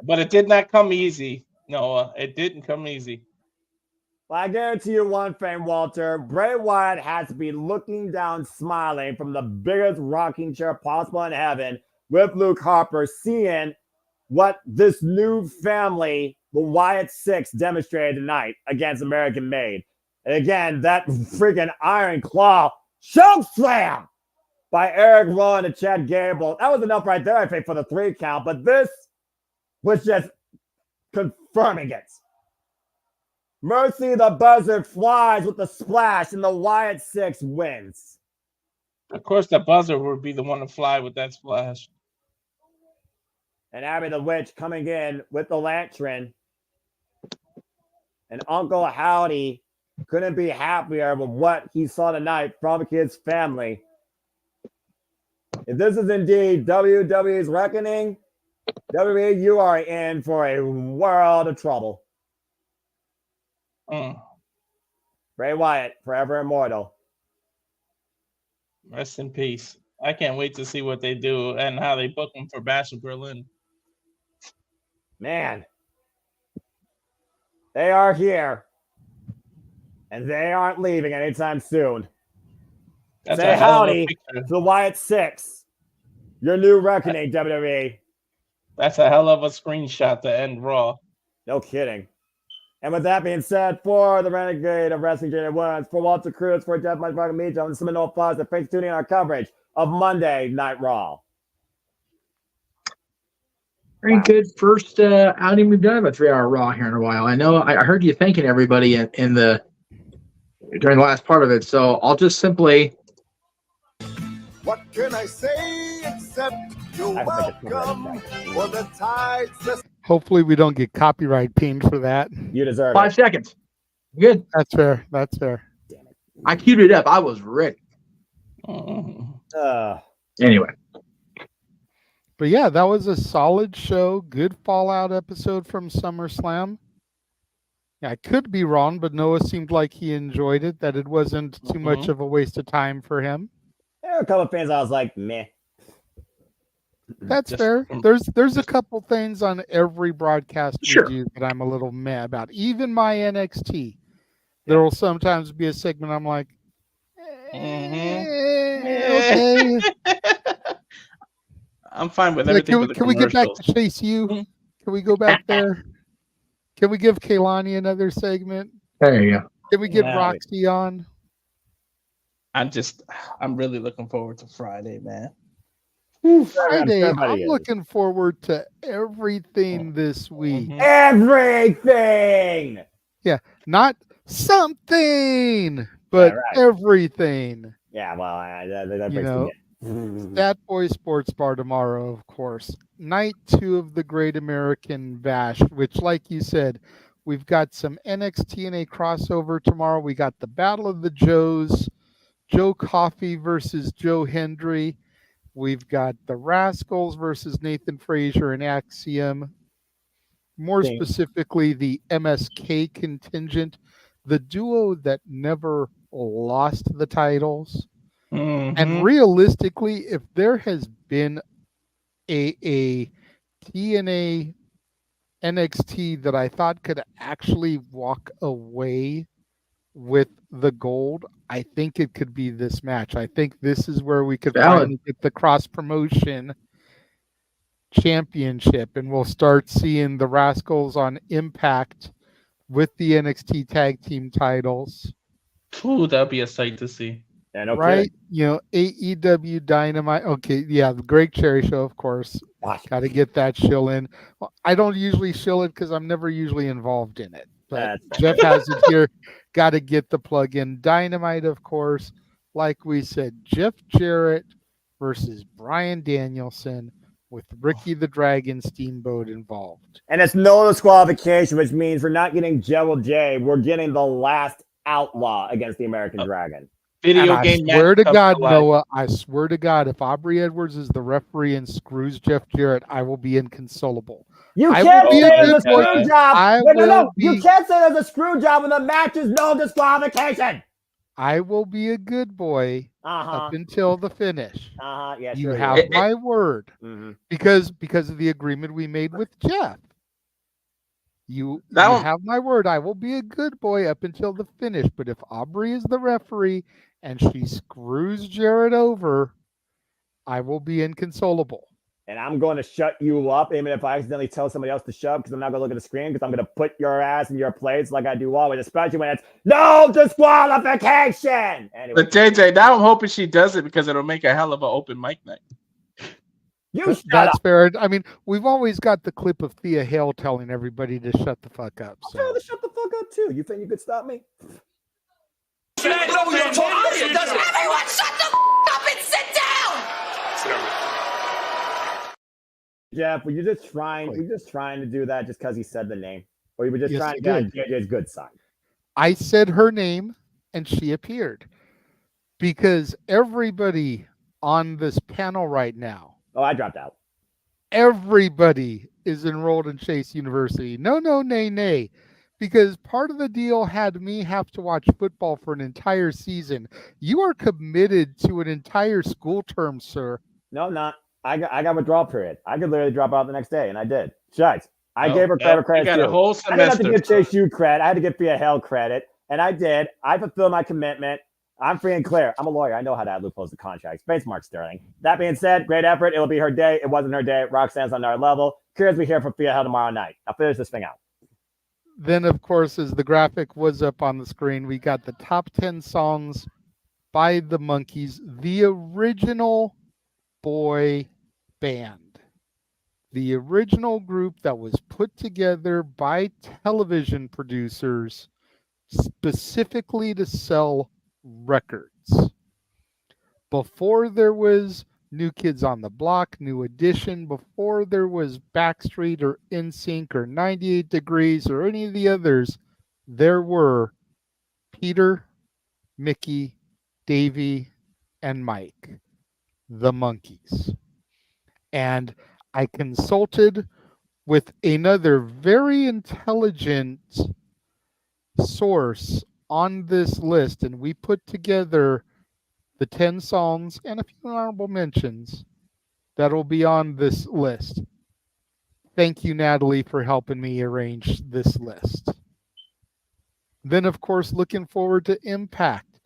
Speaker 9: But it did not come easy, Noah. It didn't come easy.
Speaker 10: Well, I guarantee you one thing, Walter. Bray Wyatt has to be looking down, smiling from the biggest rocking chair possible in heaven with Luke Harper, seeing what this new family, the Wyatt Six, demonstrated tonight against American Made. And again, that freaking Iron Claw choke slam by Eric Rowan and Chad Gable. That was enough right there, I think, for the 3 count. But this was just confirming it. Mercy the Buzzard flies with the splash, and the Wyatt Six wins.
Speaker 9: Of course, the Buzzard would be the one to fly with that splash.
Speaker 10: And Abby the Witch coming in with the lantern. And Uncle Howdy couldn't be happier with what he saw tonight from his family. If this is indeed WWE's reckoning, WWE, you are in for a world of trouble. Bray Wyatt, forever immortal.
Speaker 9: Rest in peace. I can't wait to see what they do and how they book him for Bash of Berlin.
Speaker 10: Man, they are here, and they aren't leaving anytime soon.
Speaker 9: That's
Speaker 10: Say howdy to the Wyatt Six, your new reckoning, WWE.
Speaker 9: That's a hell of a screenshot to end Raw.
Speaker 10: No kidding. And with that being said, for the Renegade of Wrestling, Jaden Williams, for Walter Cruz, for Jeff Mike Media, and some no applause, and thanks for tuning in our coverage of Monday Night Raw.
Speaker 8: Very good first outing we've done of a 3-hour Raw here in a while. I know I heard you thanking everybody during the last part of it, so I'll just simply.
Speaker 6: What can I say except you're welcome for the tides.
Speaker 7: Hopefully we don't get copyright pinged for that.
Speaker 10: You deserve
Speaker 8: 5 seconds. Good.
Speaker 7: That's fair. That's fair.
Speaker 10: Damn it.
Speaker 8: I queued it up. I was ready. Anyway.
Speaker 7: But yeah, that was a solid show. Good Fallout episode from SummerSlam. Yeah, I could be wrong, but Noah seemed like he enjoyed it, that it wasn't too much of a waste of time for him.
Speaker 10: There were a couple of fans I was like, meh.
Speaker 7: That's fair. There's a couple things on every broadcast we do that I'm a little meh about. Even my NXT. There will sometimes be a segment I'm like, okay.
Speaker 9: I'm fine with everything.
Speaker 7: Can we get back to Chase U? Can we go back there? Can we give Kaylani another segment?
Speaker 8: There you go.
Speaker 7: Can we get Roxy on?
Speaker 9: I'm really looking forward to Friday, man.
Speaker 7: Friday, I'm looking forward to everything this week.
Speaker 10: Everything!
Speaker 7: Yeah, not something, but everything.
Speaker 10: Yeah, well, that
Speaker 7: you
Speaker 10: breaks
Speaker 7: know, Stat Boy Sports Bar tomorrow, of course. Night 2 of the Great American Bash, which, like you said, we've got some NXT and a crossover tomorrow. We got the Battle of the Joes, Joe Coffey versus Joe Hendry. We've got the Rascals versus Nathan Frazier and Axiom. More specifically, the MSK contingent, the duo that never lost the titles. And realistically, if there has been a TNA NXT that I thought could actually walk away with the gold, I think it could be this match. I think this is where we could finally get the cross promotion championship, and we'll start seeing the Rascals on Impact with the NXT tag team titles.
Speaker 9: Ooh, that'd be a sight to see.
Speaker 7: Right? You know, AEW Dynamite. Okay, yeah, the Greg Cherry Show, of course. Got to get that shill in. Well, I don't usually shill it because I'm never usually involved in it. But Jeff has it here. Got to get the plug in. Dynamite, of course. Like we said, Jeff Jarrett versus Bryan Danielson with Ricky the Dragon Steamboat involved.
Speaker 10: And it's no disqualification, which means we're not getting Jewel J. We're getting the last outlaw against the American Dragon.
Speaker 7: I swear to God, Noah, I swear to God, if Aubrey Edwards is the referee and screws Jeff Jarrett, I will be inconsolable.
Speaker 10: You can't say there's a screw job. You can't say there's a screw job when the match is no disqualification.
Speaker 7: I will be a good boy up until the finish.
Speaker 10: Yeah,
Speaker 7: you have my word. Because of the agreement we made with Jeff. You have my word. I will be a good boy up until the finish. But if Aubrey is the referee and she screws Jarrett over, I will be inconsolable.
Speaker 10: And I'm going to shut you up, even if I accidentally tell somebody else to shut, because I'm not going to look at the screen, because I'm going to put your ass in your place like I do always, especially when it's no disqualification. Anyway.
Speaker 9: But JJ, now I'm hoping she does it because it'll make a hell of an open mic night.
Speaker 7: That's fair. I mean, we've always got the clip of Thea Hale telling everybody to shut the fuck up.
Speaker 10: So. I'll tell her to shut the fuck up too. You think you could stop me?
Speaker 11: Everyone shut the up and sit down.
Speaker 10: Jeff, were you just trying to do that just because he said the name? Or you were just trying to get on JJ's good side?
Speaker 7: I said her name and she appeared. Because everybody on this panel right now.
Speaker 10: Oh, I dropped out.
Speaker 7: Everybody is enrolled in Chase University. No, nay. Because part of the deal had me have to watch football for an entire season. You are committed to an entire school term, sir.
Speaker 10: No, I'm not. I got withdrawal period. I could literally drop out the next day, and I did. Shucks. I gave her credit.
Speaker 9: You got a whole semester.
Speaker 10: I didn't have to give Chase U credit. I had to give Thea Hale credit, and I did. I fulfilled my commitment. I'm free and clear. I'm a lawyer. I know how to add loopholes to contracts. Space Mark Sterling. That being said, great effort. It'll be her day. It wasn't her day. Roxanne's on our level. Curious we hear from Thea Hale tomorrow night. I'll finish this thing out.
Speaker 7: Then, of course, as the graphic was up on the screen, we got the top 10 songs by the Monkees, the original boy band. The original group that was put together by television producers specifically to sell records. Before there was New Kids on the Block, New Edition, before there was Backstreet or NSYNC or 98 Degrees or any of the others, there were Peter, Mickey, Davey, and Mike, the monkeys. And I consulted with another very intelligent source on this list, and we put together the 10 songs and a few honorable mentions that'll be on this list. Thank you, Natalie, for helping me arrange this list. Then, of course, looking forward to Impact.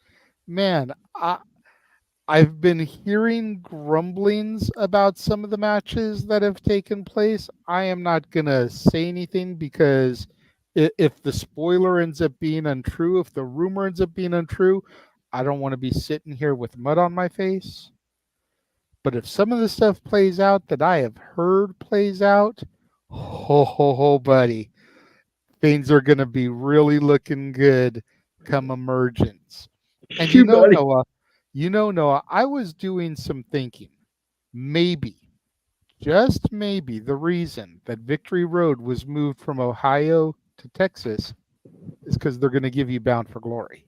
Speaker 7: Man, I've been hearing grumblings about some of the matches that have taken place. I am not going to say anything because if the spoiler ends up being untrue, if the rumor ends up being untrue, I don't want to be sitting here with mud on my face. But if some of the stuff plays out that I have heard plays out, ho, buddy, things are going to be really looking good come Emergence. And Noah, I was doing some thinking. Maybe, just maybe, the reason that Victory Road was moved from Ohio to Texas is because they're going to give you Bound for Glory.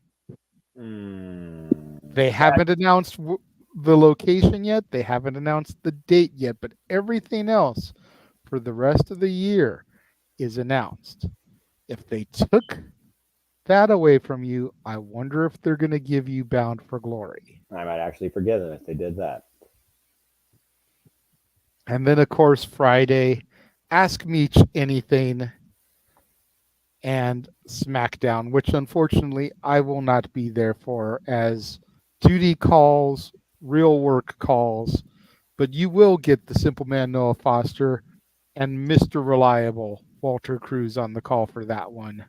Speaker 7: They haven't announced the location yet. They haven't announced the date yet, but everything else for the rest of the year is announced. If they took that away from you, I wonder if they're going to give you Bound for Glory.
Speaker 10: I might actually forgive them if they did that.
Speaker 7: And then, of course, Friday, Ask Me Anything and SmackDown, which unfortunately I will not be there for, as duty calls, real work calls, but you will get the Simple Man Noah Foster and Mr. Reliable Walter Cruz on the call for that one,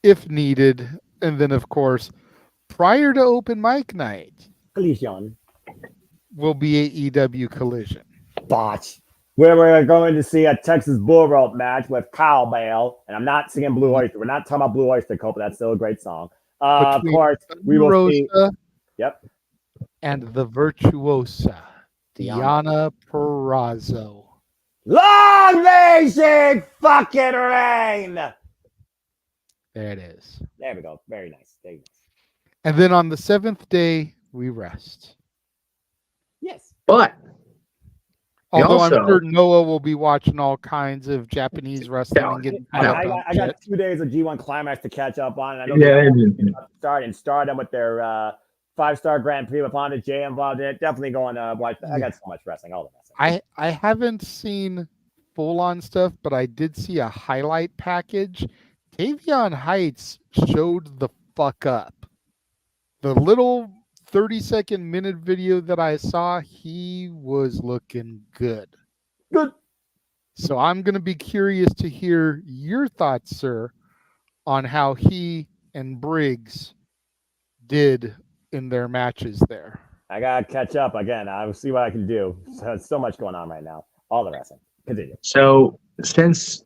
Speaker 7: if needed. And then, of course, prior to open mic night,
Speaker 10: Collision
Speaker 7: will be AEW Collision.
Speaker 10: Botch. Where we're going to see a Texas Bull Rope match with Cowbell. And I'm not singing Blue Oyster. We're not talking about Blue Oyster Cult, but that's still a great song. Of course, we will see. Yep.
Speaker 7: And the virtuosa, Deonna Purrazzo.
Speaker 10: Long may she fucking reign.
Speaker 7: There it is.
Speaker 10: There we go. Very nice. There you go.
Speaker 7: And then on the 7th day, we rest.
Speaker 10: Yes.
Speaker 8: But
Speaker 7: although I'm sure Noah will be watching all kinds of Japanese wrestling and getting
Speaker 10: I got 2 days of G1 Climax to catch up on. And I know starting with their 5-star Grand Prix with Honda J involved in it. Definitely going to watch. I got so much wrestling. All the wrestling.
Speaker 7: I haven't seen full-on stuff, but I did see a highlight package. Tavion Heights showed the fuck up. The little 30-second minute video that I saw, he was looking good.
Speaker 10: Good.
Speaker 7: So I'm going to be curious to hear your thoughts, sir, on how he and Briggs did in their matches there.
Speaker 10: I got to catch up again. I will see what I can do. So much going on right now. All the wrestling. Continue.
Speaker 8: So since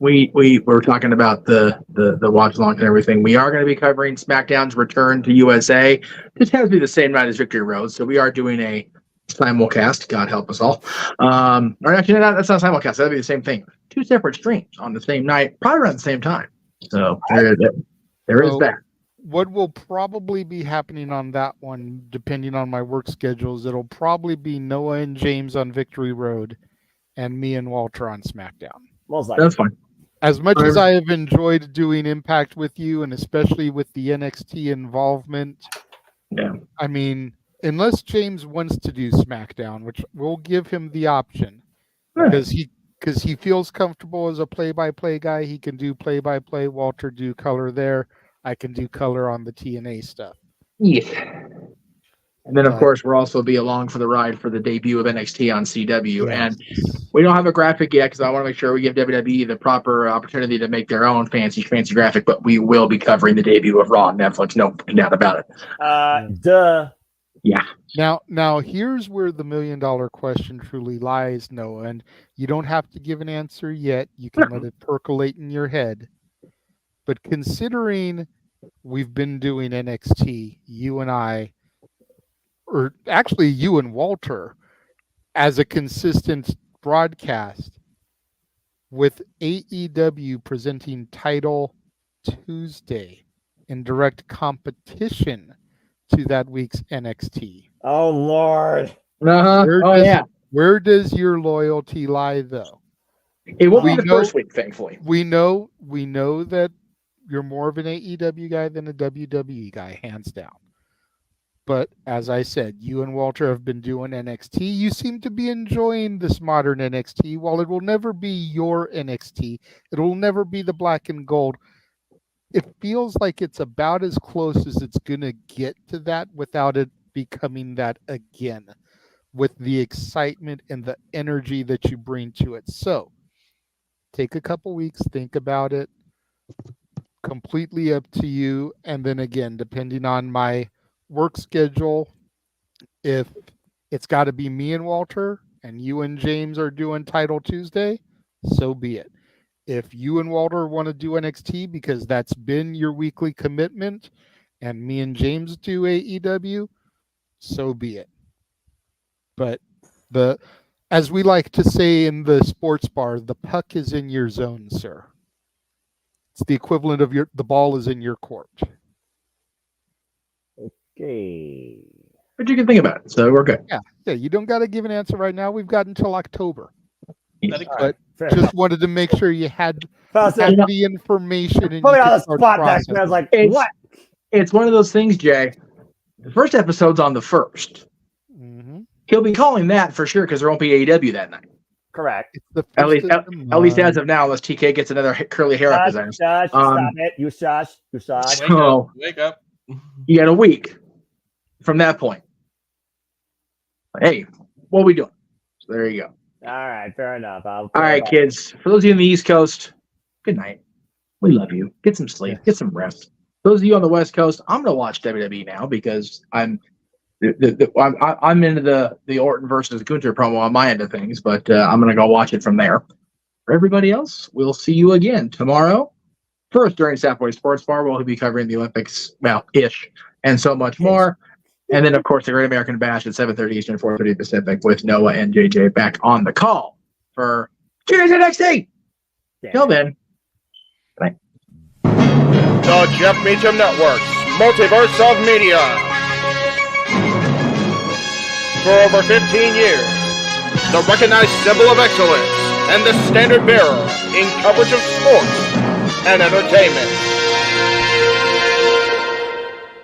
Speaker 8: we were talking about the watch along and everything, we are going to be covering SmackDown's return to USA. This has to be the same night as Victory Road, so we are doing a simulcast. God help us all. Or actually, that's not simulcast. That'd be the same thing. 2 separate streams on the same night, probably around the same time. So there is that.
Speaker 7: What will probably be happening on that one, depending on my work schedules, it'll probably be Noah and James on Victory Road and me and Walter on SmackDown.
Speaker 10: Most likely.
Speaker 8: That's fine.
Speaker 7: As much as I have enjoyed doing Impact with you, and especially with the NXT involvement, I mean, unless James wants to do SmackDown, which we'll give him the option, because he feels comfortable as a play-by-play guy. He can do play-by-play. Walter do color there. I can do color on the TNA stuff.
Speaker 8: Yeah. And then, of course, we'll also be along for the ride for the debut of NXT on CW. Yes. And we don't have a graphic yet because I want to make sure we give WWE the proper opportunity to make their own fancy graphic, but we will be covering the debut of Raw on Netflix. No doubt about it.
Speaker 10: Duh.
Speaker 8: Yeah.
Speaker 7: Now, here's where the $1 million question truly lies, Noah, and you don't have to give an answer yet. You can let it percolate in your head. But considering we've been doing NXT, you and I, or actually you and Walter, as a consistent broadcast, with AEW presenting Title Tuesday, in direct competition to that week's NXT.
Speaker 10: Oh Lord.
Speaker 7: Where does your loyalty lie, though?
Speaker 8: It won't be the first week, thankfully.
Speaker 7: We know that you're more of an AEW guy than a WWE guy, hands down. But as I said, you and Walter have been doing NXT. You seem to be enjoying this modern NXT. While it will never be your NXT, it will never be the black and gold. It feels like it's about as close as it's going to get to that without it becoming that again, with the excitement and the energy that you bring to it. So take a couple weeks, think about it. Completely up to you. And then again, depending on my work schedule, if it's got to be me and Walter and you and James are doing Title Tuesday, so be it. If you and Walter want to do NXT because that's been your weekly commitment and me and James do AEW, so be it. But as we like to say in the sports bar, the puck is in your zone, sir. It's the equivalent of the ball is in your court.
Speaker 10: Okay.
Speaker 8: But you can think about it, so we're good.
Speaker 7: Yeah. You don't got to give an answer right now. We've got until October. But
Speaker 10: Fair
Speaker 7: just
Speaker 10: enough.
Speaker 7: wanted to make sure you had
Speaker 10: Faster.
Speaker 7: the information. And
Speaker 10: Put me
Speaker 7: you
Speaker 10: on the
Speaker 7: could start
Speaker 10: spot back. And I was like, what?
Speaker 8: It's one of those things, Jay. The first episode's on the 1st.
Speaker 7: Mm-hmm.
Speaker 8: He'll be calling that for sure because there won't be AEW that night.
Speaker 10: Correct.
Speaker 8: At least as of now, unless TK gets another curly hair up his ass.
Speaker 10: Shush, stop it. You shush. You shush.
Speaker 8: So,
Speaker 9: Wake up.
Speaker 8: You got a week from that point. Hey, what are we doing? So there you go.
Speaker 10: All right, fair enough.
Speaker 8: All right, kids. For those of you on the East Coast, good night. We love you. Get some sleep. Get some rest. Those of you on the West Coast, I'm going to watch WWE now because I'm into the Orton versus Gunther promo on my end of things, but I'm going to go watch it from there. For everybody else, we'll see you again tomorrow. First, during Sapboy Sports Bar, we'll be covering the Olympics, well-ish, and so much more. And then, of course, the Great American Bash at 7:30 Eastern, 4:30 Pacific with Noah and JJ back on the call for Cheers NXT. Till then, bye.
Speaker 5: The Jeff Meacham Network's Multiverse of Media. For over 15 years, the recognized symbol of excellence and the standard bearer in coverage of sports and entertainment.